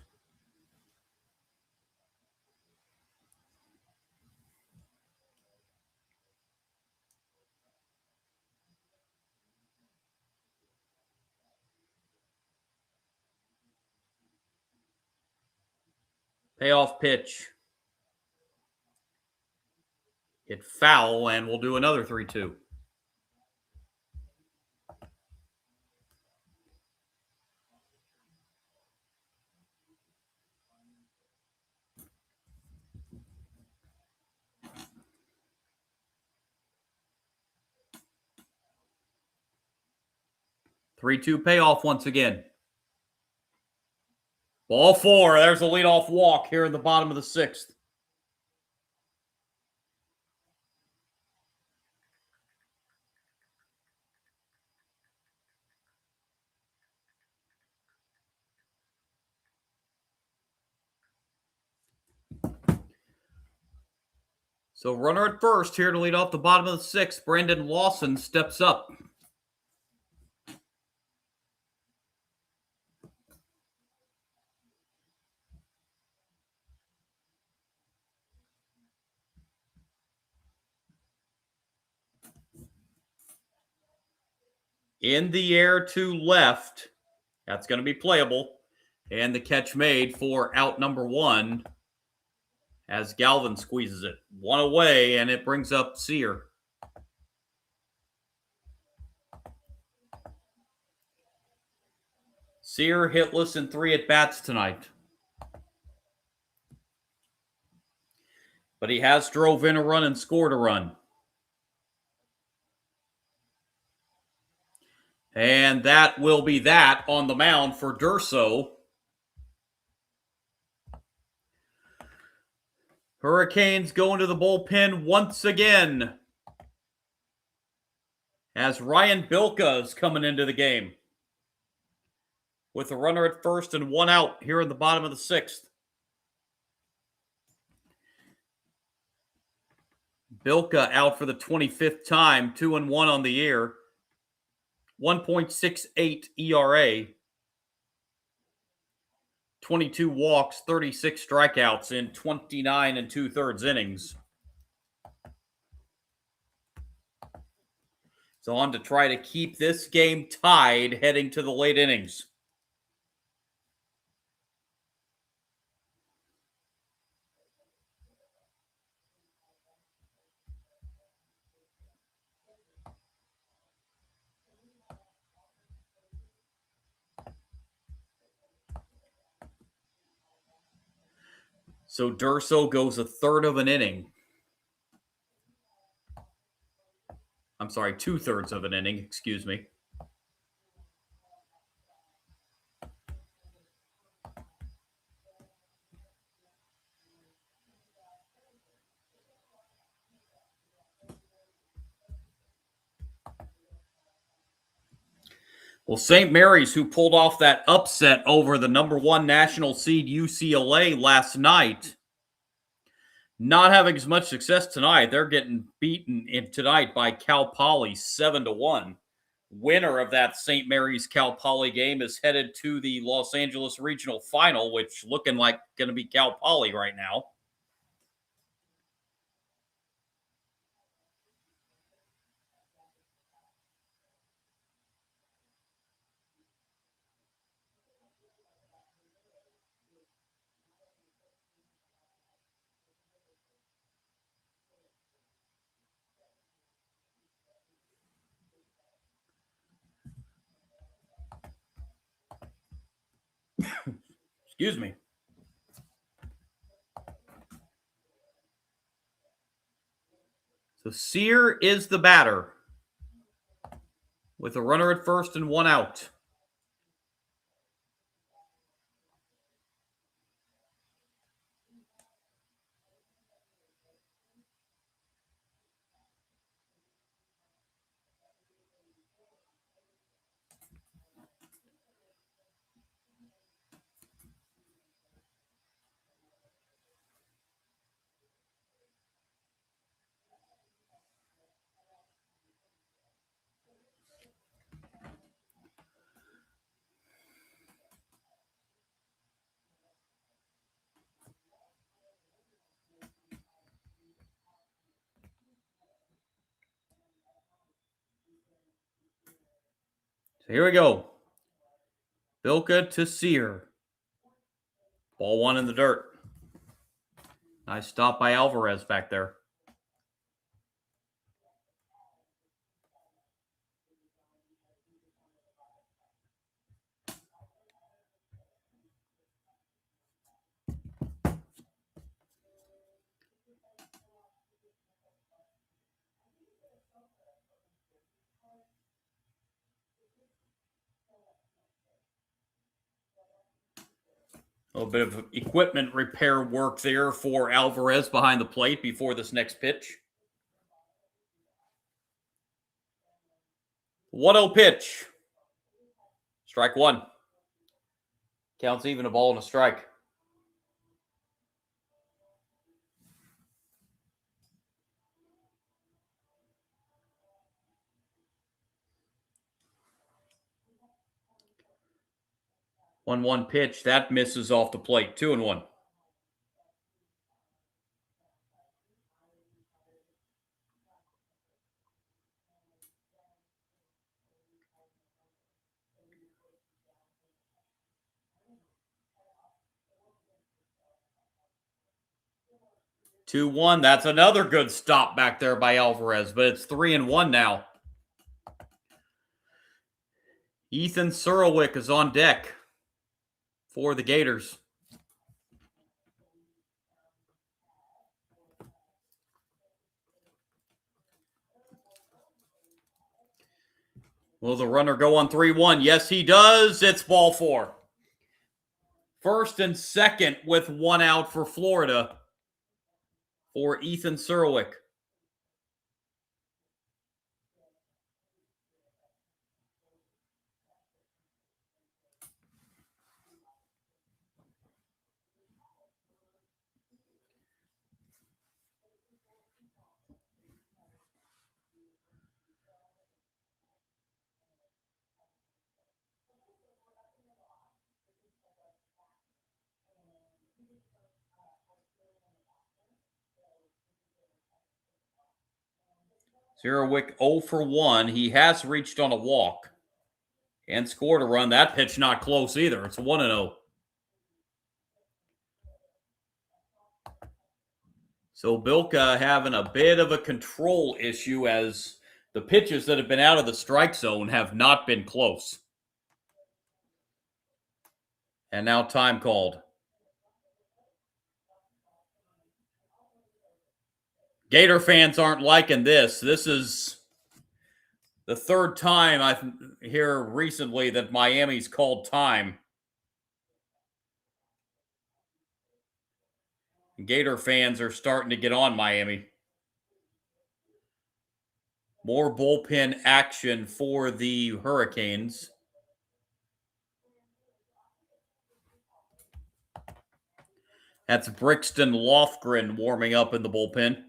Payoff pitch. Hit foul, and we'll do another 3-2. Three-two payoff once again. Ball four. There's a leadoff walk here in the bottom of the sixth. So runner at first here to lead off the bottom of the sixth. Brandon Lawson steps up. In the air to left. That's going to be playable. And the catch made for out number one as Galvin squeezes it. One away, and it brings up Sear. Sear hitless in 3 at-bats tonight. But he has drove in a run and scored a run. And that will be that on the mound for Durso. Hurricanes go into the bullpen once again as Ryan Bilka is coming into the game with a runner at first and one out here in the bottom of the sixth. Bilka out for the 25th time, 2-1 on the year, 1.68 ERA, 22 walks, 36 strikeouts in 29 2/3 innings. So on to try to keep this game tied heading to the late innings. So Durso goes a third of an inning. I'm sorry, 2/3 of an inning, excuse me. Well, St. Mary's, who pulled off that upset over the number 1 national seed UCLA last night, not having as much success tonight. They're getting beaten tonight by Cal Poly 7-1. winner of that St. Mary's Cal Poly game is headed to the Los Angeles Regional Final, which looking like going to be Cal Poly right now. Excuse me. So Sear is the batter with a runner at first and one out. So here we go. Bilka to Sear. Ball one in the dirt. Nice stop by Alvarez back there. A little bit of equipment repair work there for Alvarez behind the plate before this next pitch. 1-0 pitch. Strike one. Counts even, a ball and a strike. One pitch. That misses off the plate. 2-1. Two one. That's another good stop back there by Alvarez, but it's 3-1 now. Ethan Surlwick is on deck for the Gators. Will the runner go on 3-1? Yes, he does. It's ball four. First and second with one out for Florida for Ethan Surlwick. Surlwick 0 for 1. He has reached on a walk and scored a run. That pitch not close either. It's 1-0. So Bilka having a bit of a control issue as the pitches that have been out of the strike zone have not been close. And now time called. Gator fans aren't liking this. This is the third time I hear recently that Miami's called time. Gator fans are starting to get on Miami. More bullpen action for the Hurricanes. That's Brixton Lofgren warming up in the bullpen.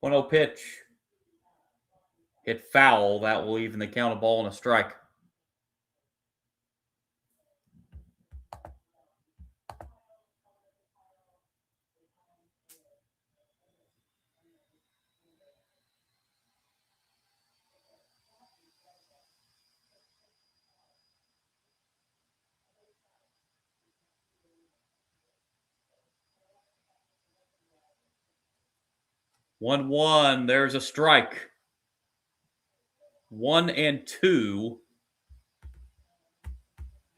1-0 pitch. Hit foul. That will even the count, a ball and a strike. One, one. There's a strike. 1-2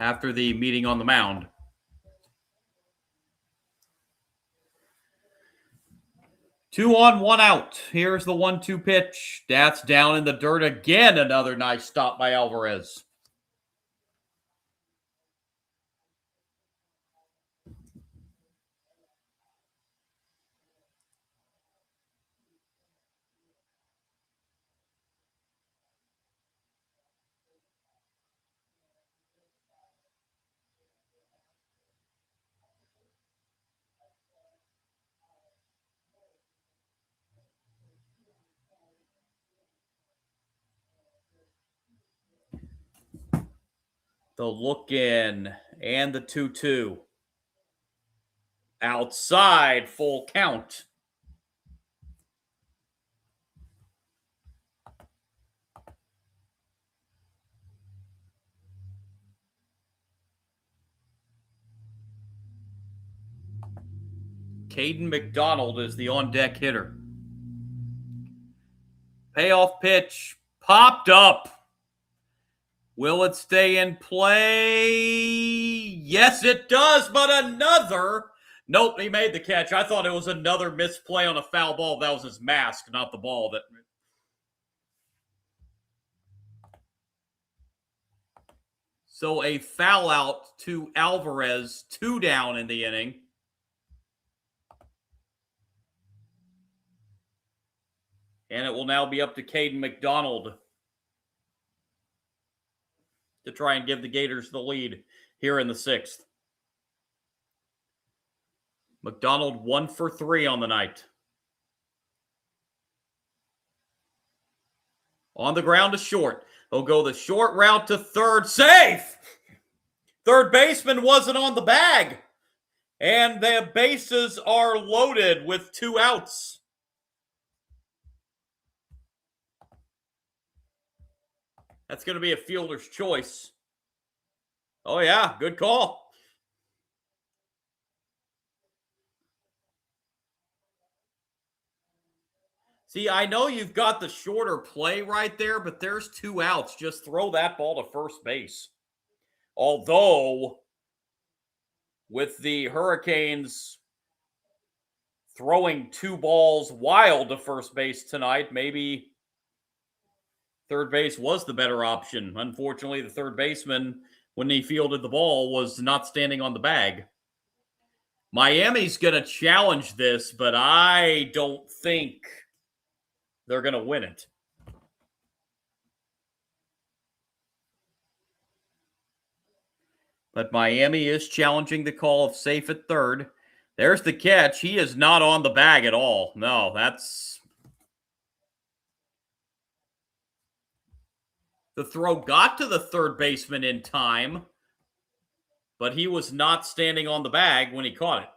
after the meeting on the mound. 2 on, 1 out. Here's the 1-2 pitch. That's down in the dirt again. Another nice stop by Alvarez. The look in and the 2-2. Outside, full count. Caden McDonald is the on-deck hitter. Payoff pitch popped up. Will it stay in play? Yes, it does, but another. Nope, he made the catch. I thought it was another misplay on a foul ball. That was his mask, not the ball. So a foul out to Alvarez, 2 down in the inning. And it will now be up to Caden McDonald to try and give the Gators the lead here in the 6th. McDonald 1 for 3 on the night. On the ground to short. He'll go the short route to third. Safe! Third baseman wasn't on the bag. And the bases are loaded with 2 outs. That's going to be a fielder's choice. Oh, yeah, good call. See, I know you've got the shorter play right there, but there's 2 outs. Just throw that ball to first base. Although, with the Hurricanes throwing 2 balls wild to first base tonight, maybe third base was the better option. Unfortunately, the third baseman, when he fielded the ball, was not standing on the bag. Miami's going to challenge this, but I don't think they're going to win it. But Miami is challenging the call of safe at third. There's the catch. He is not on the bag at all. No, that's... The throw got to the third baseman in time, but he was not standing on the bag when he caught it.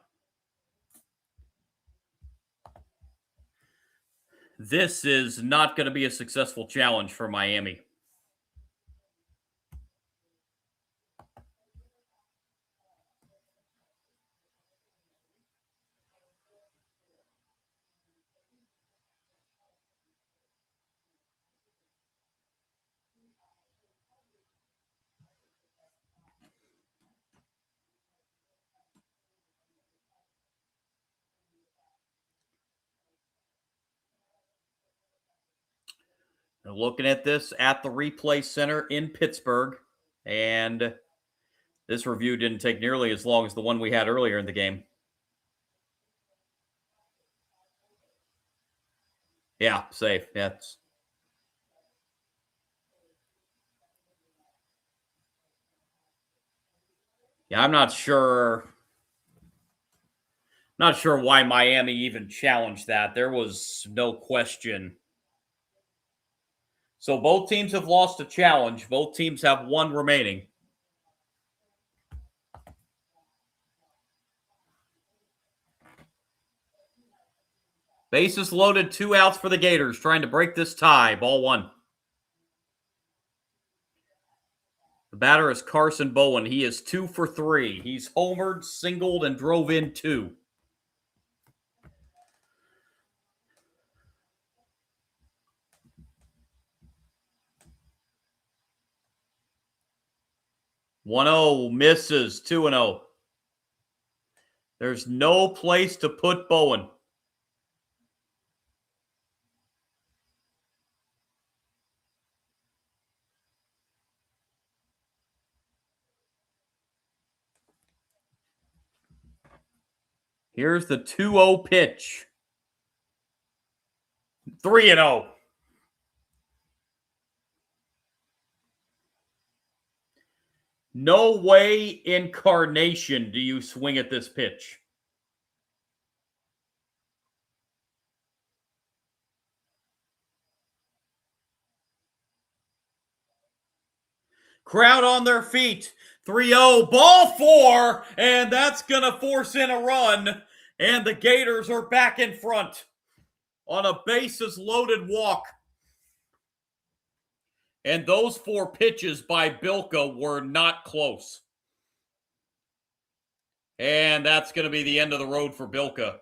This is not going to be a successful challenge for Miami. They're looking at this at the replay center in Pittsburgh, and this review didn't take nearly as long as the one we had earlier in the game. Yeah, safe. That's... Yeah, I'm not sure Not sure why Miami even challenged that. There was no question. So both teams have lost a challenge. Both teams have one remaining. Bases loaded, 2 outs for the Gators, trying to break this tie. Ball 1. The batter is Carson Bowen. He is 2 for 3. He's homered, singled, and drove in 2. One 0 misses. 2-0. There's no place to put Bowen. Here's the 2-0 pitch. 3-0. No way incarnation do you swing at this pitch. Crowd on their feet. 3-0, ball 4, and that's going to force in a run, and the Gators are back in front on a bases loaded walk. And those 4 pitches by Bilka were not close. And that's going to be the end of the road for Bilka.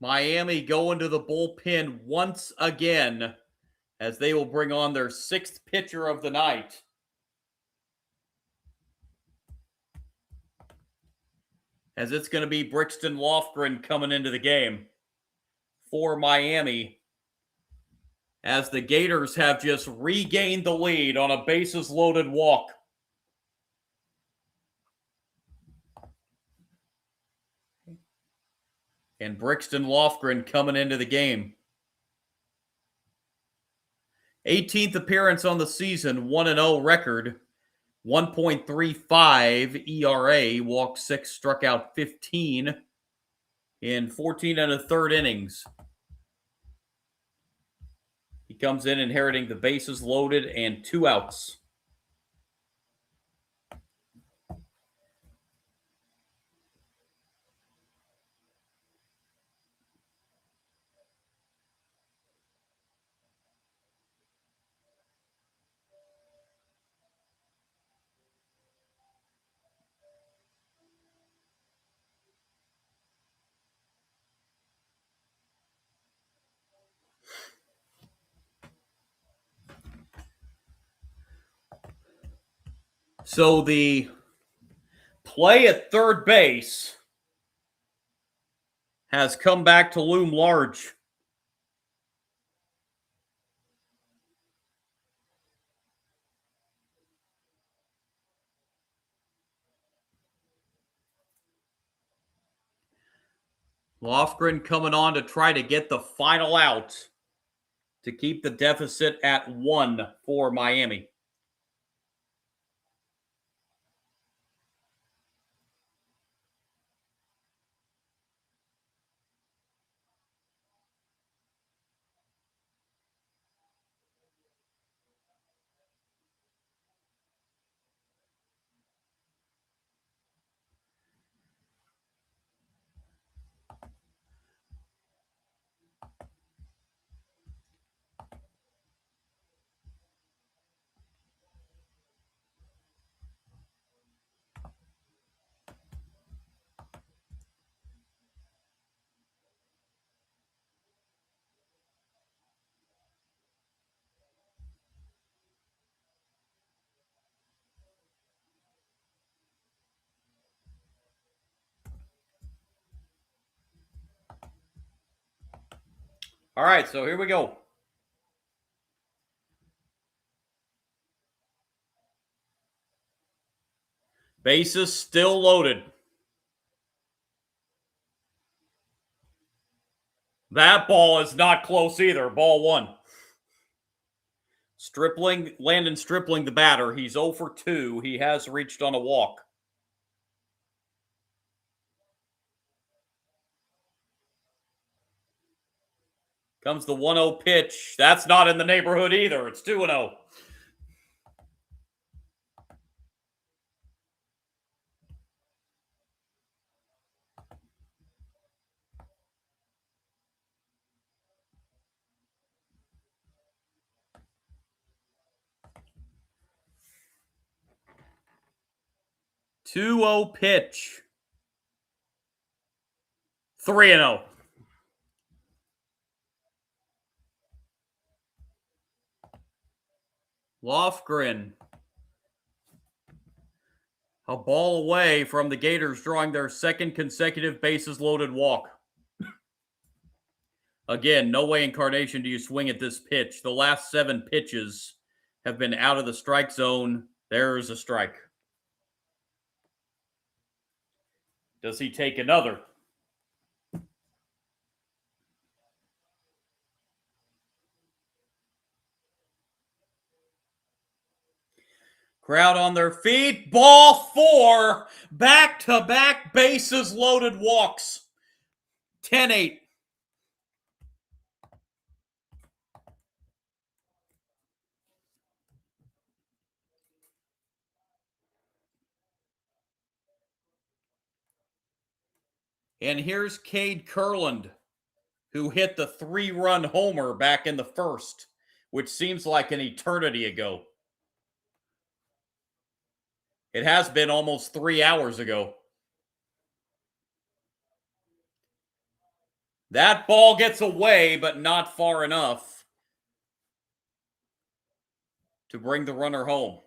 Miami going to the bullpen once again as they will bring on their 6th pitcher of the night. As it's going to be Brixton Lofgren coming into the game for Miami, as the Gators have just regained the lead on a bases loaded walk. And Brixton Lofgren coming into the game. 18th appearance on the season, 1-0 record, 1.35 ERA, walked 6, struck out 15 in 14 1/3 innings. He comes in inheriting the bases loaded and 2 outs. So the play at third base has come back to loom large. Lofgren coming on to try to get the final out to keep the deficit at 1 for Miami. All right, so here we go. Bases still loaded. That ball is not close either. Ball 1. Landon Stripling, the batter. He's 0 for 2. He has reached on a walk. Comes the 1-0 pitch. That's not in the neighborhood either. It's 2-0. Two-0 pitch. 3-0. Lofgren. A ball away from the Gators drawing their second consecutive bases loaded walk. Again, no way incarnation do you swing at this pitch. The last 7 pitches have been out of the strike zone. There's a strike. Does he take another? Crowd on their feet. Ball 4. Back-to-back bases loaded walks. 10-8. And here's Cade Kurland, who hit the 3-run homer back in the first, which seems like an eternity ago. It has been almost 3 hours ago. That ball gets away, but not far enough to bring the runner home.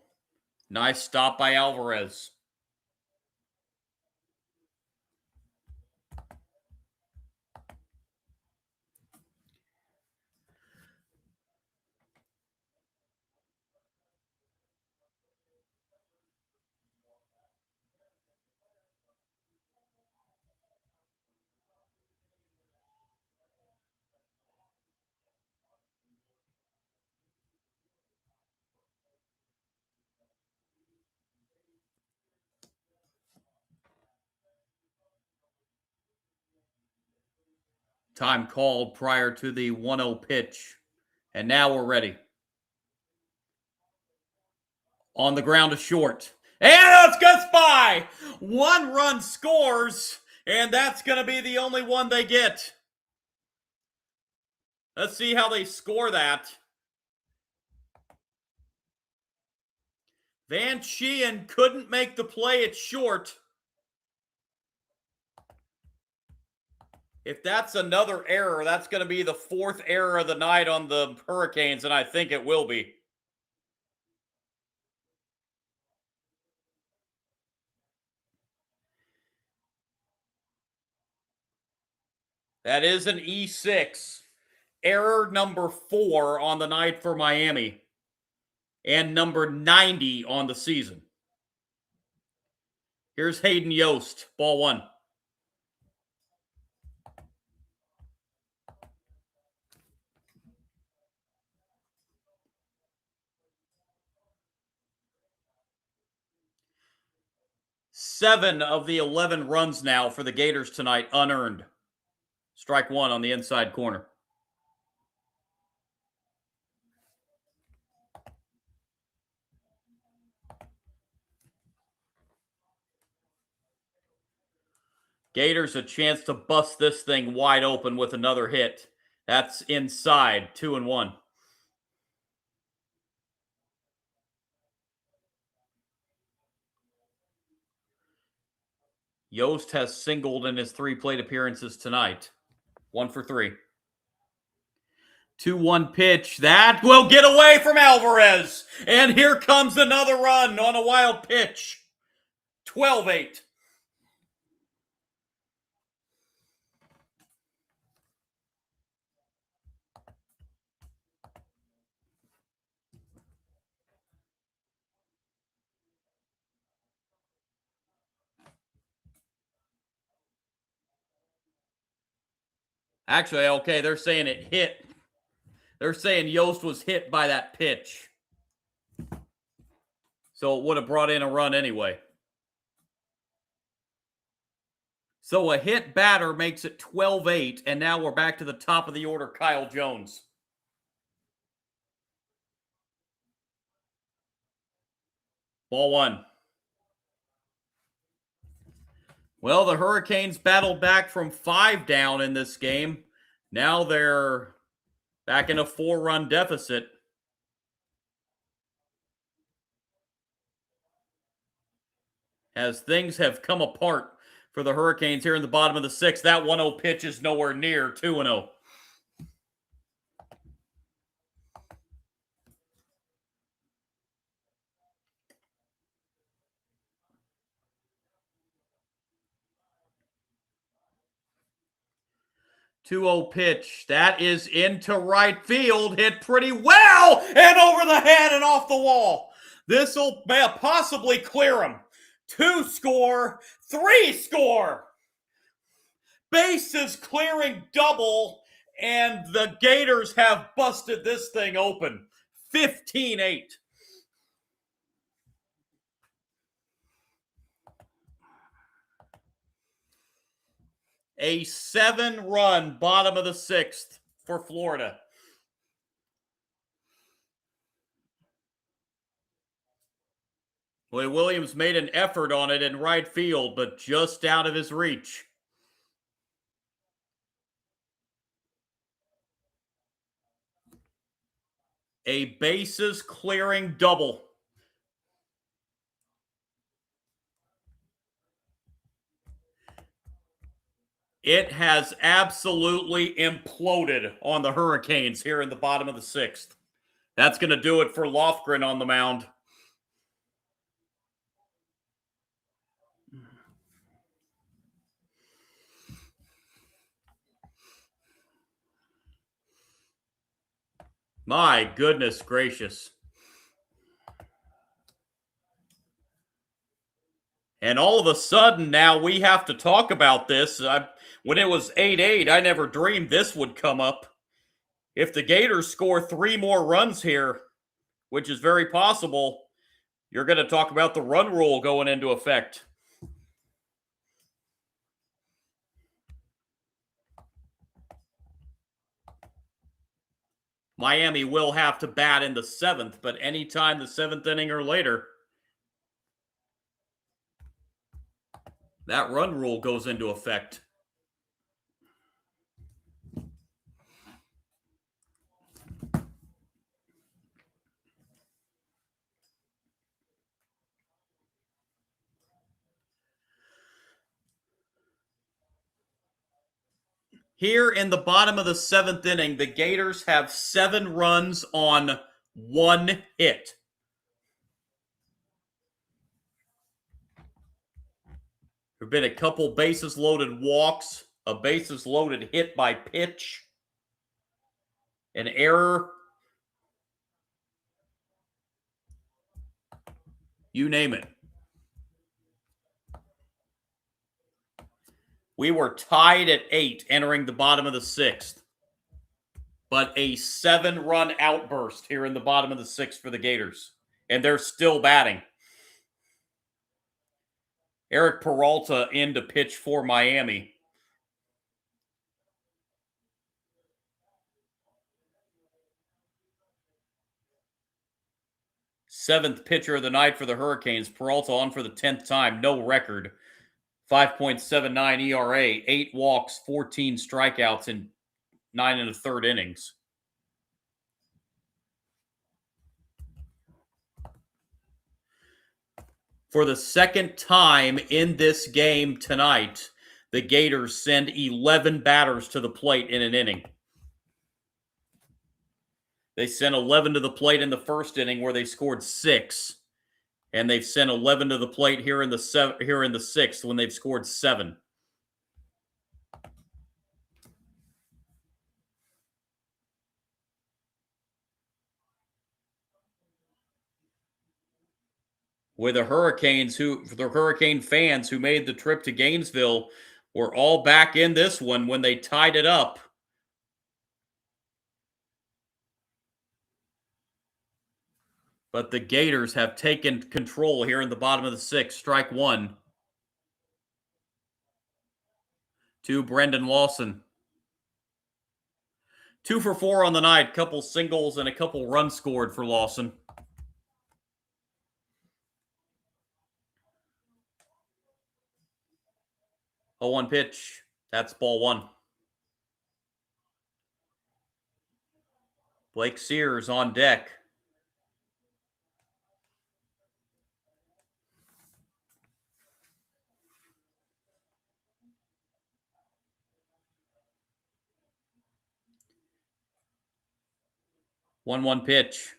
Nice stop by Alvarez. Time called prior to the 1-0 pitch. And now we're ready. On the ground to short. And it gets by! 1 run scores, and that's going to be the only one they get. Let's see how they score that. Van Sheehan couldn't make the play at short. If that's another error, that's going to be the 4th error of the night on the Hurricanes, and I think it will be. That is an E6. Error number 4 on the night for Miami. And number 90 on the season. Here's Hayden Yost, ball 1. Seven of the 11 runs now for the Gators tonight unearned. Strike 1 on the inside corner. Gators a chance to bust this thing wide open with another hit. That's inside, 2-1. Yost has singled in his 3 plate appearances tonight. 1 for 3. 2-1 pitch. That will get away from Alvarez. And here comes another run on a wild pitch. 12-8. Actually, okay, they're saying it hit. They're saying Yost was hit by that pitch. So it would have brought in a run anyway. So a hit batter makes it 12-8, and now we're back to the top of the order, Kyle Jones. Ball one. Well, the Hurricanes battled back from 5 down in this game. Now they're back in a 4-run deficit. As things have come apart for the Hurricanes here in the bottom of the 6th. That 1-0 pitch is nowhere near 2-0. Pitch. That is into right field. Hit pretty well and over the head and off the wall. This will possibly clear him. 2 score, 3 score. Bases clearing double, and the Gators have busted this thing open. 15-8. A 7-run bottom of the 6th for Florida. Boy, Williams made an effort on it in right field, but just out of his reach. A bases clearing double. It has absolutely imploded on the Hurricanes here in the bottom of the 6th. That's going to do it for Lofgren on the mound. My goodness gracious. And all of a sudden now we have to talk about this. When it was 8-8, I never dreamed this would come up. If the Gators score 3 more runs here, which is very possible, you're going to talk about the run rule going into effect. Miami will have to bat in the 7th, but anytime the 7th inning or later, that run rule goes into effect. Here in the bottom of the 7th inning, the Gators have 7 runs on 1 hit. There have been a couple bases loaded walks, a bases loaded hit by pitch, an error. You name it. We were tied at 8 entering the bottom of the 6th. But a 7-run outburst here in the bottom of the 6th for the Gators. And they're still batting. Eric Peralta in to pitch for Miami. Seventh pitcher of the night for the Hurricanes. Peralta on for the 10th time. No record. 5.79 ERA, 8 walks, 14 strikeouts in 9 1/3 innings. For the second time in this game tonight, the Gators send 11 batters to the plate in an inning. They sent 11 to the plate in the first inning where they scored 6. And they've sent 11 to the plate here in the 6th when they've scored 7. With the Hurricanes, the Hurricane fans who made the trip to Gainesville were all back in this one when they tied it up. But the Gators have taken control here in the bottom of the sixth. Strike one to Brendan Lawson. 2 for 4 on the night. Couple singles and a couple runs scored for Lawson. Oh, 1 pitch. That's ball one. Blake Sears on deck. One pitch.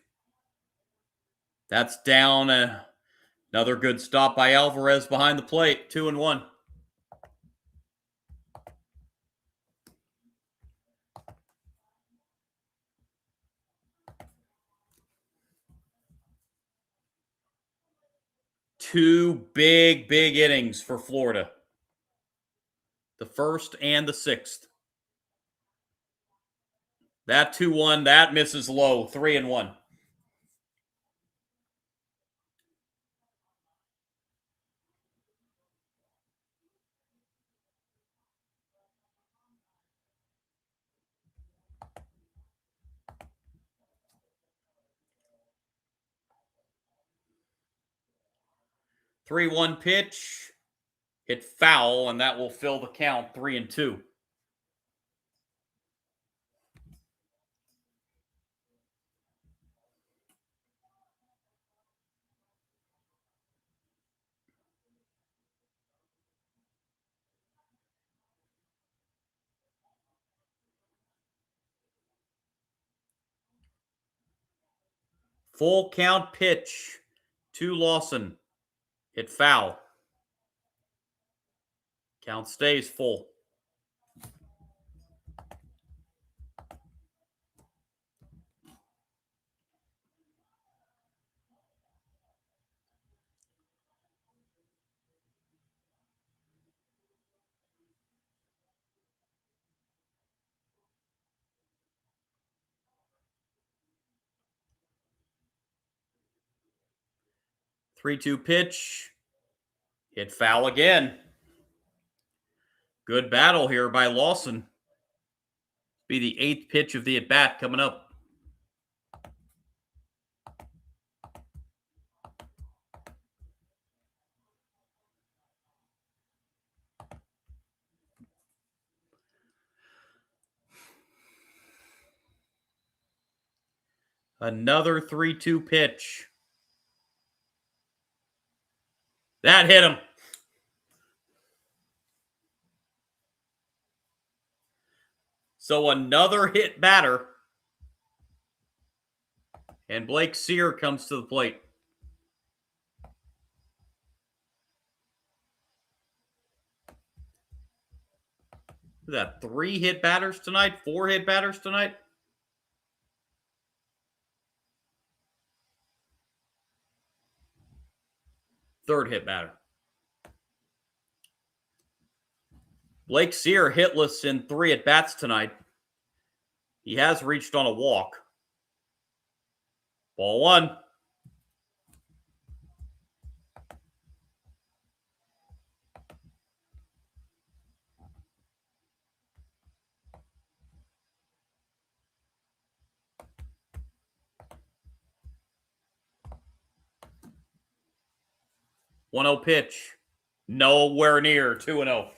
That's down. Another good stop by Alvarez behind the plate. 2-1. Two big innings for Florida. The first and the sixth. That 2-1, that misses low. 3-1. Three one pitch. Hit foul, and that will fill the count. 3-2. Full count pitch to Lawson. Hit foul. Count stays full. Three-two pitch. Hit foul again. Good battle here by Lawson. Be the 8th pitch of the at-bat coming up. Another 3-2 pitch. That hit him. So another hit batter. And Blake Sear comes to the plate. Is that 3 hit batters tonight? 4 hit batters tonight? Third hit batter. Blake Sear hitless in 3 at-bats tonight. He has reached on a walk. Ball one. One 0 pitch. Nowhere near. 2-0.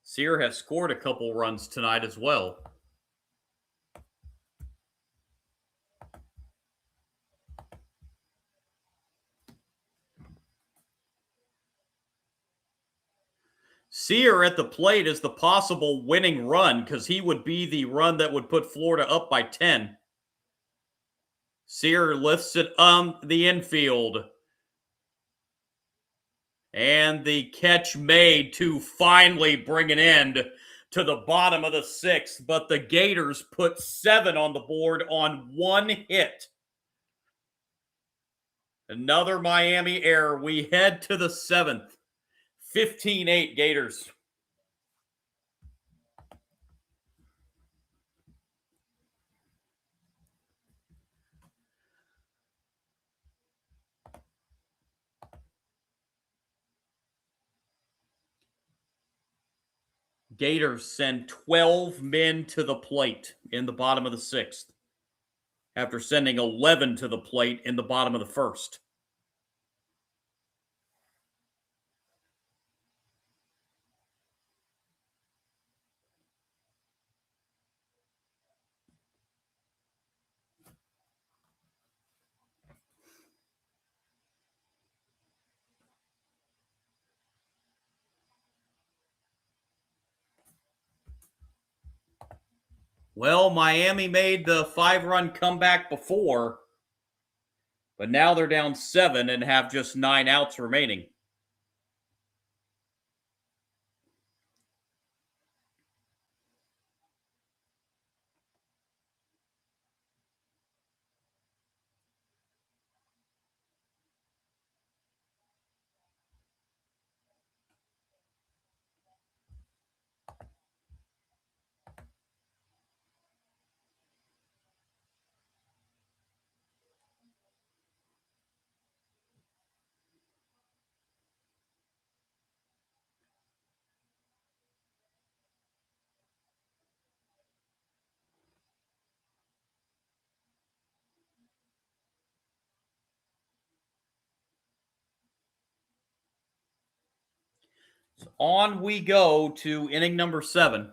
Sear has scored a couple runs tonight as well. Sear at the plate is the possible winning run because he would be the run that would put Florida up by 10. Sear lifts it on the infield. And the catch made to finally bring an end to the bottom of the sixth. But the Gators put 7 on the board on 1 hit. Another Miami error. We head to the 7th. 15-8 Gators. Gators send 12 men to the plate in the bottom of the sixth after sending 11 to the plate in the bottom of the first. Well, Miami made the 5-run comeback before, but now they're down 7 and have just 9 outs remaining. So on we go to inning number 7.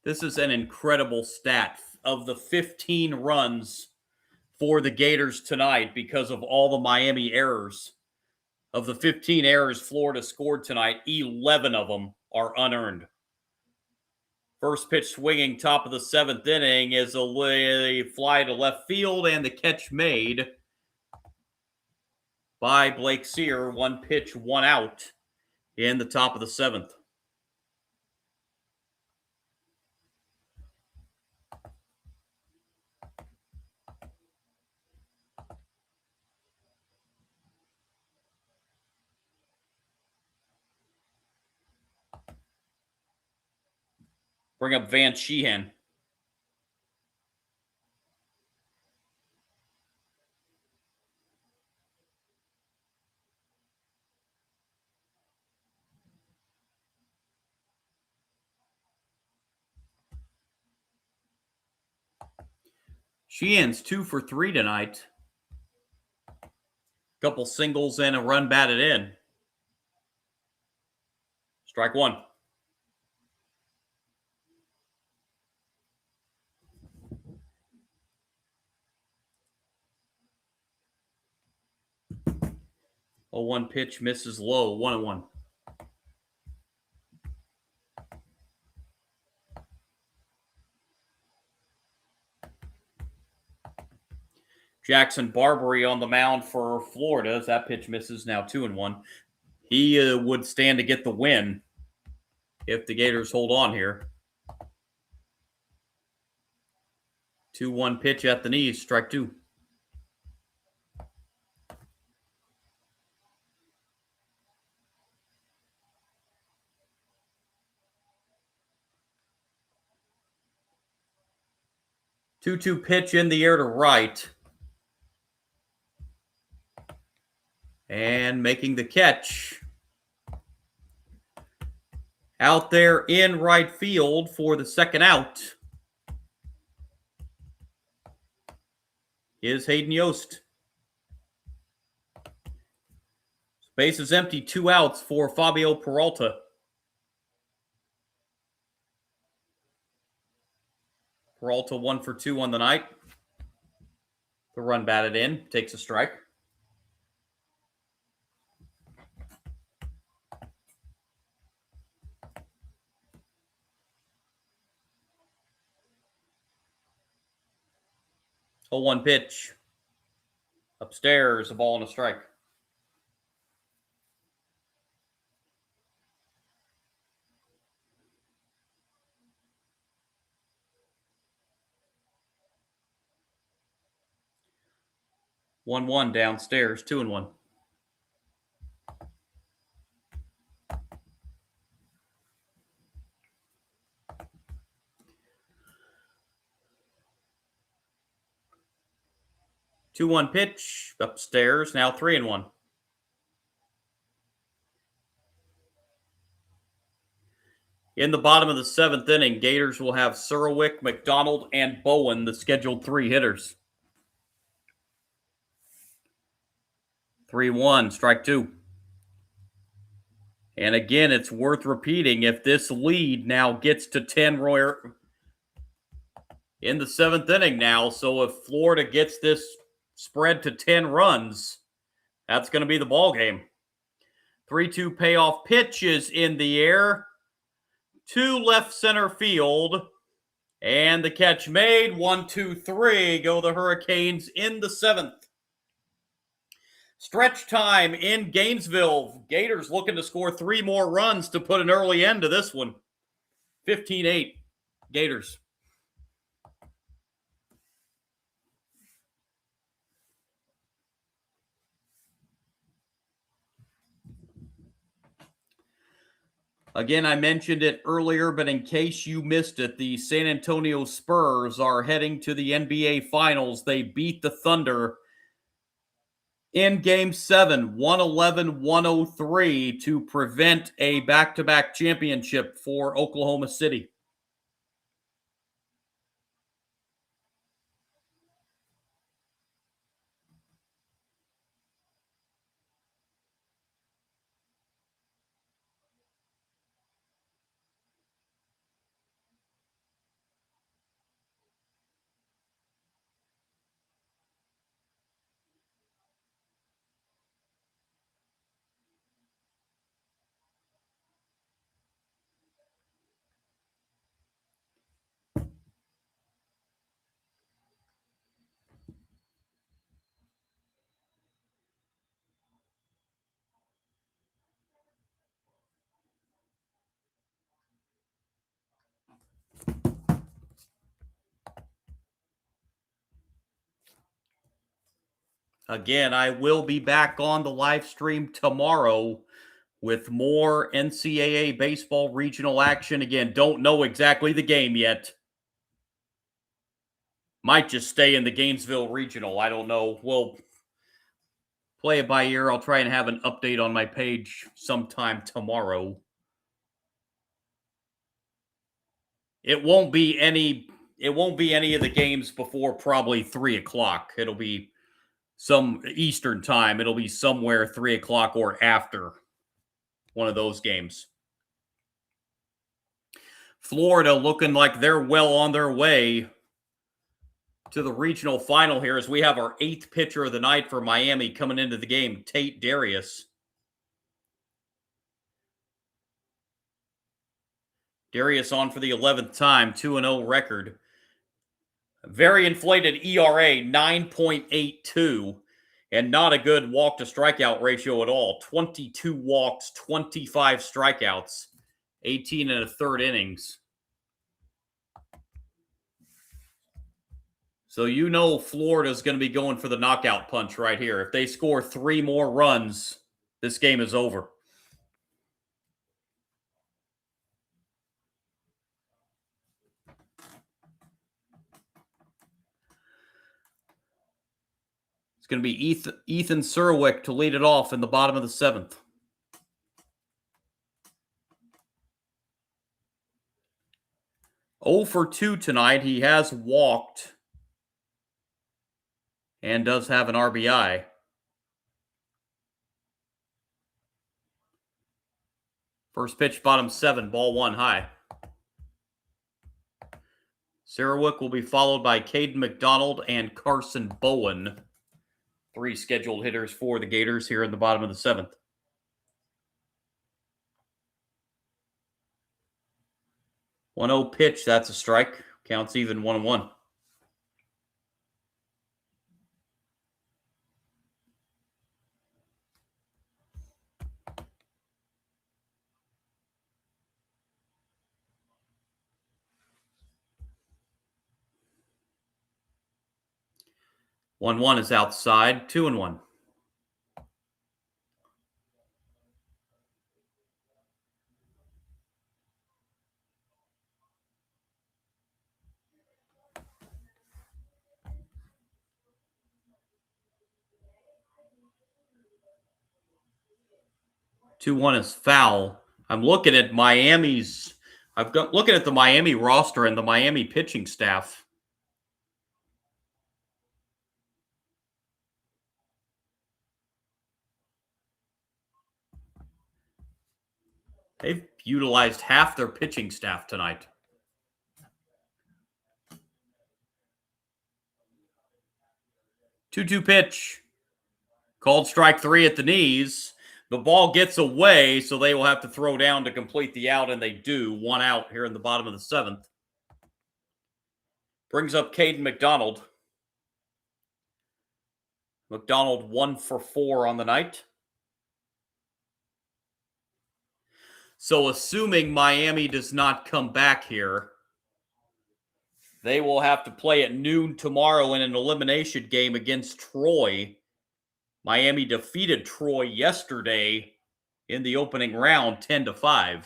This is an incredible stat. Of the 15 runs for the Gators tonight because of all the Miami errors, of the 15 errors Florida scored tonight, 11 of them are unearned. First pitch swinging, top of the 7th inning, is a fly to left field, and the catch made by Blake Sear. 1 pitch, 1 out in the top of the 7th. Bring up Van Sheehan. Sheehan's 2 for 3 tonight. Couple singles and a run batted in. Strike 1. A 1 pitch misses low. 1-1. Jackson Barbary on the mound for Florida. As that pitch misses, now 2-1. He would stand to get the win if the Gators hold on here. 2-1 pitch at the knees, strike 2. Two pitch in the air to right. And making the catch. Out there in right field for the second out is Hayden Yost. Base is empty, 2 outs for Fabio Peralta. Peralta 1 for 2 on the night. The run batted in, takes a strike. A 1 pitch. Upstairs, a ball and a strike. One downstairs, 2-1. 2-1 pitch upstairs. Now 3-1. In the bottom of the 7th inning, Gators will have Surowick, McDonald, and Bowen, the scheduled 3 hitters. 3-1, strike 2. And again, it's worth repeating, if this lead now gets to 10 in the 7th inning now, so if Florida gets this spread to 10 runs, that's going to be the ball game. 3-2 payoff pitch is in the air to left center field. And the catch made. 1-2-3. Go the Hurricanes in the 7th. Stretch time in Gainesville. Gators looking to score 3 more runs to put an early end to this one. 15-8. Gators. Again, I mentioned it earlier, but in case you missed it, the San Antonio Spurs are heading to the NBA Finals. They beat the Thunder in Game 7, 111-103, to prevent a back-to-back championship for Oklahoma City. Again, I will be back on the live stream tomorrow with more NCAA Baseball Regional action. Again, don't know exactly the game yet. Might just stay in the Gainesville Regional. I don't know. We'll play it by ear. I'll try and have an update on my page sometime tomorrow. It won't be any of the games before probably 3 o'clock. It'll be some Eastern time. It'll be somewhere 3 o'clock or after one of those games. Florida looking like they're well on their way to the regional final here, as we have our 8th pitcher of the night for Miami coming into the game, Tate Darius. Darius on for the 11th time, 2-0 record. Very inflated ERA, 9.82, and not a good walk-to-strikeout ratio at all. 22 walks, 25 strikeouts, 18 and a third innings. So you know Florida's going to be going for the knockout punch right here. If they score 3 more runs, this game is over. It's going to be Ethan Surowick to lead it off in the bottom of the 7th. Oh for 2 tonight. He has walked and does have an RBI. First pitch, bottom 7, ball 1 high. Surowick will be followed by Caden McDonald and Carson Bowen. 3 scheduled hitters for the Gators here in the bottom of the 7th. 1-0 pitch, that's a strike. Counts even 1-1. One one is outside. 2-1. 2-1 is foul. I'm looking at Miami's. Looking at the Miami roster and the Miami pitching staff. They've utilized half their pitching staff tonight. 2-2 pitch. Called strike 3 at the knees. The ball gets away, so they will have to throw down to complete the out, and they do. 1 out here in the bottom of the 7th. Brings up Caden McDonald. McDonald 1 for 4 on the night. So assuming Miami does not come back here, they will have to play at noon tomorrow in an elimination game against Troy. Miami defeated Troy yesterday in the opening round 10-5.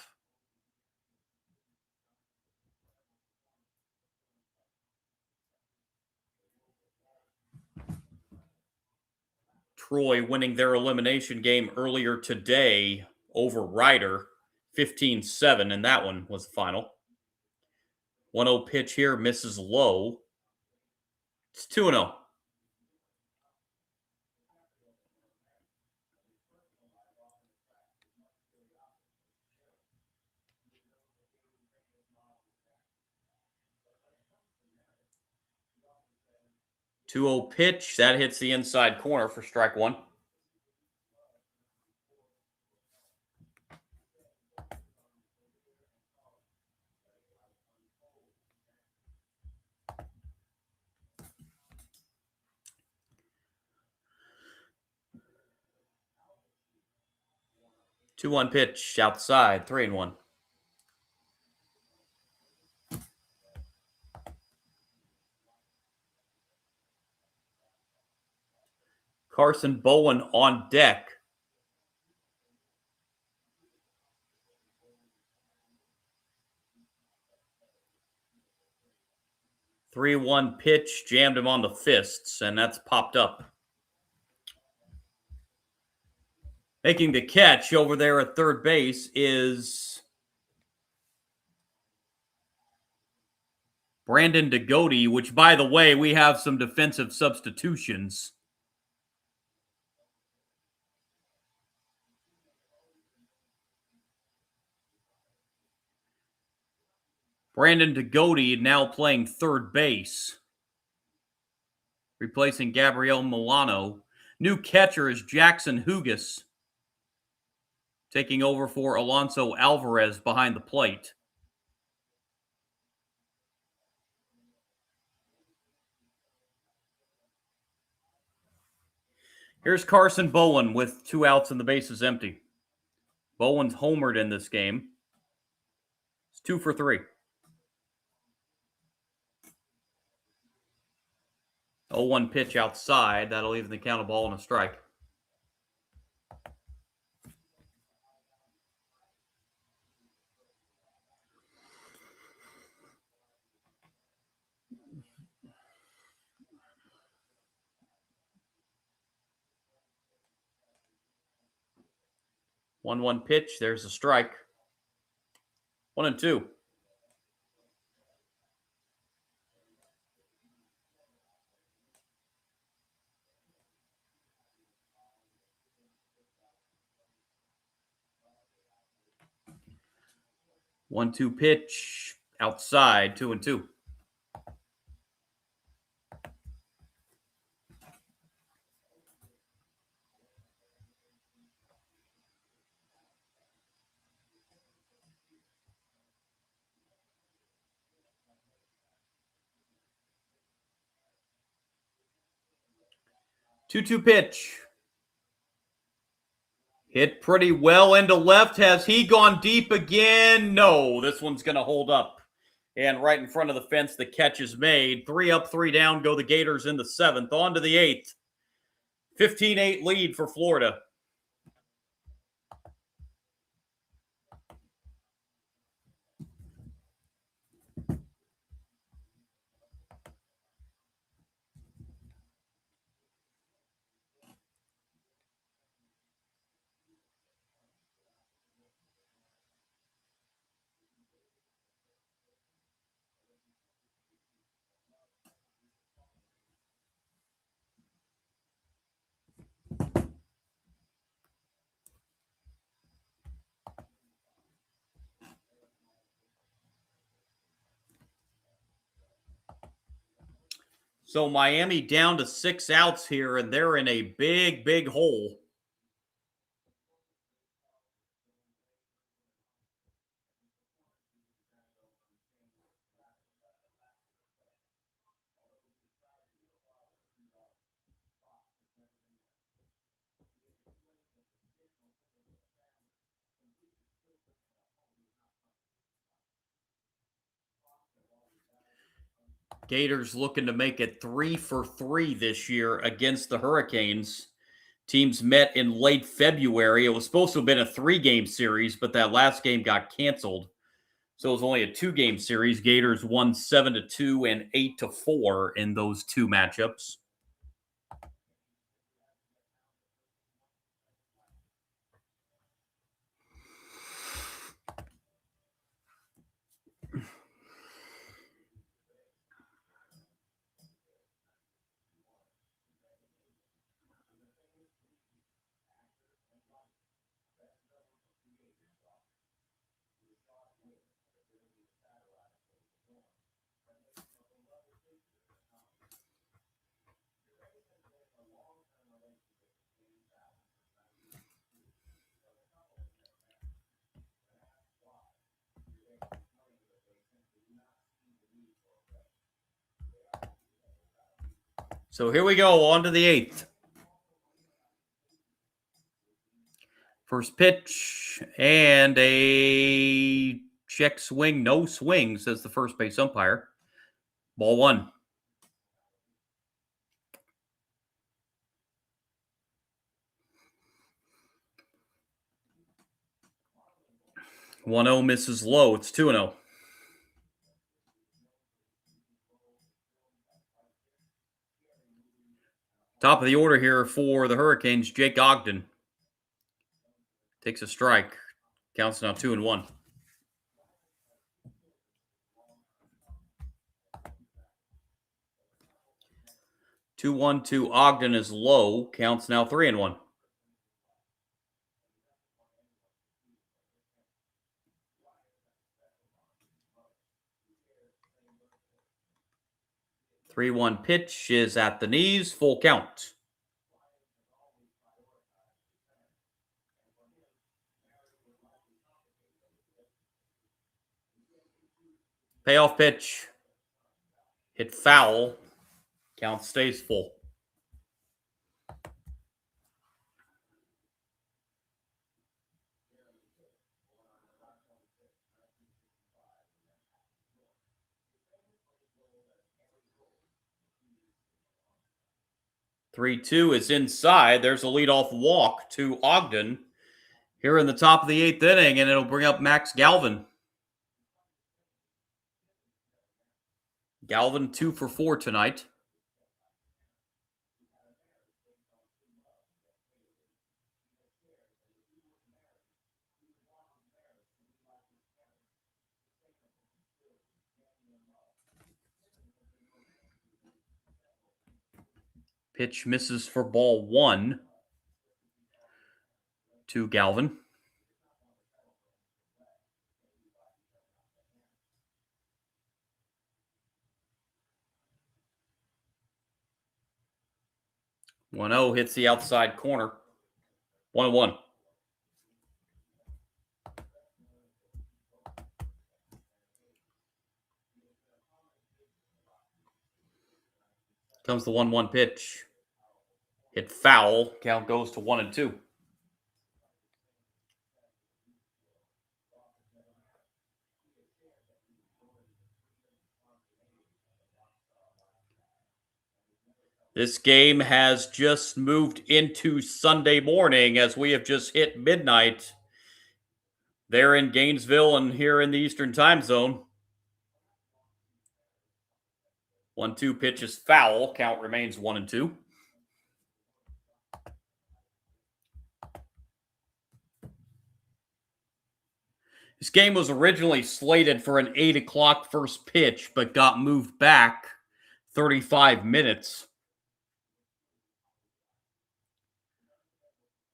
Troy winning their elimination game earlier today over Ryder, 15-7, and that one was the final. 1-0 pitch here, misses low. It's 2-0. Pitch, that hits the inside corner for strike 1. Two-one pitch outside, 3-1. Carson Bowen on deck. Three-one pitch, jammed him on the fists, and that's popped up. Making the catch over there at third base is Brandon DeGote, which, by the way, we have some defensive substitutions. Brandon DeGote now playing third base, replacing Gabriel Milano. New catcher is Jackson Hugas, taking over for Alonso Alvarez behind the plate. Here's Carson Bowen with 2 outs and the bases empty. Bowen's homered in this game. It's 2 for 3. 0-1 pitch outside. That'll even the count a ball and a strike. One pitch. There's a strike. 1-2. One-two pitch outside. 2-2. Two-two pitch. Hit pretty well into left. Has he gone deep again? No, this one's going to hold up. And right in front of the fence, the catch is made. 3 up, 3 down, go the Gators in the 7th. On to the 8th. 15-8 lead for Florida. So Miami down to 6 outs here, and they're in a big, big hole. Gators looking to make it 3 for 3 this year against the Hurricanes. Teams met in late February. It was supposed to have been a 3-game series, but that last game got canceled. So it was only a 2-game series. Gators won 7-2 and 8-4 in those 2 matchups. So here we go, on to the 8th. First pitch and a check swing, no swing, says the first base umpire. Ball 1. One 0 misses low. It's 2-0. Top of the order here for the Hurricanes, Jake Ogden. Takes a strike. Counts now 2-1. 2-1 to Ogden is low. Counts now 3-1. Three-one pitch is at the knees. Full count. Payoff pitch. Hit foul. Count stays full. Three-two is inside. There's a leadoff walk to Ogden here in the top of the 8th inning, and it'll bring up Max Galvin. Galvin 2 for 4 tonight. Pitch misses for ball 1 to Galvin. One 0 hits the outside corner. 1-1. Comes the 1-1 pitch. Hit foul. Count goes to 1-2. This game has just moved into Sunday morning as we have just hit midnight there in Gainesville and here in the Eastern time zone. 1-2 pitch is foul. Count remains 1-2. This game was originally slated for an 8 o'clock first pitch, but got moved back 35 minutes.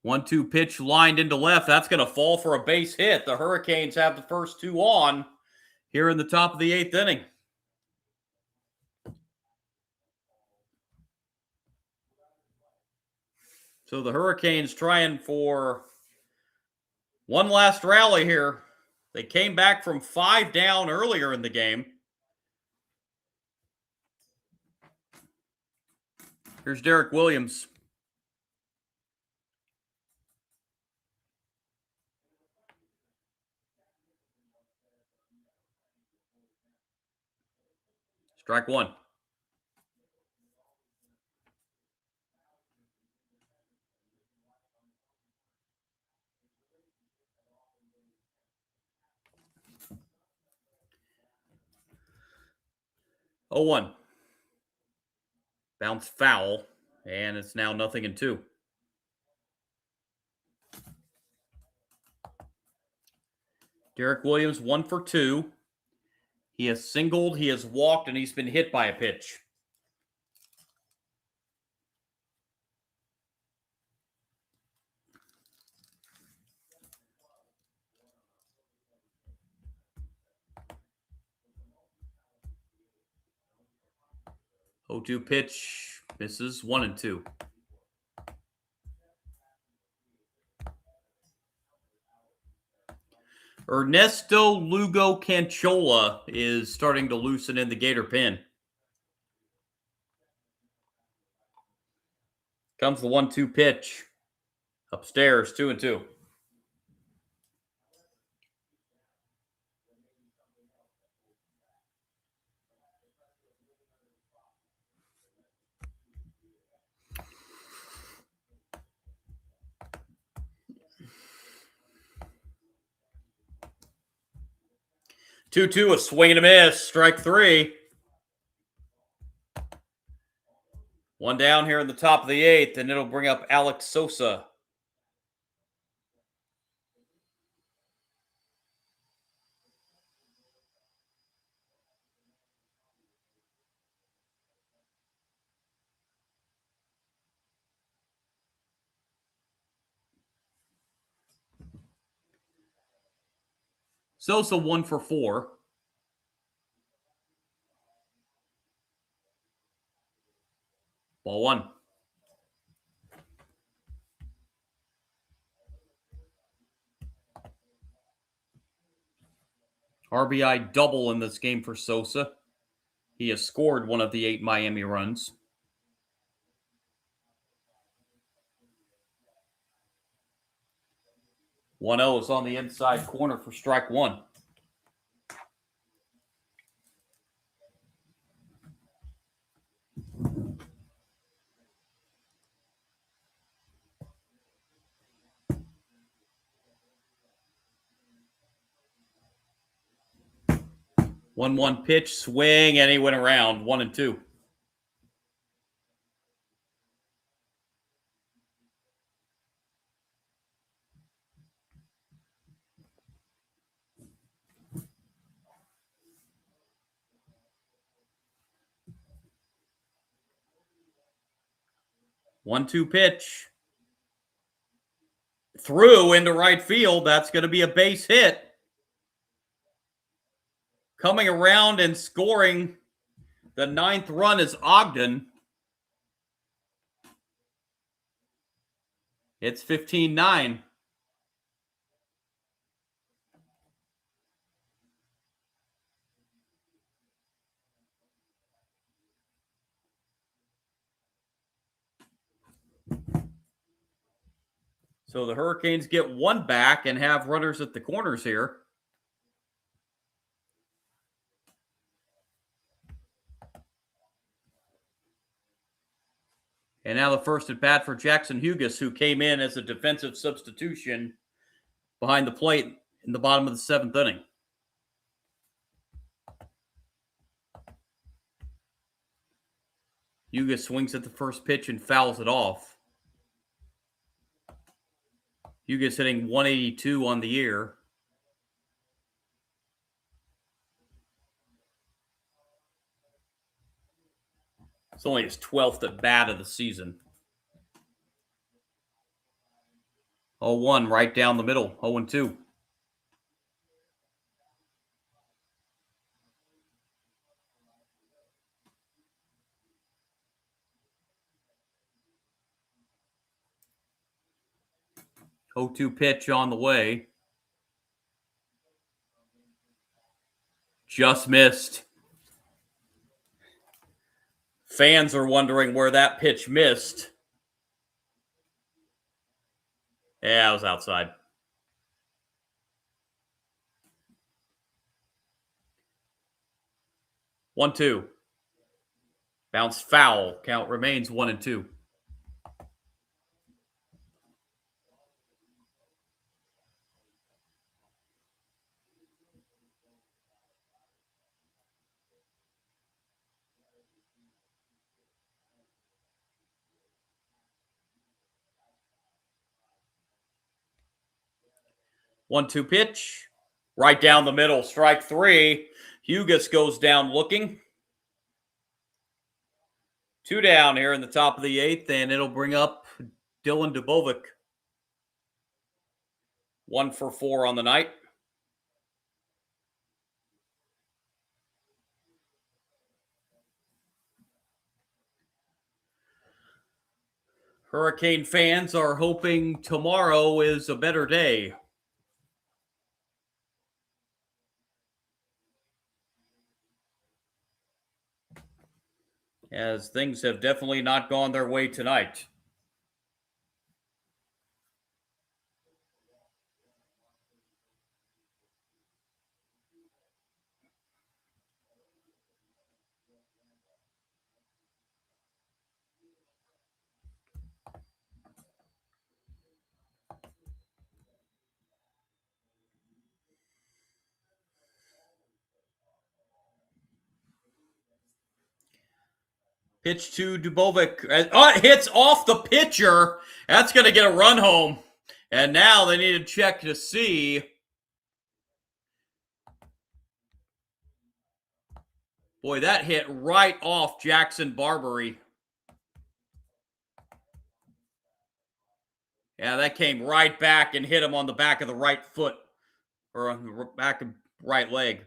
1-2 pitch lined into left. That's going to fall for a base hit. The Hurricanes have the first 2 on here in the top of the 8th inning. So the Hurricanes trying for one last rally here. They came back from 5 down earlier in the game. Here's Derek Williams. Strike one. Oh, 1. Bounce foul, and it's now 0-2. Derek Williams 1 for 2. He has singled, he has walked, and he's been hit by a pitch. Oh, 2 pitch misses 1-2. Ernesto Lugo Canchola is starting to loosen in the Gator pen. Comes the 1-2 pitch. Upstairs, 2-2. Two, a swing and a miss. Strike 3. 1 down here in the top of the 8th, and it'll bring up Alex Sosa. Sosa 1 for 4. Ball 1. RBI double in this game for Sosa. He has scored one of the 8 Miami runs. 1-0 is on the inside corner for strike 1. One pitch, swing, and he went around 1-2. One-two pitch. Through into right field. That's going to be a base hit. Coming around and scoring the 9th run is Ogden. It's 15-9. So the Hurricanes get 1 back and have runners at the corners here. And now the first at bat for Jackson Hugas, who came in as a defensive substitution behind the plate in the bottom of the 7th inning. Hugas swings at the first pitch and fouls it off. Hugas hitting 182 on the year. It's only his 12th at bat of the season. 0-1 right down the middle. 0-2. 0-2 pitch on the way. Just missed. Fans are wondering where that pitch missed. Yeah, it was outside. One, two. Bounce foul. Count remains 1-2. One-two pitch. Right down the middle. Strike three. Hugas goes down looking. 2 down here in the top of the 8th, and it'll bring up Dylan Dubovic. 1 for 4 on the night. Hurricane fans are hoping tomorrow is a better day. As things have definitely not gone their way tonight. Pitch to Dubovic. Oh, it hits off the pitcher. That's going to get a run home. And now they need to check to see. Boy, that hit right off Jackson Barbary. Yeah, that came right back and hit him on the back of the right foot. Or on the back of right leg.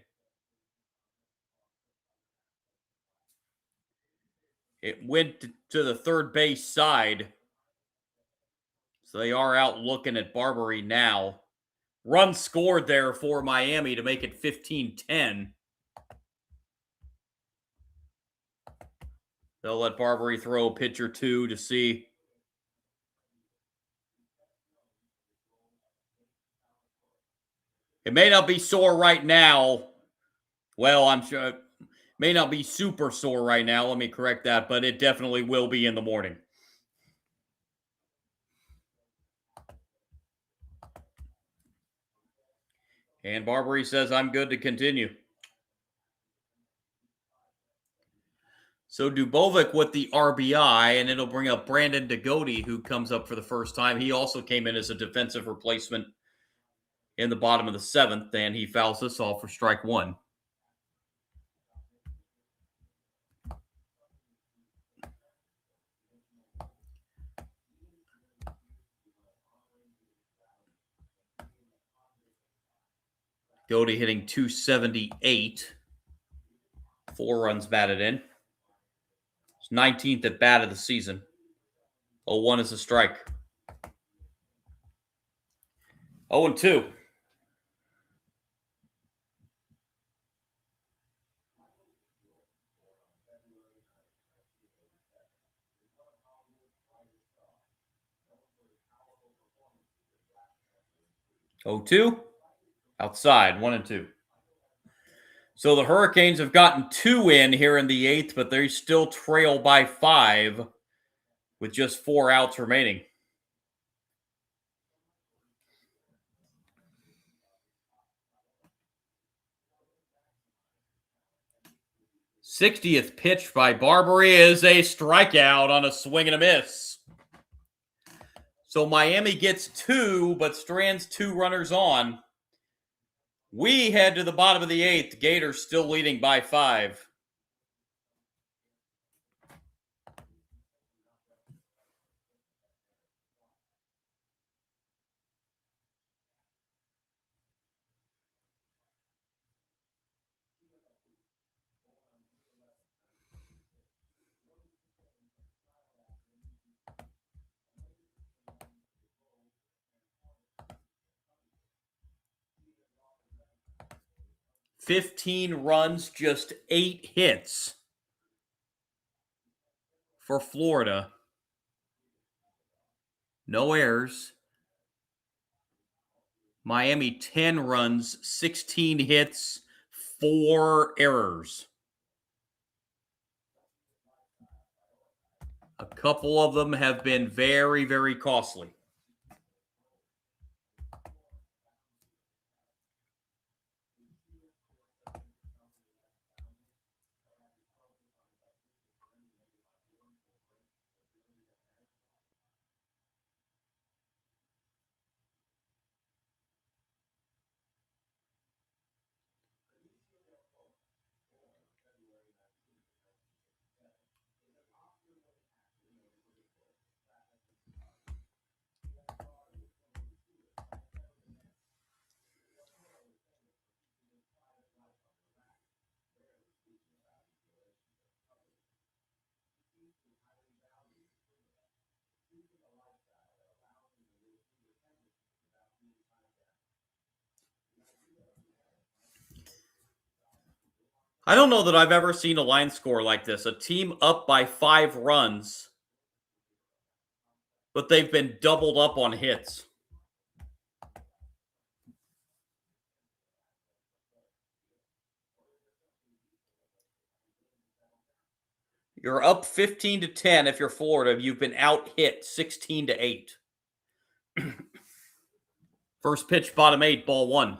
It went to the third base side. So they are out looking at Barbary now. Run scored there for Miami to make it 15-10. They'll let Barbary throw a pitch or two to see. It may not be sore right now. Well, I'm sure it may not be super sore right now. Let me correct that, but it definitely will be in the morning. And Barbary says, I'm good to continue. So Dubovic with the RBI, and it'll bring up Brandon Degody, who comes up for the first time. He also came in as a defensive replacement in the bottom of the 7th, and he fouls us off for strike 1. Degody hitting .278. 4 runs batted in. It's 19th at bat of the season. 0-1 is a strike. 0-2.0-2. Outside, 1-2. So the Hurricanes have gotten 2 in here in the 8th, but they still trail by 5 with just 4 outs remaining. '60th pitch by Barbary is a strikeout on a swing and a miss. So Miami gets 2, but strands 2 runners on. We head to the bottom of the 8th. Gators still leading by 5. 15 runs, just 8 hits for Florida. No errors. Miami, 10 runs, 16 hits, 4 errors. A couple of them have been very, very costly. I don't know that I've ever seen a line score like this. A team up by 5 runs, but they've been doubled up on hits. You're up 15-10 if you're Florida. You've been out hit 16-8. First pitch, bottom 8, ball 1.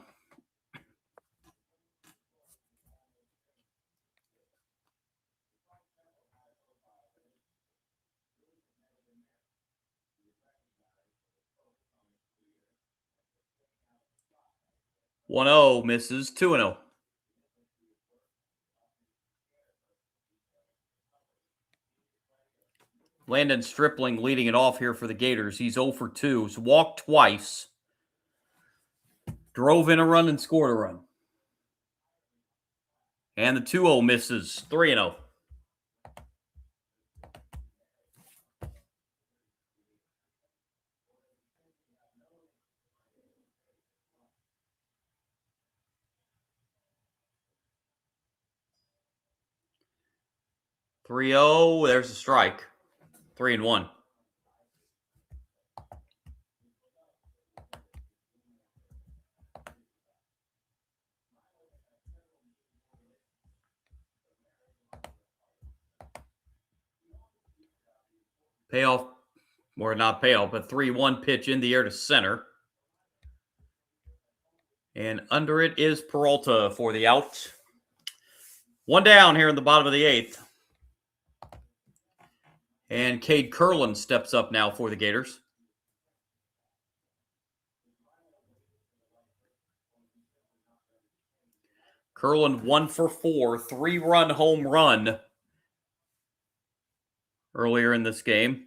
One 0 misses, 2-0. Landon Stripling leading it off here for the Gators. He's 0 for 2. He's walked twice. Drove in a run and scored a run. And the 2-0 misses, 3-0. There's a strike. 3-1. Payoff, or not payoff, but 3-1 pitch in the air to center. And under it is Peralta for the out. 1 down here in the bottom of the 8th. And Cade Curlin steps up now for the Gators. Curlin 1 for 4, 3-run home run earlier in this game.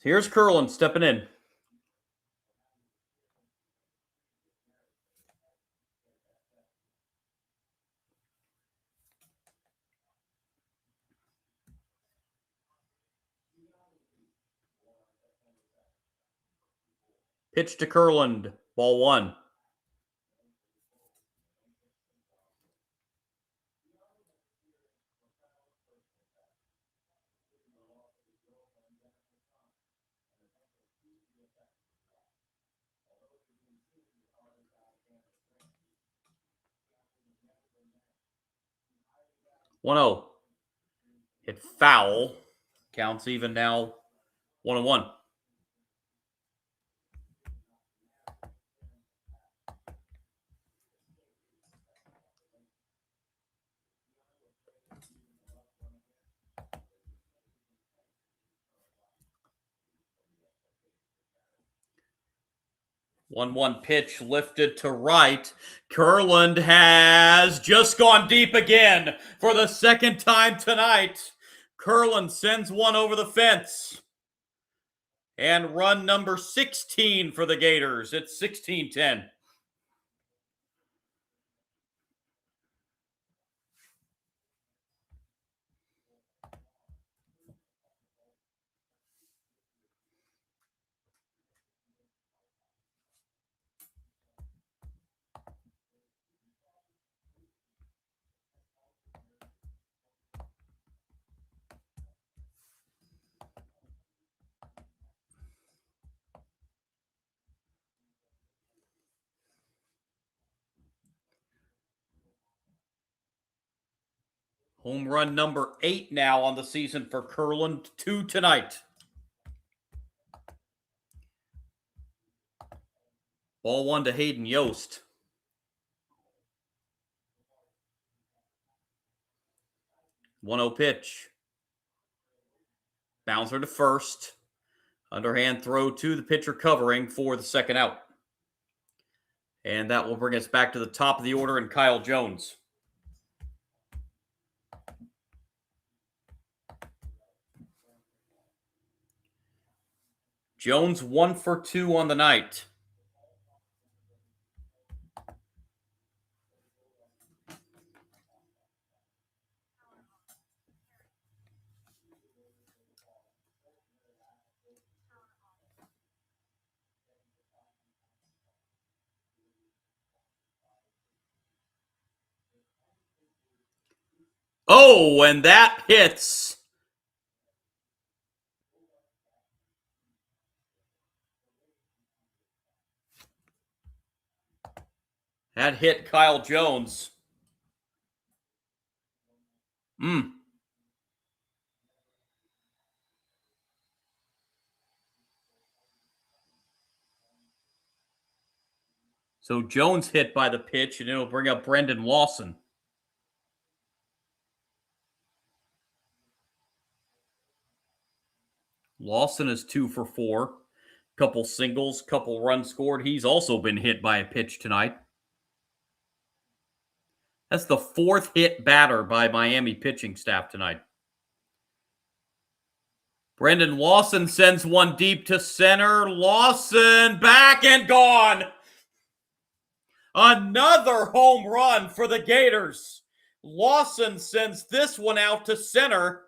Here's Curlin stepping in. Pitch to Curlin, ball 1. One 0. Hit foul. Counts even now. 1-1. 1-1 pitch lifted to right. Kurland has just gone deep again for the second time tonight. Kurland sends one over the fence. And run number 16 for the Gators. It's 16-10. Home run number 8 now on the season for Kurland. 2 tonight. Ball 1 to Hayden Yost. 1-0 pitch. Bouncer to first. Underhand throw to the pitcher covering for the second out. And that will bring us back to the top of the order and Kyle Jones. Jones 1 for 2 on the night. Oh, and that hits. That hit Kyle Jones. So Jones hit by the pitch, and it'll bring up Brendan Lawson. Lawson is 2 for 4. Couple singles, couple runs scored. He's also been hit by a pitch tonight. That's the 4th hit batter by Miami pitching staff tonight. Brendan Lawson sends one deep to center. Lawson back and gone. Another home run for the Gators. Lawson sends this one out to center.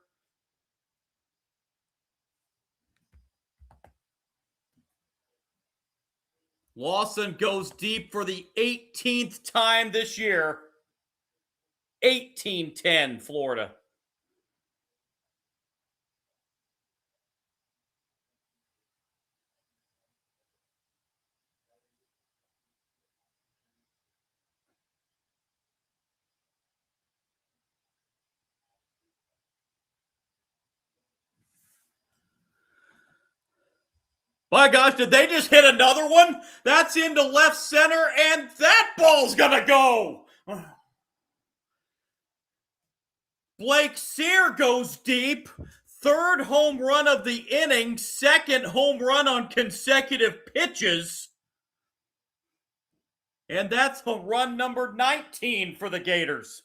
Lawson goes deep for the 18th time this year. 18-10 Florida. My gosh, did they just hit another one? That's into left center, and that ball's gonna go. Blake Sear goes deep. 3rd home run of the inning. 2nd home run on consecutive pitches. And that's home run number 19 for the Gators.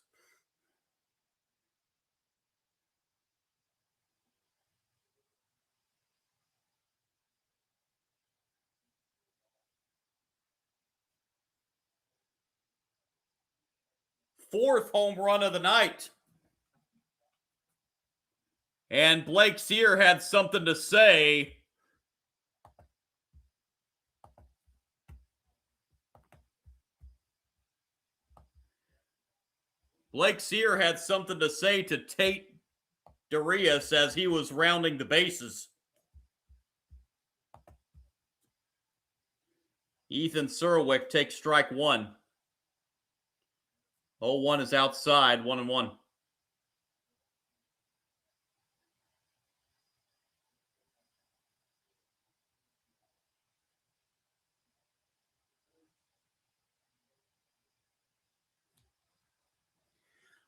Fourth home run of the night. And Blake Sear had something to say. Blake Sear had something to say to Tate Darius as he was rounding the bases. Ethan Surwick takes strike 1. 0-1 is outside, 1-1.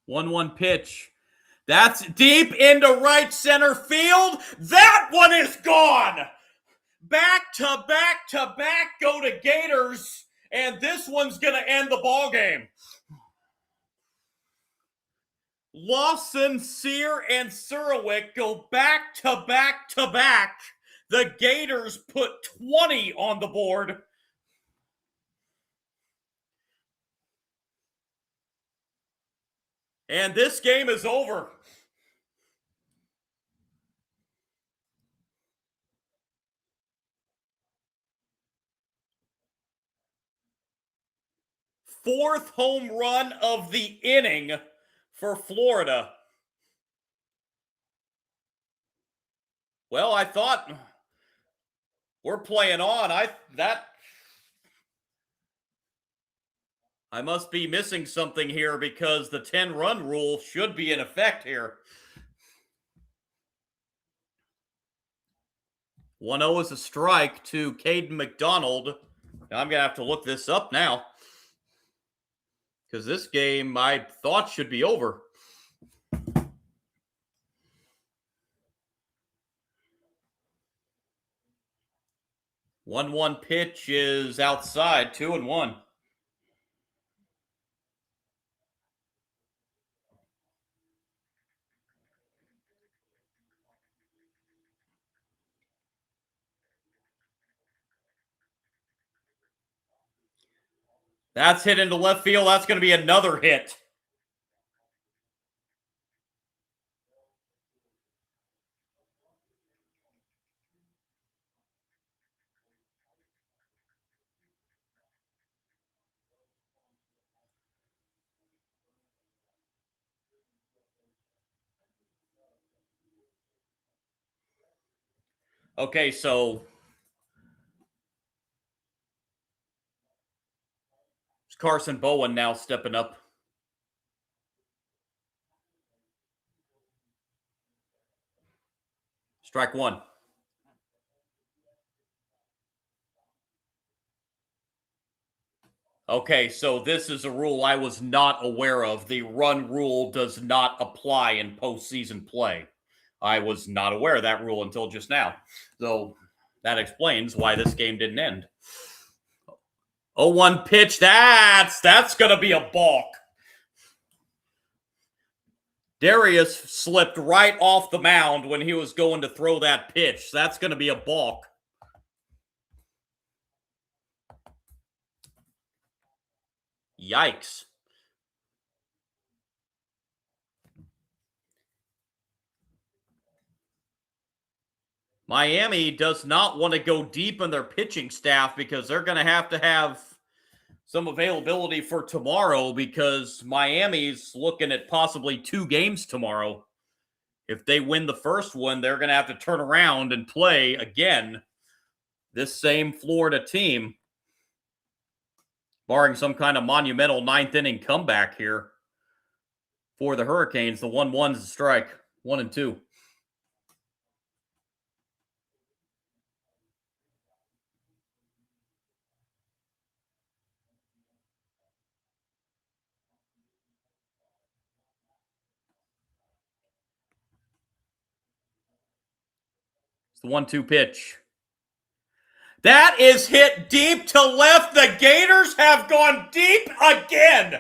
One pitch. That's deep into right center field. That one is gone. Back to back to back go to Gators, and this one's going to end the ball game. Lawson, Sear, and Surowick go back to back to back. The Gators put 20 on the board. And this game is over. Fourth home run of the inning for Florida. Well, I thought we're playing on. I must be missing something here because the 10-run rule should be in effect here. 1-0 is a strike to Caden McDonald. I'm going to have to look this up now because this game I thought should be over. 1-1 pitch is outside, 2-1. That's hit into left field. That's going to be another hit. Okay, so it's Carson Bowen now stepping up. Strike one. Okay, so this is a rule I was not aware of. The run rule does not apply in postseason play. I was not aware of that rule until just now. So that explains why this game didn't end. 0-1 pitch. That's going to be a balk. Darius slipped right off the mound when he was going to throw that pitch. That's going to be a balk. Yikes. Miami does not want to go deep in their pitching staff because they're going to have some availability for tomorrow because Miami's looking at possibly 2 games tomorrow. If they win the first one, they're going to have to turn around and play again this same Florida team, barring some kind of monumental 9th-inning comeback here for the Hurricanes. The 1-1 is a strike, 1-2. The 1-2 pitch. That is hit deep to left. The Gators have gone deep again.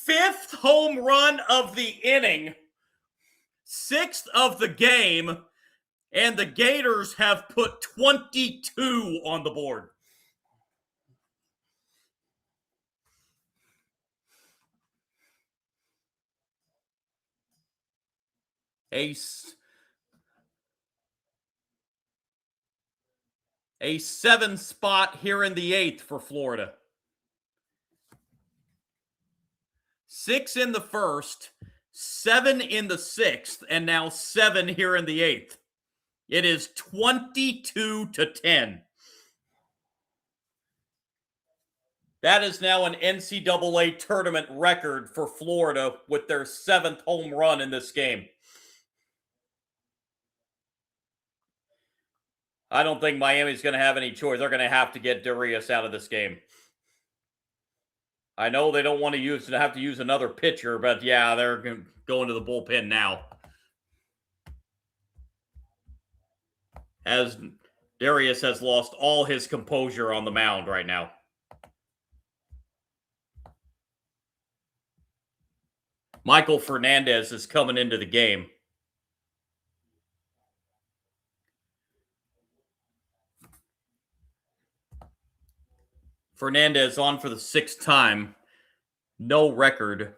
5th home run of the inning. 6th of the game. And the Gators have put 22 on the board. A 7 spot here in the 8th for Florida. 6 in the 1st, 7 in the 6th, and now 7 here in the 8th. It is 22-10. That is now an NCAA tournament record for Florida with their 7th home run in this game. I don't think Miami's going to have any choice. They're going to have to get Darius out of this game. I know they don't want to have to use another pitcher, but yeah, they're going to the bullpen now. as Darius has lost all his composure on the mound right now. Michael Fernandez is coming into the game. Fernandez on for the 6th time. No record.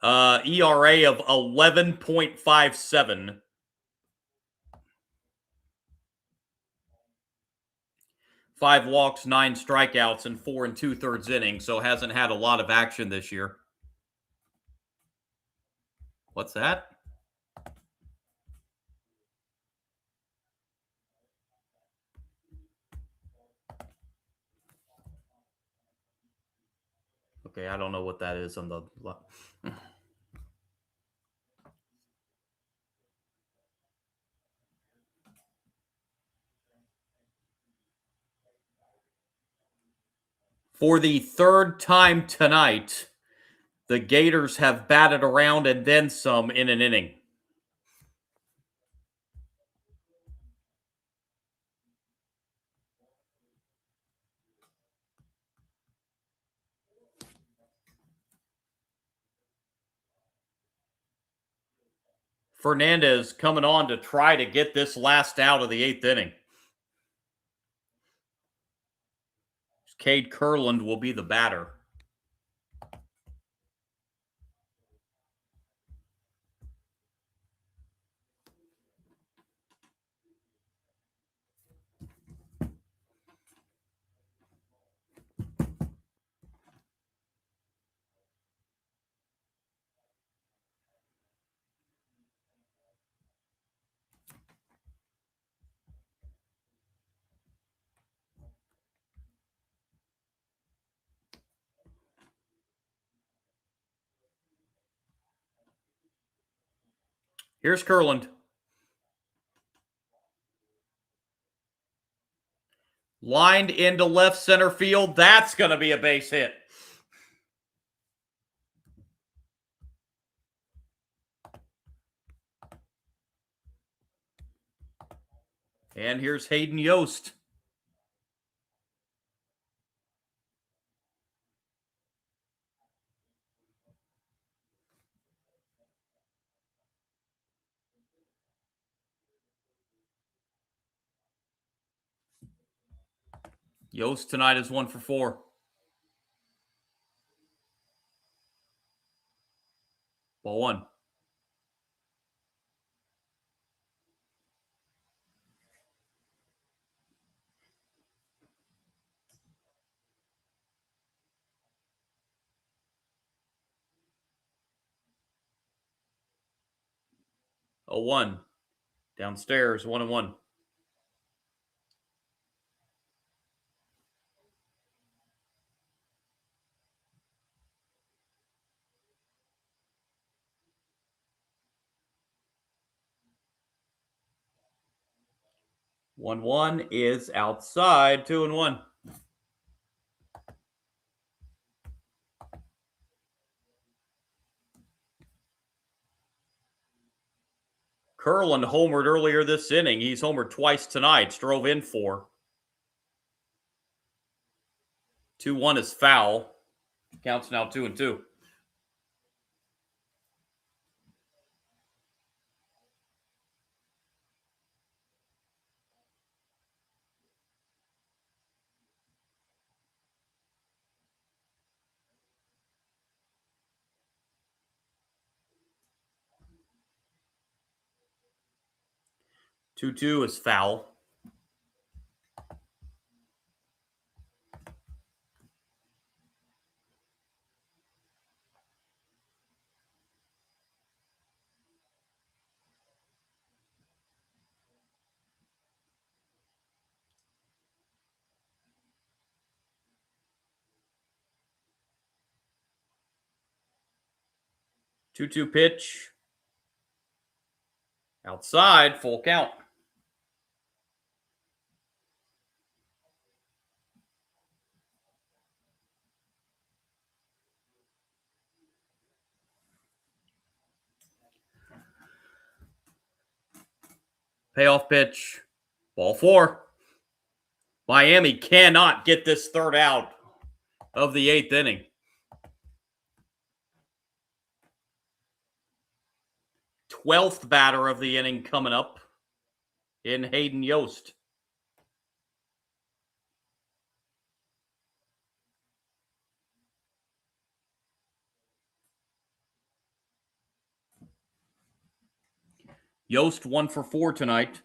ERA of 11.57. 5 walks, 9 strikeouts, and 4 2/3 innings, so hasn't had a lot of action this year. What's that? Okay, I don't know what that is on the... For the 3rd time tonight, the Gators have batted around and then some in an inning. Fernandez coming on to try to get this last out of the 8th inning. Cade Kurland will be the batter. Here's Kurland. Lined into left center field. That's going to be a base hit. And here's Hayden Yost. Yost tonight is 1 for 4. Ball 1. A 1. Downstairs, 1-1. One is outside. 2-1. Kurland homered earlier this inning. He's homered twice tonight. Strove in 4. 2-1 is foul. Counts now 2-2. Two is foul. Two pitch. Outside, full count. Payoff pitch. Ball 4. Miami cannot get this third out of the 8th inning. 12th batter of the inning coming up in Hayden Yost. Yost 1 for 4 tonight.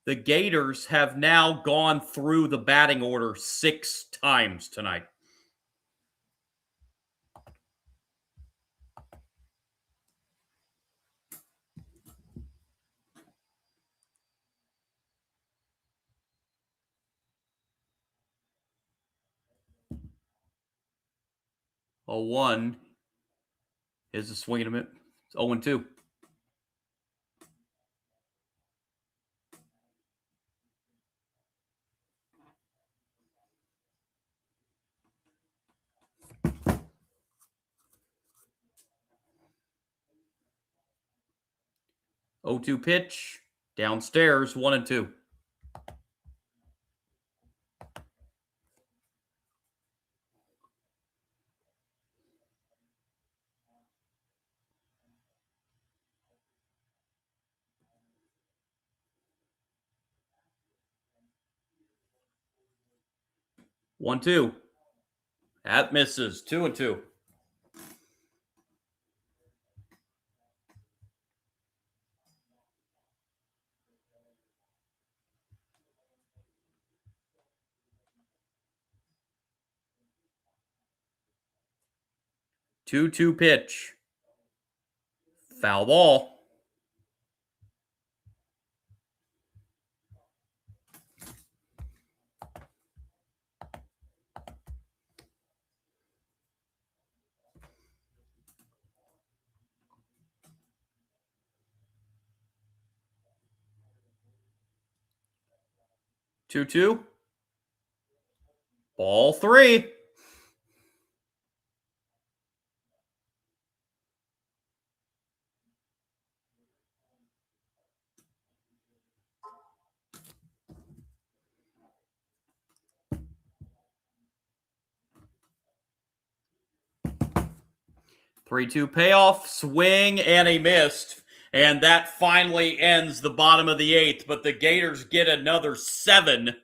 The Gators have now gone through the batting order 6 times tonight. A 1 is a swing and a miss. 0-2. Oh, 2 pitch. Downstairs, 1-2. One, 2. That misses. 2-2. Two pitch. Foul ball. Two. Ball 3. Three-two payoff, swing, and a missed. And that finally ends the bottom of the 8th, but the Gators get another 7.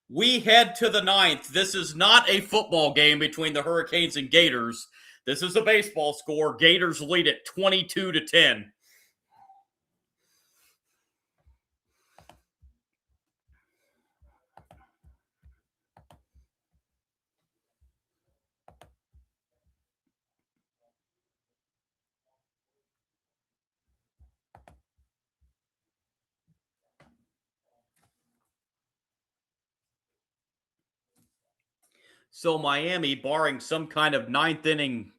We head to the 9th. This is not a football game between the Hurricanes and Gators. This is a baseball score. Gators lead it 22-10. So Miami, barring some kind of 9th inning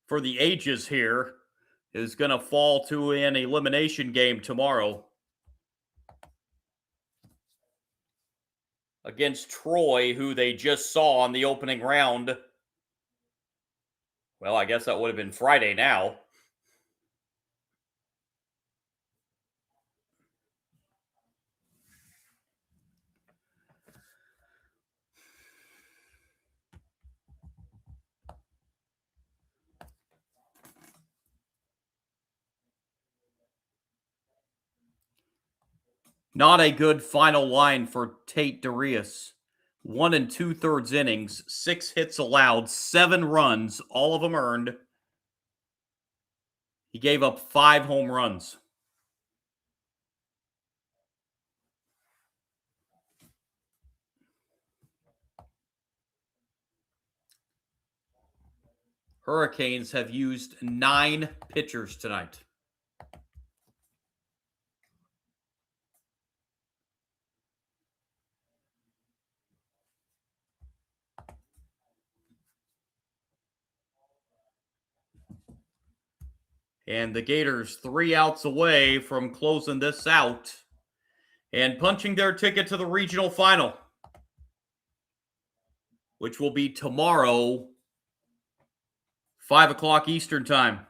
for the ages here, is going to fall to an elimination game tomorrow against Troy, who they just saw on the opening round. Well, I guess that would have been Friday now. Not a good final line for Tate Darius. 1 2/3 innings, 6 hits allowed, 7 runs, all of them earned. He gave up 5 home runs. Hurricanes have used 9 pitchers tonight. And the Gators 3 outs away from closing this out. and punching their ticket to the regional final, which will be tomorrow, 5 o'clock Eastern time.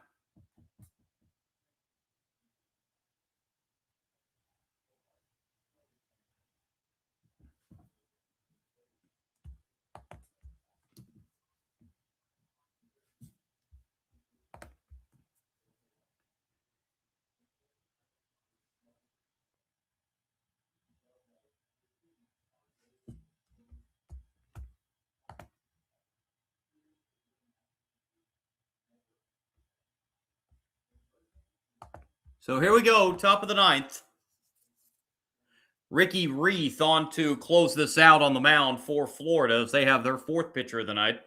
So here we go, top of the ninth. Ricky Reith on to close this out on the mound for Florida as they have their fourth pitcher of the night.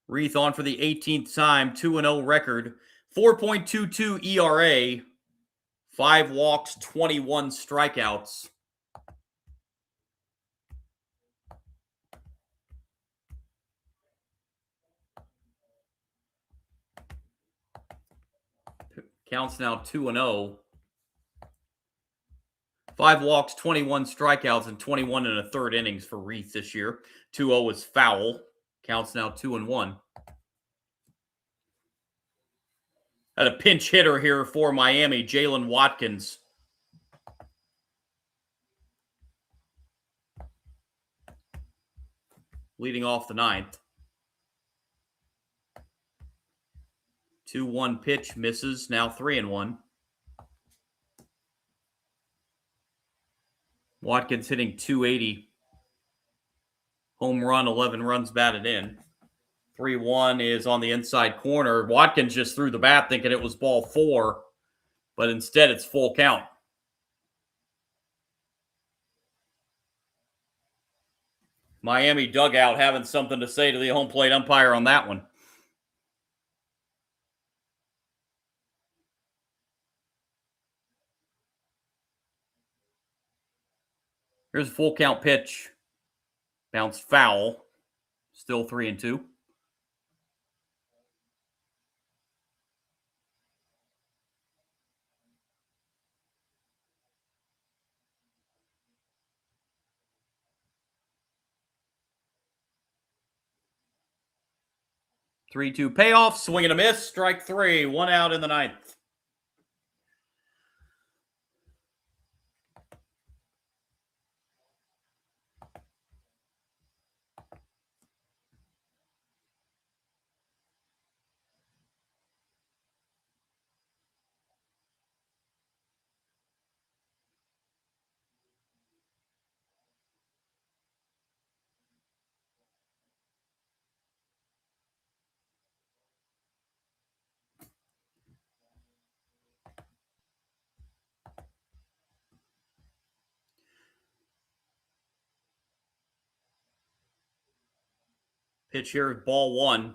Reith on for the 18th time, 2-0 record, 4.22 ERA, 5 walks, 21 strikeouts. Counts now 2-0. 5 walks, 21 strikeouts, and 21 and a third innings for Reith this year. 2-0 is foul. Counts now 2-1. Had a pinch hitter here for Miami, Jalen Watkins. Leading off the ninth. 2-1 pitch misses, now 3-1. Watkins hitting .280. Home run, 11 runs batted in. 3-1 is on the inside corner. Watkins just threw the bat thinking it was ball 4, but instead it's full count. Miami dugout having something to say to the home plate umpire on that one. Here's a full count pitch. Bounced foul. Still 3-2. Three-two payoff. Swing and a miss. Strike 3. 1 out in the ninth. Pitch here, ball 1.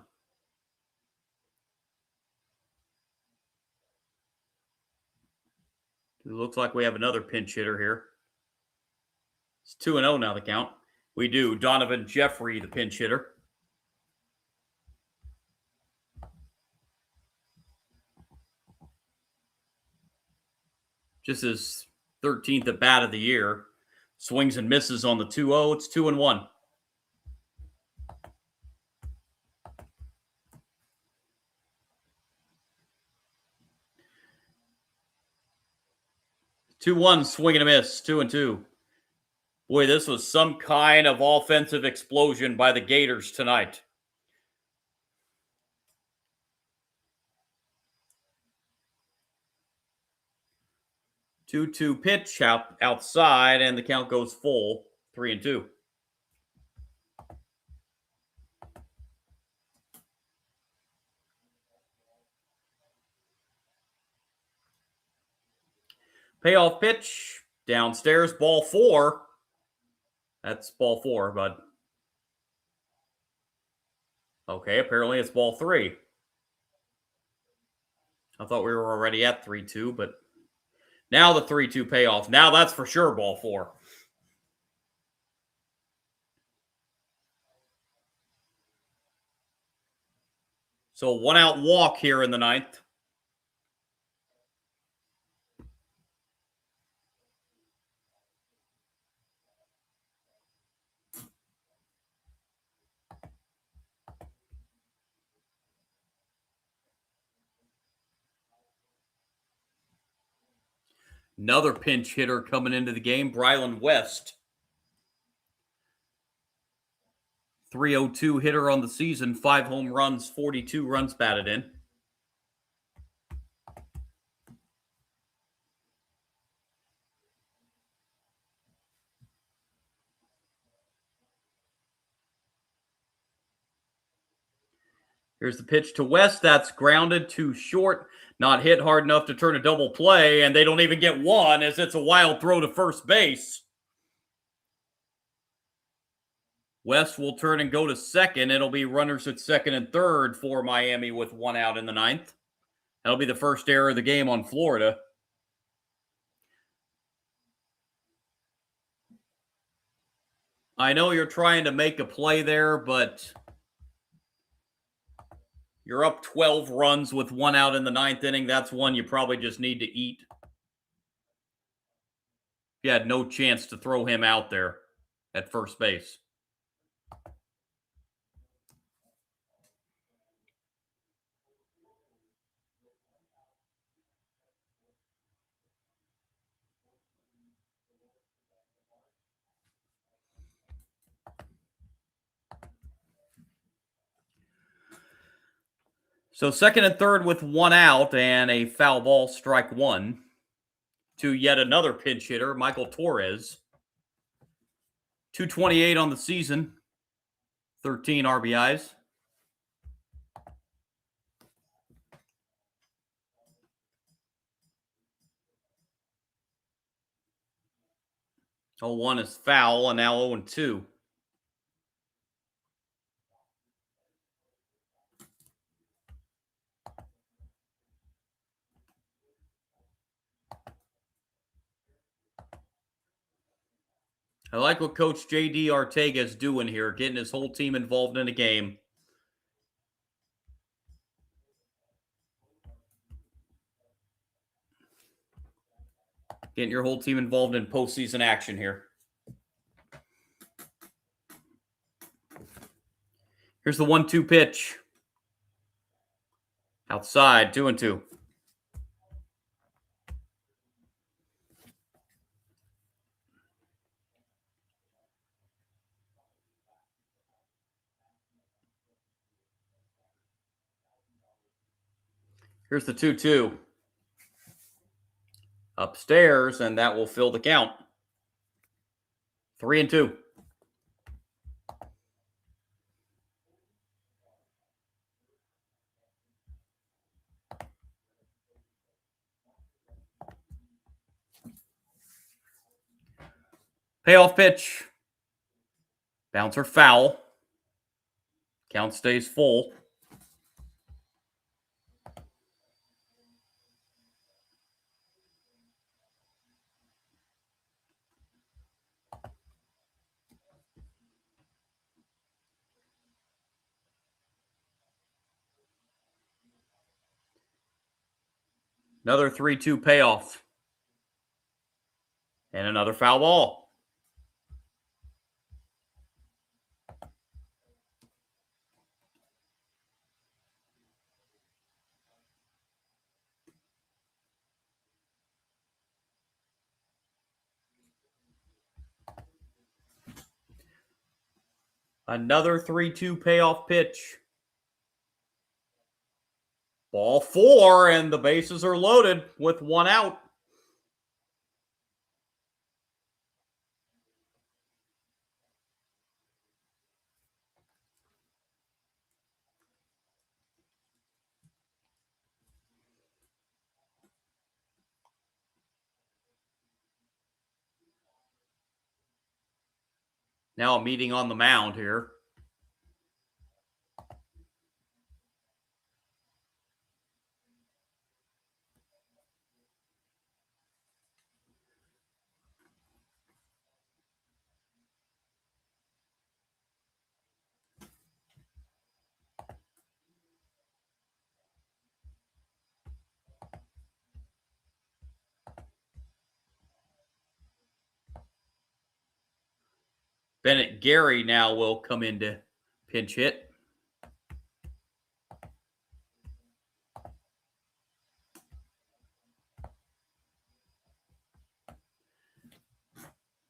It looks like we have another pinch hitter here. It's 2-0 now, the count. We do. Donovan Jeffrey, the pinch hitter. Just his 13th at bat of the year. Swings and misses on the 2-0. It's 2-1. Two-one, swing and a miss. 2-2. Boy, this was some kind of offensive explosion by the Gators tonight. Two-two pitch outside, and the count goes full. 3-2. Payoff pitch downstairs, ball 4. That's ball 4, bud. Okay, apparently it's ball 3. I thought we were already at 3-2, but now the 3-2 payoff. Now that's for sure ball 4. So 1 out walk here in the ninth. Another pinch hitter coming into the game, Brylan West. 302 hitter on the season, 5 home runs, 42 runs batted in. Here's the pitch to West. That's grounded to short. Not hit hard enough to turn a double play, and they don't even get one as it's a wild throw to first base. West will turn and go to second. It'll be runners at second and third for Miami with 1 out in the 9th. That'll be the first error of the game on Florida. I know you're trying to make a play there, but you're up 12 runs with 1 out in the 9th inning. That's one you probably just need to eat. You had no chance to throw him out there at first base. So second and third with 1 out and a foul ball, strike 1 to yet another pinch hitter, Michael Torres. 228 on the season, 13 RBIs. Oh, 1 is foul, and now 0-2. I like what Coach J.D. Arteaga is doing here, getting his whole team involved in a game. Getting your whole team involved in postseason action here. Here's the 1-2 pitch. Outside, 2-2. Here's the 2-2. Upstairs, and that will fill the count. 3-2. Payoff pitch. Bouncer foul. Count stays full. Another 3-2 payoff. And another foul ball. Another 3-2 payoff pitch. Ball 4, and the bases are loaded with 1 out. Now a meeting on the mound here. Bennett Gary now will come in to pinch hit.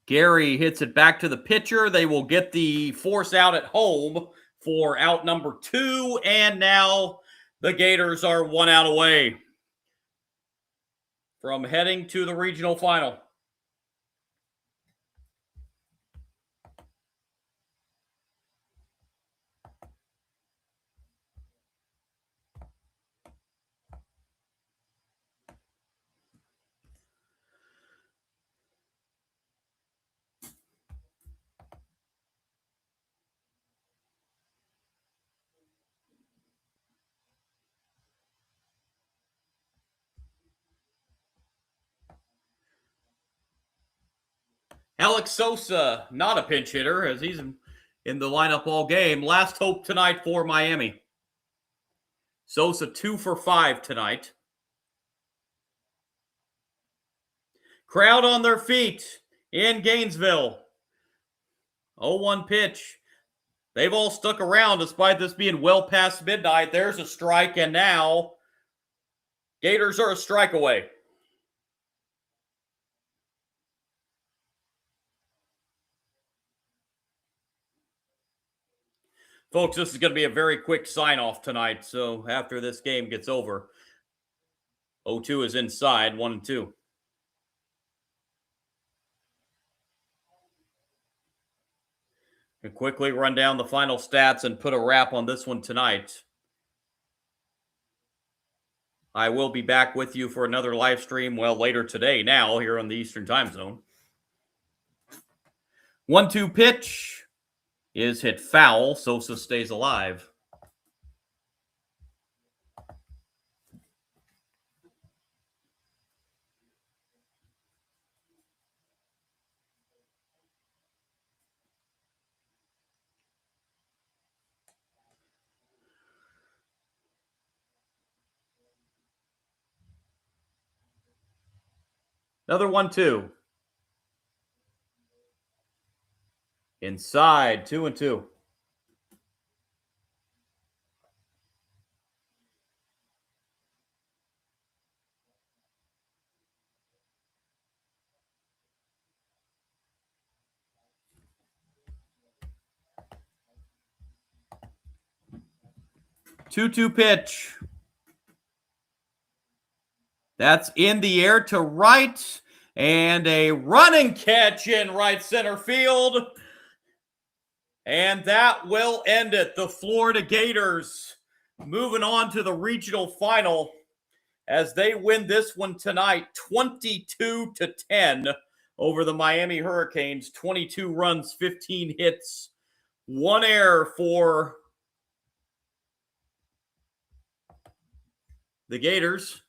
Gary hits it back to the pitcher. They will get the force out at home for out number 2. And now the Gators are 1 out away from heading to the regional final. Alex Sosa, not a pinch hitter, as he's in the lineup all game. Last hope tonight for Miami. Sosa 2 for 5 tonight. Crowd on their feet in Gainesville. 0-1 pitch. They've all stuck around despite this being well past midnight. There's a strike, and now Gators are a strike away. Folks, this is going to be a very quick sign-off tonight, so after this game gets over, 0-2 is inside, 1-2. And quickly run down the final stats and put a wrap on this one tonight. I will be back with you for another live stream, later today now, here on the Eastern Time Zone. 1-2 pitch is hit foul. Sosa stays alive. Another 1-2. Inside, 2-2. Two-two pitch. That's in the air to right, and a running catch in right center field. And that will end it. The Florida Gators moving on to the regional final as they win this one tonight, 22-10 over the Miami Hurricanes. 22 runs, 15 hits, 1 error for the Gators.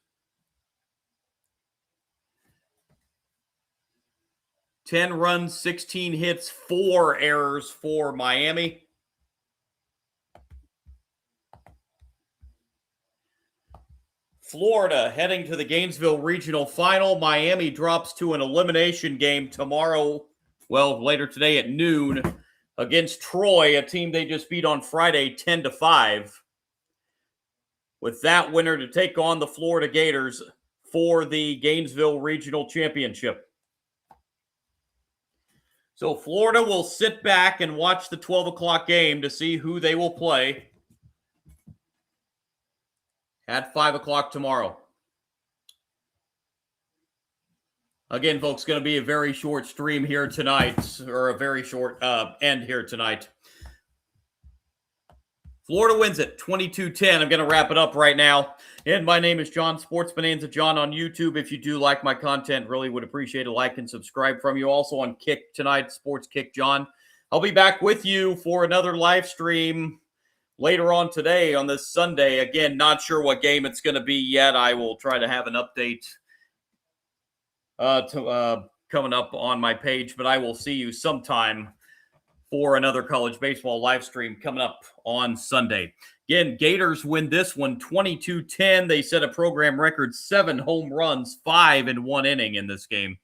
10 runs, 16 hits, 4 errors for Miami. Florida heading to the Gainesville Regional Final. Miami drops to an elimination game tomorrow, later today at noon, against Troy, a team they just beat on Friday 10-5. With that winner to take on the Florida Gators for the Gainesville Regional Championship. So Florida will sit back and watch the 12 o'clock game to see who they will play at 5 o'clock tomorrow. Again, folks, going to be a very short stream here tonight, or a very short end here tonight. Florida wins it 22-10. I'm going to wrap it up right now. And my name is John, Sports Bonanza John on YouTube. If you do like my content, really would appreciate a like and subscribe from you. Also on Kick tonight, Sports Kick John. I'll be back with you for another live stream later on today on this Sunday. Again, not sure what game it's going to be yet. I will try to have an update coming up on my page, but I will see you sometime for another college baseball live stream coming up on Sunday. Again, Gators win this one 22-10. They set a program record 7 home runs, 5 in 1 inning in this game,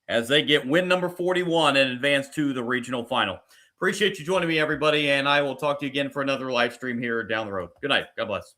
as they get win number 41 and advance to the regional final. Appreciate you joining me, everybody, and I will talk to you again for another live stream here down the road. Good night. God bless.